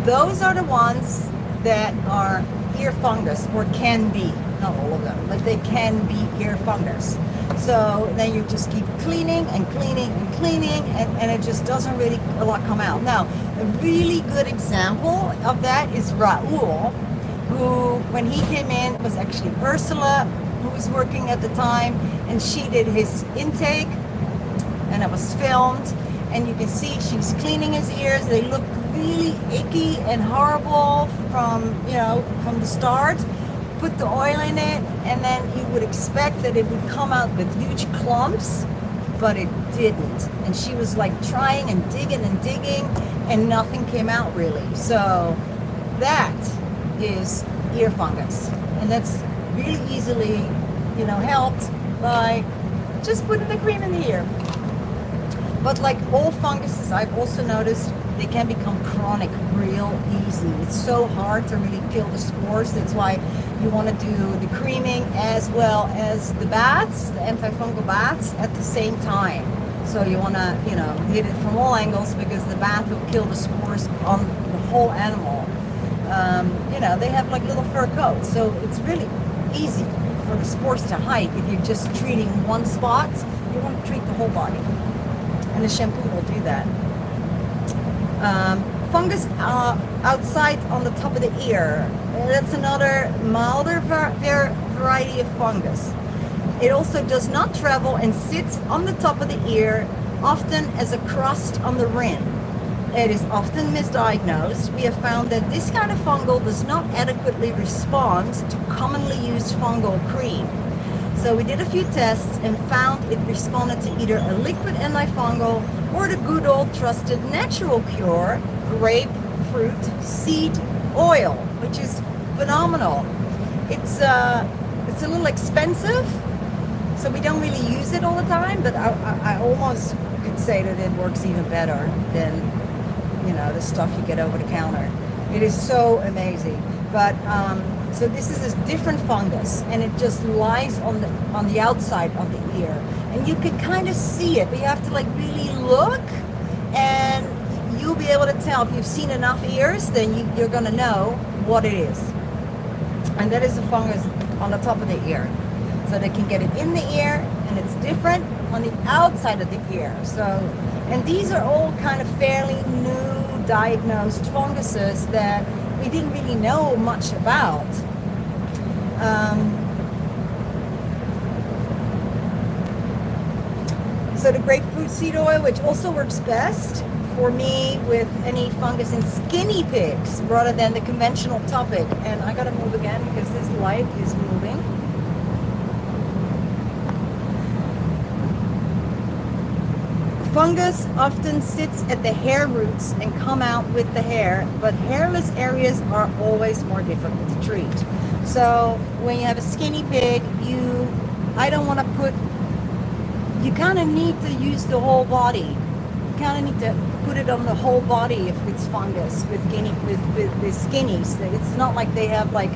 Those are the ones that are ear fungus, or can be, not all of them, but they can be ear fungus. So then you just keep cleaning and cleaning and cleaning, and it just doesn't really a lot come out. Now, a really good example of that is Raul, who, when he came in, it was actually Ursula who was working at the time, and she did his intake, and it was filmed, and you can see she's cleaning his ears. They look really icky and horrible from the start. Put the oil in it, and then you would expect that it would come out with huge clumps, but it didn't. And she was like trying and digging, and nothing came out really. So that is ear fungus, and that's really easily, helped by just putting the cream in the ear. But like all funguses, I've also noticed they can become chronic real easy. It's so hard to really kill the spores. That's why you want to do the creaming as well as the baths, the antifungal baths, at the same time. So you want to, hit it from all angles, because the bath will kill the spores on the whole animal. They have like little fur coats, so it's really easy for the spores to hide. If you're just treating one spot, you want to treat the whole body, and the shampoo will do that. Fungus outside on the top of the ear, that's another milder variety of fungus. It also does not travel and sits on the top of the ear, often as a crust on the rim. It is often misdiagnosed. We have found that this kind of fungal does not adequately respond to commonly used fungal cream. So we did a few tests and found it responded to either a liquid antifungal or the good old trusted natural cure, grapefruit seed oil, which is phenomenal. It's a little expensive, so we don't really use it all the time, but I almost could say that it works even better than you know, the stuff you get over the counter. It is so amazing. But so this is this different fungus, and it just lies on the outside of the ear, and you can kind of see it, but you have to like really look, and you'll be able to tell. If you've seen enough ears, then you're gonna know what it is. And that is a fungus on the top of the ear. So they can get it in the ear, and it's different on the outside of the ear. So, and these are all kind of fairly new diagnosed funguses that we didn't really know much about. So the grapefruit seed oil, which also works best for me with any fungus in skinny pigs rather than the conventional topic. And I gotta move again because this light is moving. Fungus often sits at the hair roots and come out with the hair, but hairless areas are always more difficult to treat. So when you have a skinny pig, I don't want to put, you kind of need to use the whole body. You kind of need to put it on the whole body if it's fungus with skinnies. It's not like they have like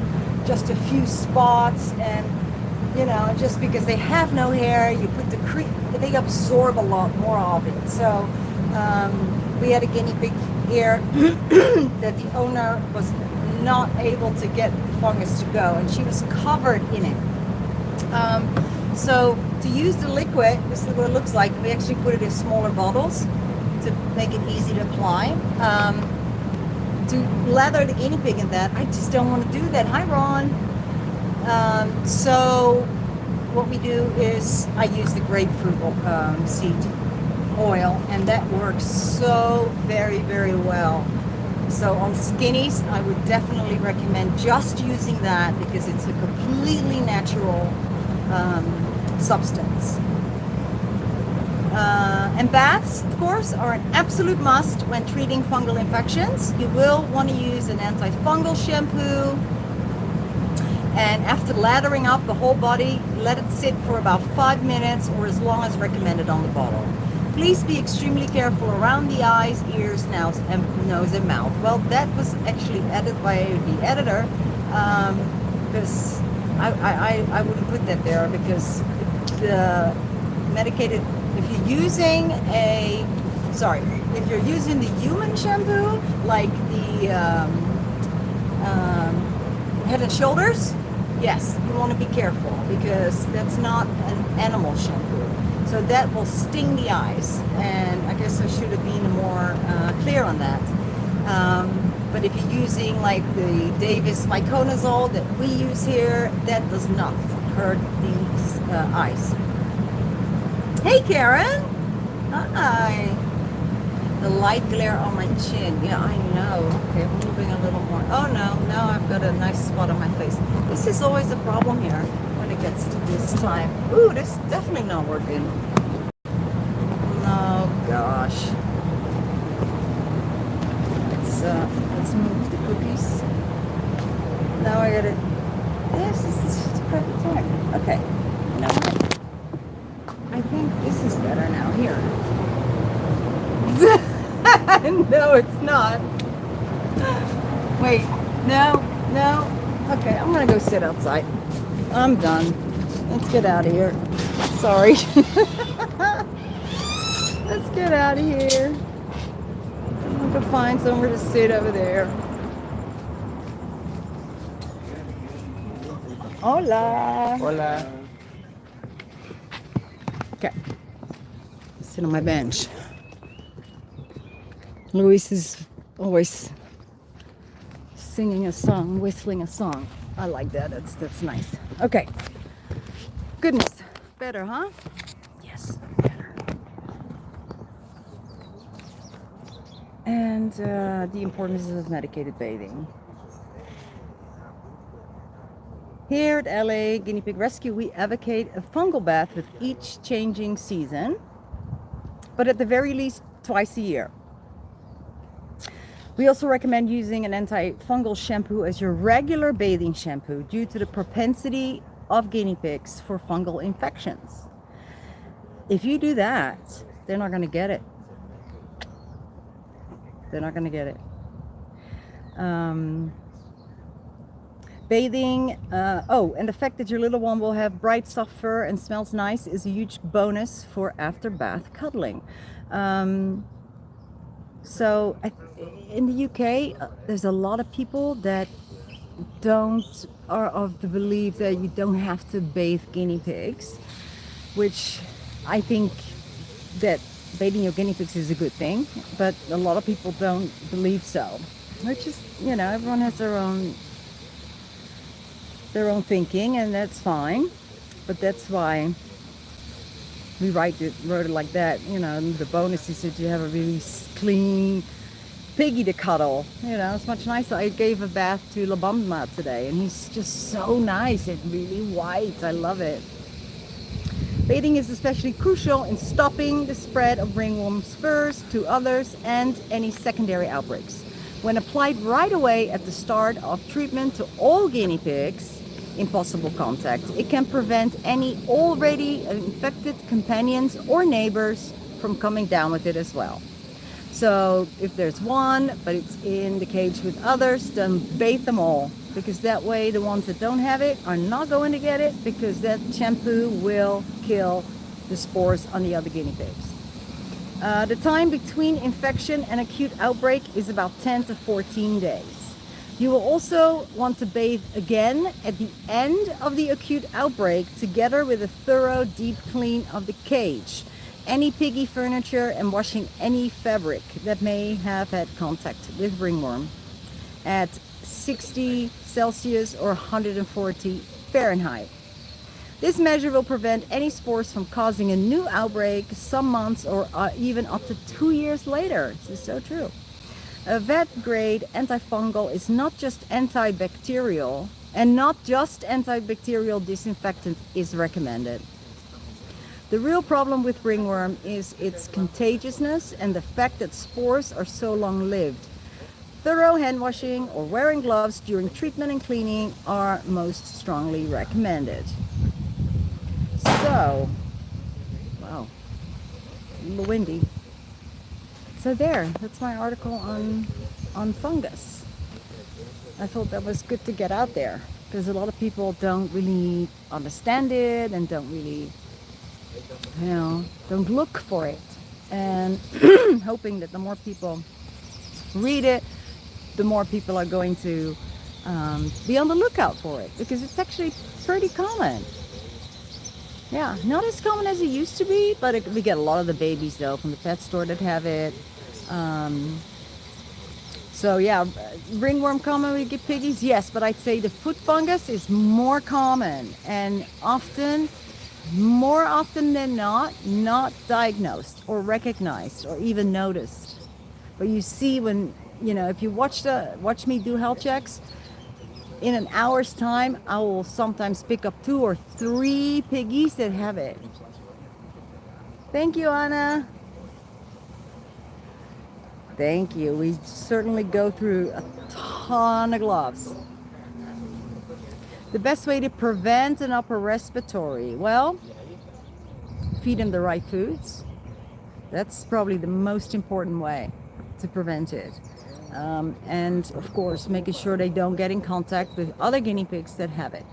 just a few spots, and you know, just because they have no hair, you put they absorb a lot more of it. So we had a guinea pig here that the owner was not able to get the fungus to go, and she was covered in it. So to use the liquid, this is what it looks like. We actually put it in smaller bottles to make it easy to apply. To lather the guinea pig in that, I just don't want to do that. Hi, Ron. So what we do is I use the grapefruit seed oil, and that works so very, very well. So on skinnies, I would definitely recommend just using that because it's a completely natural substance. And baths, of course, are an absolute must when treating fungal infections. You will want to use an antifungal shampoo. And after lathering up the whole body, let it sit for about 5 minutes or as long as recommended on the bottle. Please be extremely careful around the eyes, ears, nose, and mouth. Well, that was actually added by the editor because I wouldn't put that there because the medicated, if you're using the human shampoo, like the Head and Shoulders, yes, you want to be careful because that's not an animal shampoo. So that will sting the eyes, and I guess I should have been more clear on that. But if you're using like the Davis Miconazole that we use here, that does not hurt the eyes. Hey Karen! Hi! The light glare on my chin. Yeah, I know. Okay, I'm moving a little more. Oh no, now I've got a nice spot on my face. This is always a problem here when it gets to this time. Ooh, this is definitely not working. Oh gosh. Let's move the cookies. Now I gotta. This is the perfect time. Okay. You know what? I think this is better now. Here. No, it's not. Wait, no. Okay, I'm gonna go sit outside. I'm done. Let's get out of here. Sorry. Let's get out of here. I'm gonna find somewhere to sit over there. Hola. Hola. Okay. Sit on my bench. Luis is always singing a song, whistling a song. I like that. That's nice. Okay. Goodness. Better, huh? Yes, better. And the importance of medicated bathing. Here at LA Guinea Pig Rescue, we advocate a fungal bath with each changing season, but at the very least twice a year. We also recommend using an antifungal shampoo as your regular bathing shampoo due to the propensity of guinea pigs for fungal infections. If you do that, they're not going to get it. They're not going to get it. Bathing, and the fact that your little one will have bright soft fur and smells nice is a huge bonus for after bath cuddling. So in the UK, there's a lot of people that are of the belief that you don't have to bathe guinea pigs, which I think that bathing your guinea pigs is a good thing, but a lot of people don't believe so, which is, everyone has their own thinking, and that's fine. But that's why we wrote it like that. The bonus is that you have a really clean piggy to cuddle. It's much nicer. I gave a bath to La Bamba today, and he's just so nice and really white. I love it. Bathing is especially crucial in stopping the spread of ringworm spurs to others and any secondary outbreaks. When applied right away at the start of treatment to all guinea pigs in possible contact, it can prevent any already infected companions or neighbors from coming down with it as well. So if there's one, but it's in the cage with others, then bathe them all, because that way the ones that don't have it are not going to get it, because that shampoo will kill the spores on the other guinea pigs. The time between infection and acute outbreak is about 10 to 14 days. You will also want to bathe again at the end of the acute outbreak, together with a thorough deep clean of the cage, any piggy furniture, and washing any fabric that may have had contact with ringworm at 60 Celsius or 140 Fahrenheit. This measure will prevent any spores from causing a new outbreak some months or even up to 2 years later. This is so true. A vet-grade antifungal is not just antibacterial, and not just antibacterial disinfectant is recommended. The real problem with ringworm is its contagiousness and the fact that spores are so long-lived. Thorough hand washing or wearing gloves during treatment and cleaning are most strongly recommended. So, wow, a little windy. So that's my article on fungus. I thought that was good to get out there, because a lot of people don't really understand it and don't really, don't look for it. And hoping that the more people read it, the more people are going to be on the lookout for it, because it's actually pretty common. Yeah, not as common as it used to be, but we get a lot of the babies though from the pet store that have it. So yeah, ringworm common we get piggies, yes, but I'd say the foot fungus is more common and more often than not diagnosed or recognized or even noticed. But you see when, if you watch me do health checks, in an hour's time, I will sometimes pick up 2 or 3 piggies that have it. Thank you, Anna. Thank you. We certainly go through a ton of gloves. The best way to prevent an upper respiratory, well, feed them the right foods. That's probably the most important way to prevent it. And of course, making sure they don't get in contact with other guinea pigs that have it.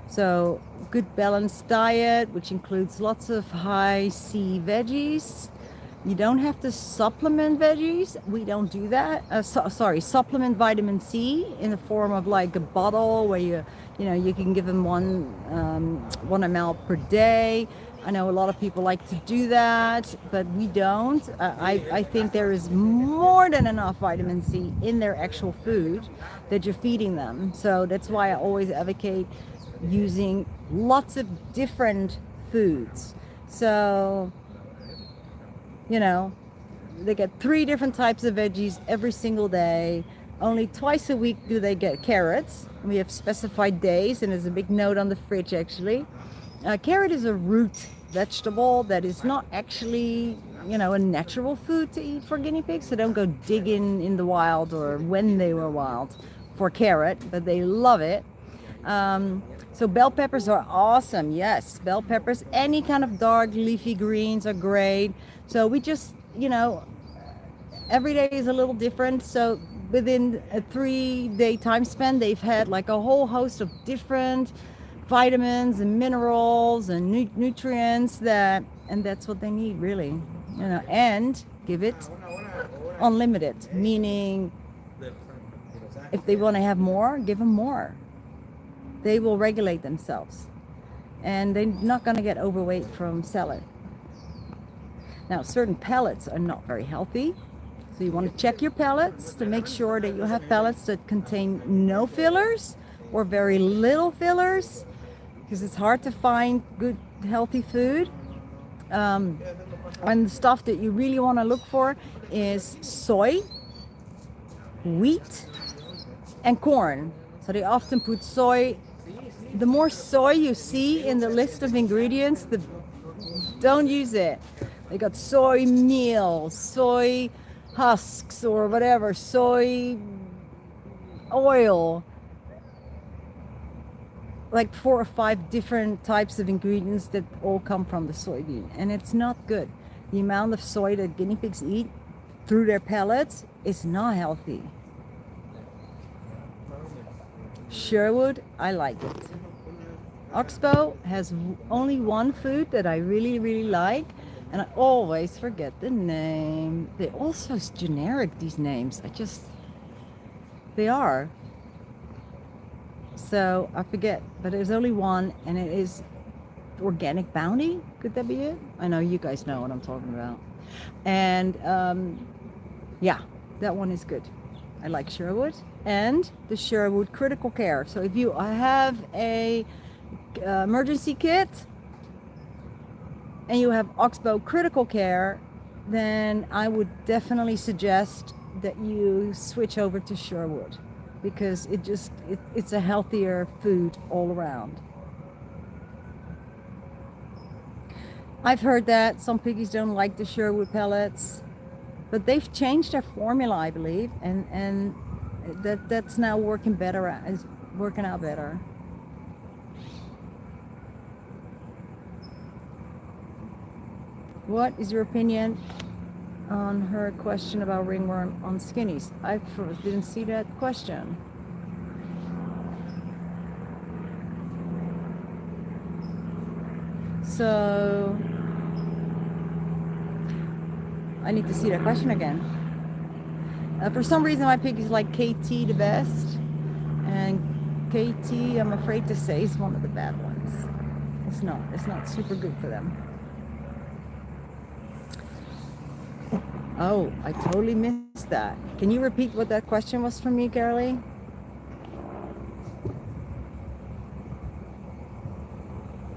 So good balanced diet, which includes lots of high C veggies. You don't have to supplement veggies. We don't do that. Supplement vitamin C in the form of like a bottle where you can give them 1 ml per day. I know a lot of people like to do that, but we don't. I think there is more than enough vitamin C in their actual food that you're feeding them. So that's why I always advocate using lots of different foods. So, they get 3 different types of veggies every single day. Only twice a week do they get carrots. We have specified days, and there's a big note on the fridge actually. Carrot is a root vegetable that is not actually, a natural food to eat for guinea pigs. So don't go digging in the wild or when they were wild for carrot, but they love it. So bell peppers are awesome. Yes, bell peppers, any kind of dark leafy greens are great. So we just, every day is a little different. So within a 3-day time span, they've had like a whole host of different vitamins and minerals and nutrients and that's what they need really, and give it unlimited, meaning if they want to have more, give them more. They will regulate themselves and they're not going to get overweight from salad. Now, certain pellets are not very healthy. So you want to check your pellets to make sure that you have pellets that contain no fillers or very little fillers, because it's hard to find good, healthy food. And the stuff that you really want to look for is soy, wheat, and corn. So they often put soy. The more soy you see in the list of ingredients, don't use it. They got soy meal, soy husks or whatever, soy oil, like 4 or 5 different types of ingredients that all come from the soybean, and it's not good. The amount of soy that guinea pigs eat through their pellets is not healthy. Sherwood, I like it. Oxbow has only one food that I really, really like, and I always forget the name. They're all so generic, these names. They are. So I forget, but there's only one, and it is Organic Bounty. Could that be it? I know you guys know what I'm talking about. And yeah, that one is good. I like Sherwood and the Sherwood Critical Care. So if you have a emergency kit and you have Oxbow Critical Care, then I would definitely suggest that you switch over to Sherwood, because it's a healthier food all around. I've heard that some piggies don't like the Sherwood pellets, but they've changed their formula, I believe, and that's now working out better. What is your opinion on her question about ringworm on skinnies? I first didn't see that question. So I need to see that question again. For some reason, my piggies like KT the best, and KT, I'm afraid to say, is one of the bad ones. It's not super good for them. Oh, I totally missed that. Can you repeat what that question was from me, Carolee?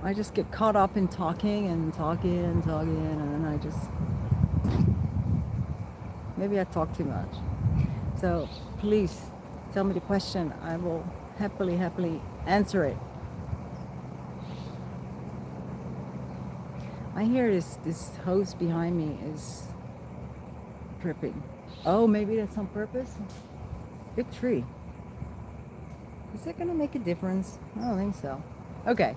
I just get caught up in talking, and then I just... Maybe I talk too much. So please tell me the question. I will happily answer it. I hear this hose behind me is dripping. Oh, maybe that's on purpose? Big tree. Is that gonna make a difference? I don't think so. Okay.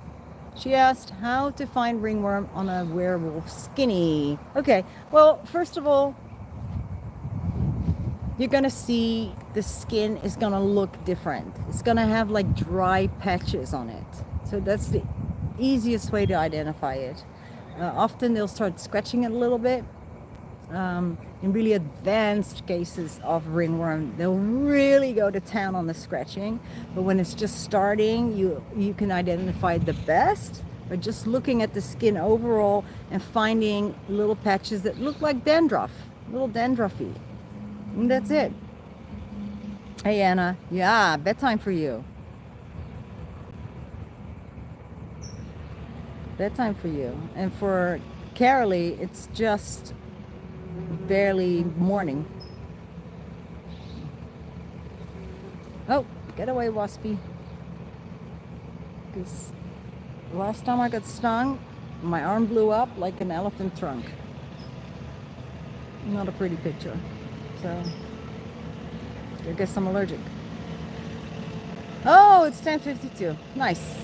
She asked how to find ringworm on a werewolf skinny. Okay, well, first of all, you're gonna see the skin is gonna look different. It's gonna have like dry patches on it. So that's the easiest way to identify it. Often they'll start scratching it a little bit. In really advanced cases of ringworm, they'll really go to town on the scratching. But when it's just starting, you can identify it the best by just looking at the skin overall and finding little patches that look like dandruff, little dandruffy. And that's it. Hey Anna, yeah, bedtime for you. Bedtime for you. And for Carolee, it's just barely morning. Oh, get away, Waspy. Because last time I got stung, my arm blew up like an elephant trunk. Not a pretty picture. So I guess I'm allergic. Oh, it's 10:52. Nice.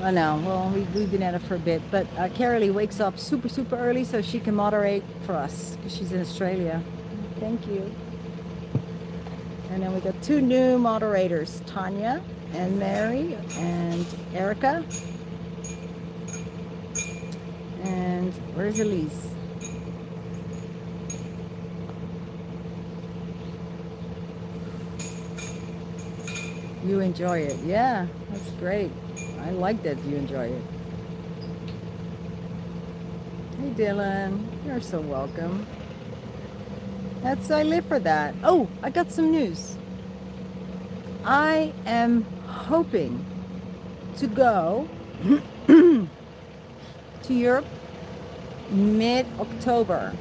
I know. Well, we've been at it for a bit, but Carolee wakes up super early so she can moderate for us because she's in Australia. Thank you. And then we got 2 new moderators, Tanya and Mary and Erica. And where's Elise? You enjoy it. Yeah, that's great. I like that you enjoy it. Hey Dylan, you're so welcome. I live for that. Oh, I got some news. I am hoping to go to Europe mid-October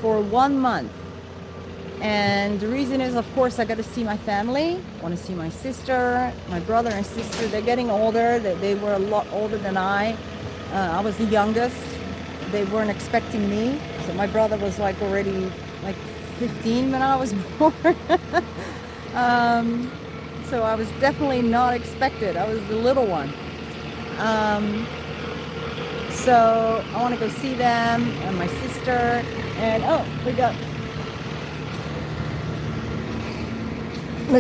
for 1 month. And the reason is, of course, I got to see my family. I want to see my sister, my brother and sister. They're getting older. They were a lot older than I. I was the youngest. They weren't expecting me. So my brother was like already like 15 when I was born. So I was definitely not expected. I was the little one. So I want to go see them and my sister. And oh, look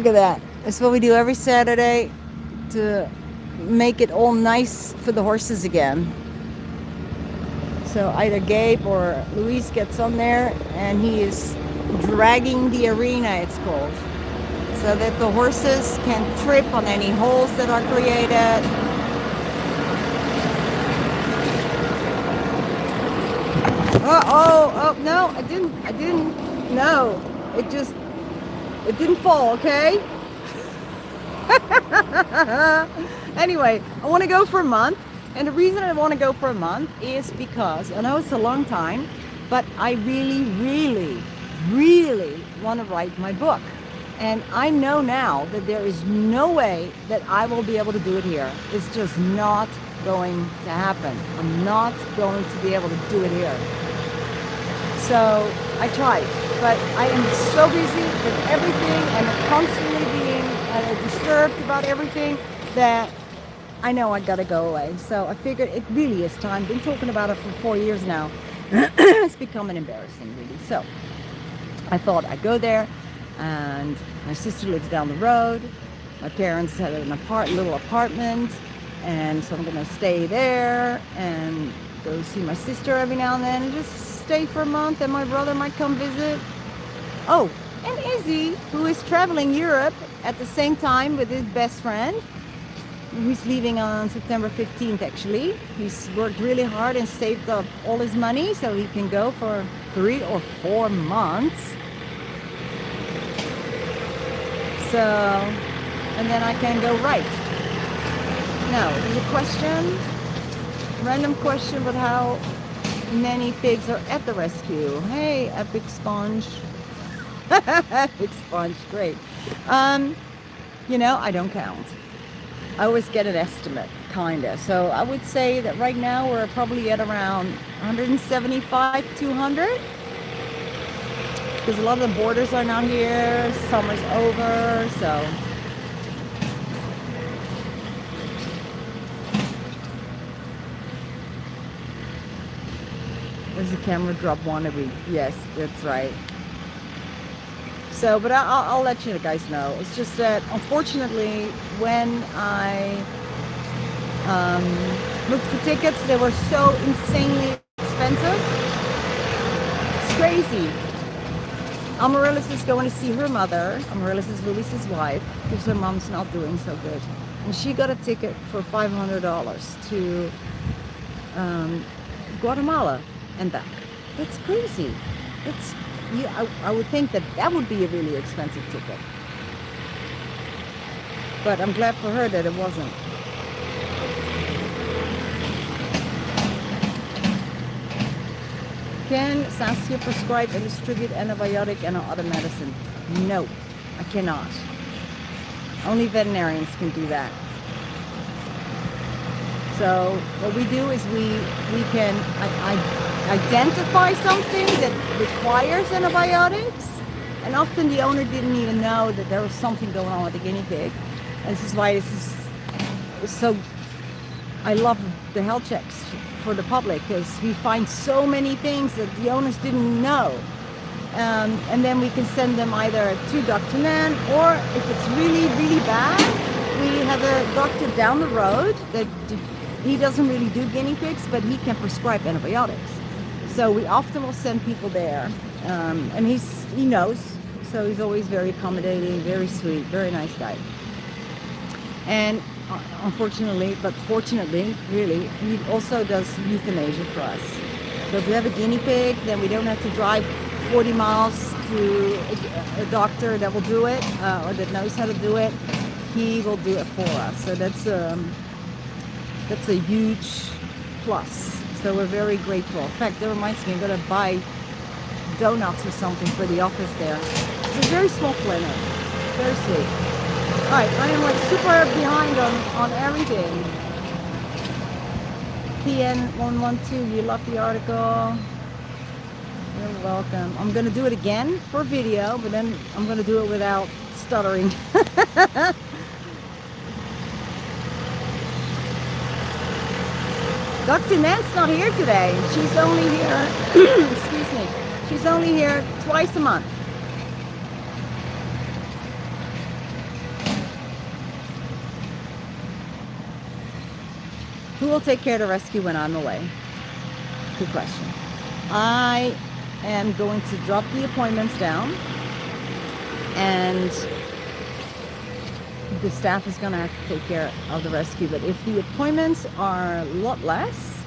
at that. That's what we do every Saturday to make it all nice for the horses again. So either Gabe or Luis gets on there and he is dragging the arena, it's called, so that the horses can trip on any holes that are created. Oh, no, I didn't, no, it didn't fall, okay? Anyway, I want to go for a month. And the reason I want to go for a month is because, I know it's a long time, but I really, really, really want to write my book. And I know now that there is no way that I will be able to do it here. It's just not going to happen. I'm not going to be able to do it here. So I tried, but I am so busy with everything and constantly being disturbed about everything that I know I gotta go away. So I figured it really is time. Been talking about it for 4 years now. It's becoming embarrassing, really. So I thought I'd go there, and my sister lives down the road. My parents had an little apartment, and so I'm gonna stay there and go see my sister every now and then and just stay for a month, and my brother might come visit. Oh, and Izzy, who is traveling Europe at the same time with his best friend. He's leaving on September 15th, actually. He's worked really hard and saved up all his money so he can go for 3 or 4 months. So, and then I can go right. Now, there's a question, random question, but how many pigs are at the rescue? Hey, Epic Sponge. Epic Sponge, great. You know, I don't count. I always get an estimate, kinda. So I would say that right now we're probably at around 175, 200. Because a lot of the borders are not here, summer's over, so. There's a camera drop one a week. Yes, that's right. So, but I'll let you guys know. It's just that, unfortunately, when I looked for tickets, they were so insanely expensive. It's crazy. Amaryllis is going to see her mother. Amaryllis is Luis's wife, because her mom's not doing so good. And she got a ticket for $500 to Guatemala and back. That's crazy. It's... Yeah, I would think that would be a really expensive ticket. But I'm glad for her that it wasn't. Can Saskia prescribe and distribute antibiotic and other medicine? No, I cannot. Only veterinarians can do that. So what we do is we can identify something that requires antibiotics, and often the owner didn't even know that there was something going on with the guinea pig. And this is why this is so, I love the health checks for the public, because we find so many things that the owners didn't know. And then we can send them either to Dr. Nenn, or if it's really, really bad, we have a doctor down the road that he doesn't really do guinea pigs, but he can prescribe antibiotics. So we often will send people there, and he knows, so he's always very accommodating, very sweet, very nice guy. And unfortunately, but fortunately, really, he also does euthanasia for us. So if we have a guinea pig, then we don't have to drive 40 miles to a doctor that will do it, or that knows how to do it. He will do it for us. So that's a huge plus. So we're very grateful. In fact, that reminds me, I'm going to buy donuts or something for the office there. It's a very small clinic. Very sweet. Alright, I am like super behind on everything. PN112, you love the article. You're welcome. I'm going to do it again for video, but then I'm going to do it without stuttering. Dr. Nenn's not here today. She's only here, excuse me, she's only here twice a month. Who will take care of the rescue when I'm away? Good question. I am going to drop the appointments down, and the staff is going to have to take care of the rescue. But if the appointments are a lot less,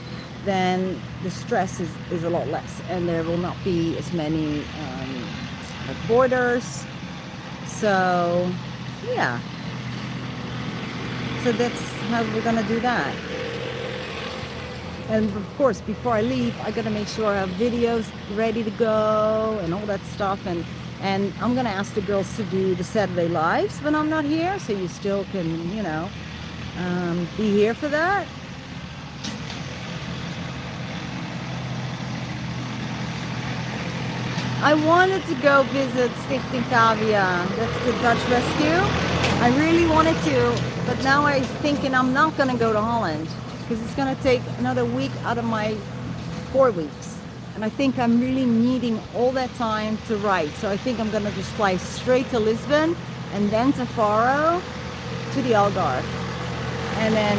then the stress is a lot less, and there will not be as many like boarders. So yeah, so that's how we're going to do that. And of course, before I leave, I gotta make sure I have videos ready to go and all that stuff. And I'm gonna ask the girls to do the Saturday lives when I'm not here, so you still can, you know, be here for that. I wanted to go visit Stichting Cavy. That's the Dutch rescue. I really wanted to, but now I'm thinking I'm not gonna go to Holland, because it's going to take another week out of my 4 weeks. And I think I'm really needing all that time to write. So I think I'm going to just fly straight to Lisbon and then to Faro to the Algarve. And then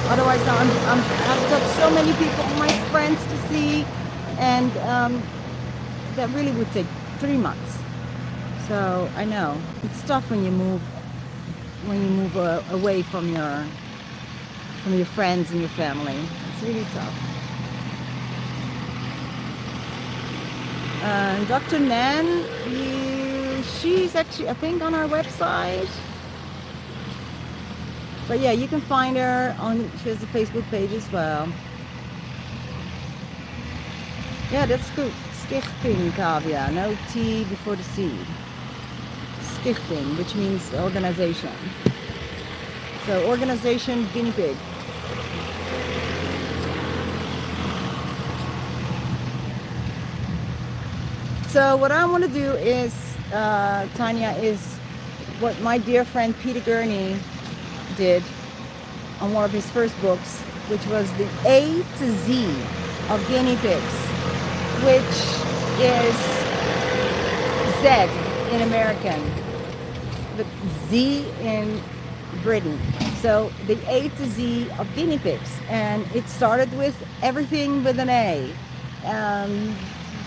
otherwise I've got so many people, my friends to see, and that really would take 3 months. So I know it's tough when you move away from your friends and your family. It's really tough. Dr. Nenn, she's actually, I think, on our website. But yeah, you can find her she has a Facebook page as well. Yeah, that's good. Stichting Cavy, no T before the C. Stichting, which means organization. So organization Guinea Pig. So what I want to do is, Tanya, is what my dear friend Peter Gurney did on one of his first books, which was the A to Z of guinea pigs, which is Z in American, the Z in Britain. So the A to Z of guinea pigs, and it started with everything with an A,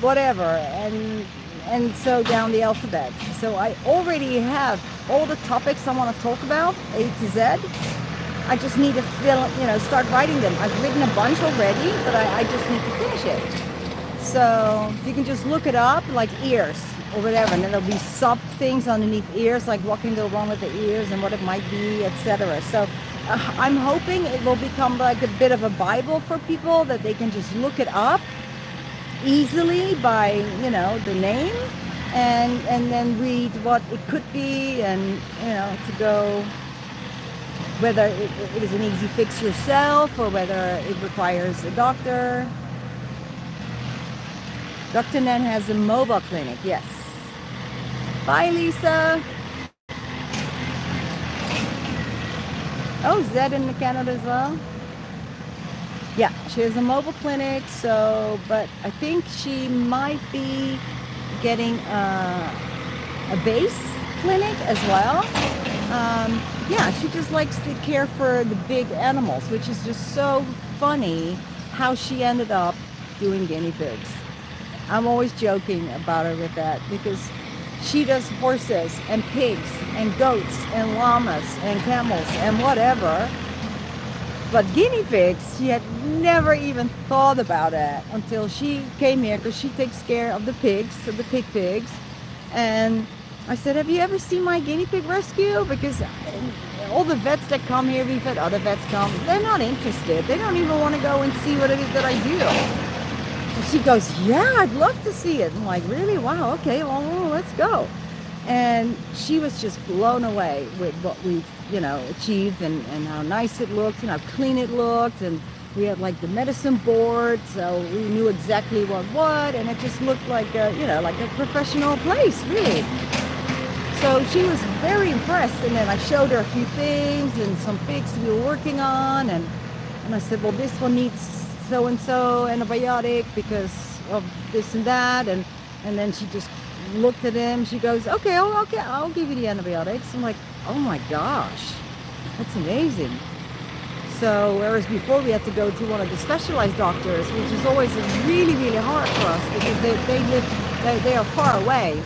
whatever, and so down the alphabet. So I already have all the topics I want to talk about, A to Z. I just need to start writing them. I've written a bunch already, but I just need to finish it. So you can just look it up, like ears or whatever, and then there'll be sub things underneath ears, like what can go wrong with the ears and what it might be, etc. So I'm hoping it will become like a bit of a Bible for people, that they can just look it up easily by, the name, and then read what it could be, and to go whether it is an easy fix yourself or whether it requires a doctor. Dr. Nenn has a mobile clinic, yes. Bye, Lisa. Oh, Zed in Canada as well. Yeah, she has a mobile clinic, so, but I think she might be getting a base clinic as well. Yeah, she just likes to care for the big animals, which is just so funny how she ended up doing guinea pigs. I'm always joking about her with that because she does horses and pigs and goats and llamas and camels and whatever. But guinea pigs, she had never even thought about it until she came here because she takes care of the pigs, of the pigs. And I said, have you ever seen my guinea pig rescue? Because all the vets that come here, we've had other vets come, they're not interested. They don't even want to go and see what it is that I do. And she goes, yeah, I'd love to see it. I'm like, really? Wow, okay, well, let's go. And she was just blown away with what we've, achieved and how nice it looked and how clean it looked. And we had like the medicine board, so we knew exactly what, and it just looked like like a professional place, really. So she was very impressed, and then I showed her a few things and some pigs we were working on, and I said, well, this one needs so-and-so antibiotic because of this and that, and then she just looked at him. She goes, okay, I'll give you the antibiotics. I'm like, oh my gosh, that's amazing. So whereas before we had to go to one of the specialized doctors, which is always really, really hard for us because they are far away.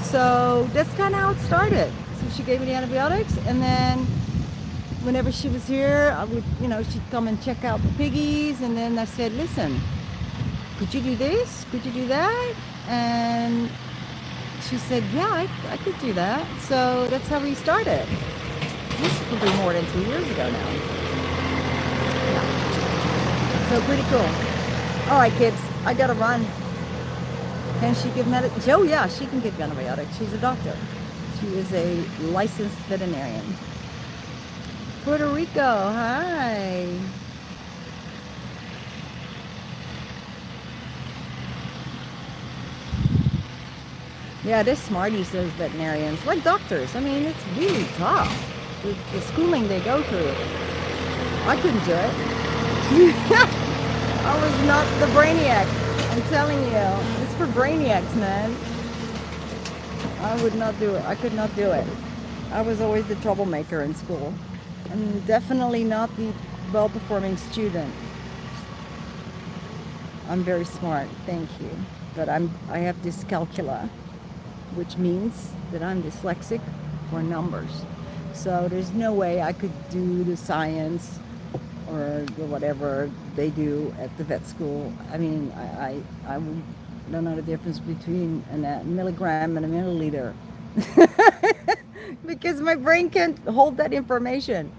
So that's kind of how it started. So she gave me the antibiotics, and then whenever she was here, I would, she'd come and check out the piggies, and then I said, listen, could you do this? Could you do that? And she said, yeah, I could do that. So that's how we started. This is probably more than 2 years ago now. Yeah. So pretty cool. All right, kids, I gotta run. Can she give medicine? Oh yeah, she can give antibiotics. She's a doctor. She is a licensed veterinarian. Puerto Rico, hi. Yeah, they're smarties, those veterinarians, like doctors. I mean, it's really tough, the schooling they go through. I couldn't do it. I was not the brainiac. I'm telling you, it's for brainiacs, man. I would not do it. I could not do it. I was always the troublemaker in school, and definitely not the well-performing student. I'm very smart, thank you, but I have dyscalculia, which means that I'm dyslexic for numbers. So there's no way I could do the science or whatever they do at the vet school. I mean, I don't know the difference between a milligram and a milliliter because my brain can't hold that information.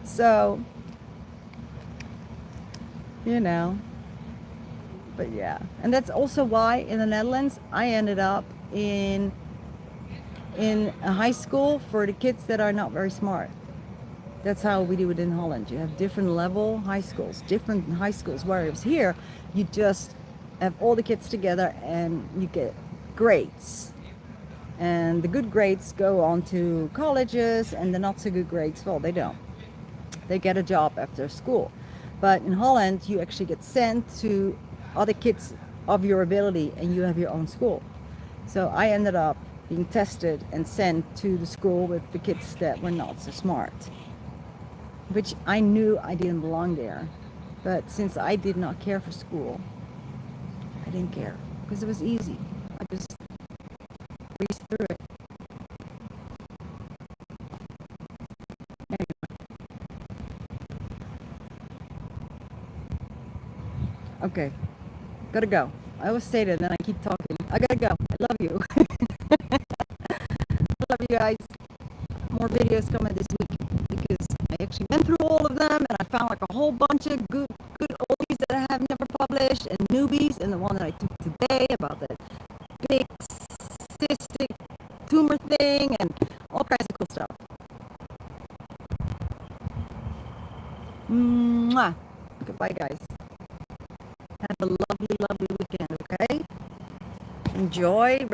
So, but yeah. And that's also why in the Netherlands, I ended up in a high school for the kids that are not very smart. That's how we do it in Holland. You have different level high schools, whereas here you just have all the kids together and you get grades. And the good grades go on to colleges, and the not so good grades, well, they don't. They get a job after school. But in Holland, you actually get sent to other kids of your ability, and you have your own school. So I ended up being tested and sent to the school with the kids that were not so smart, which I knew I didn't belong there. But since I did not care for school, I didn't care because it was easy. I just breezed through it. Okay, gotta go. I always say that and then I keep talking. I gotta go. I love you. I love you guys. More videos coming this week because I actually went through all of them and I found like a whole bunch of good oldies that I have never published and newbies, and the one that I took today about the big cystic tumor thing and all kinds of cool stuff. Mwah. Goodbye, guys. Have a lovely, lovely weekend, okay? Enjoy.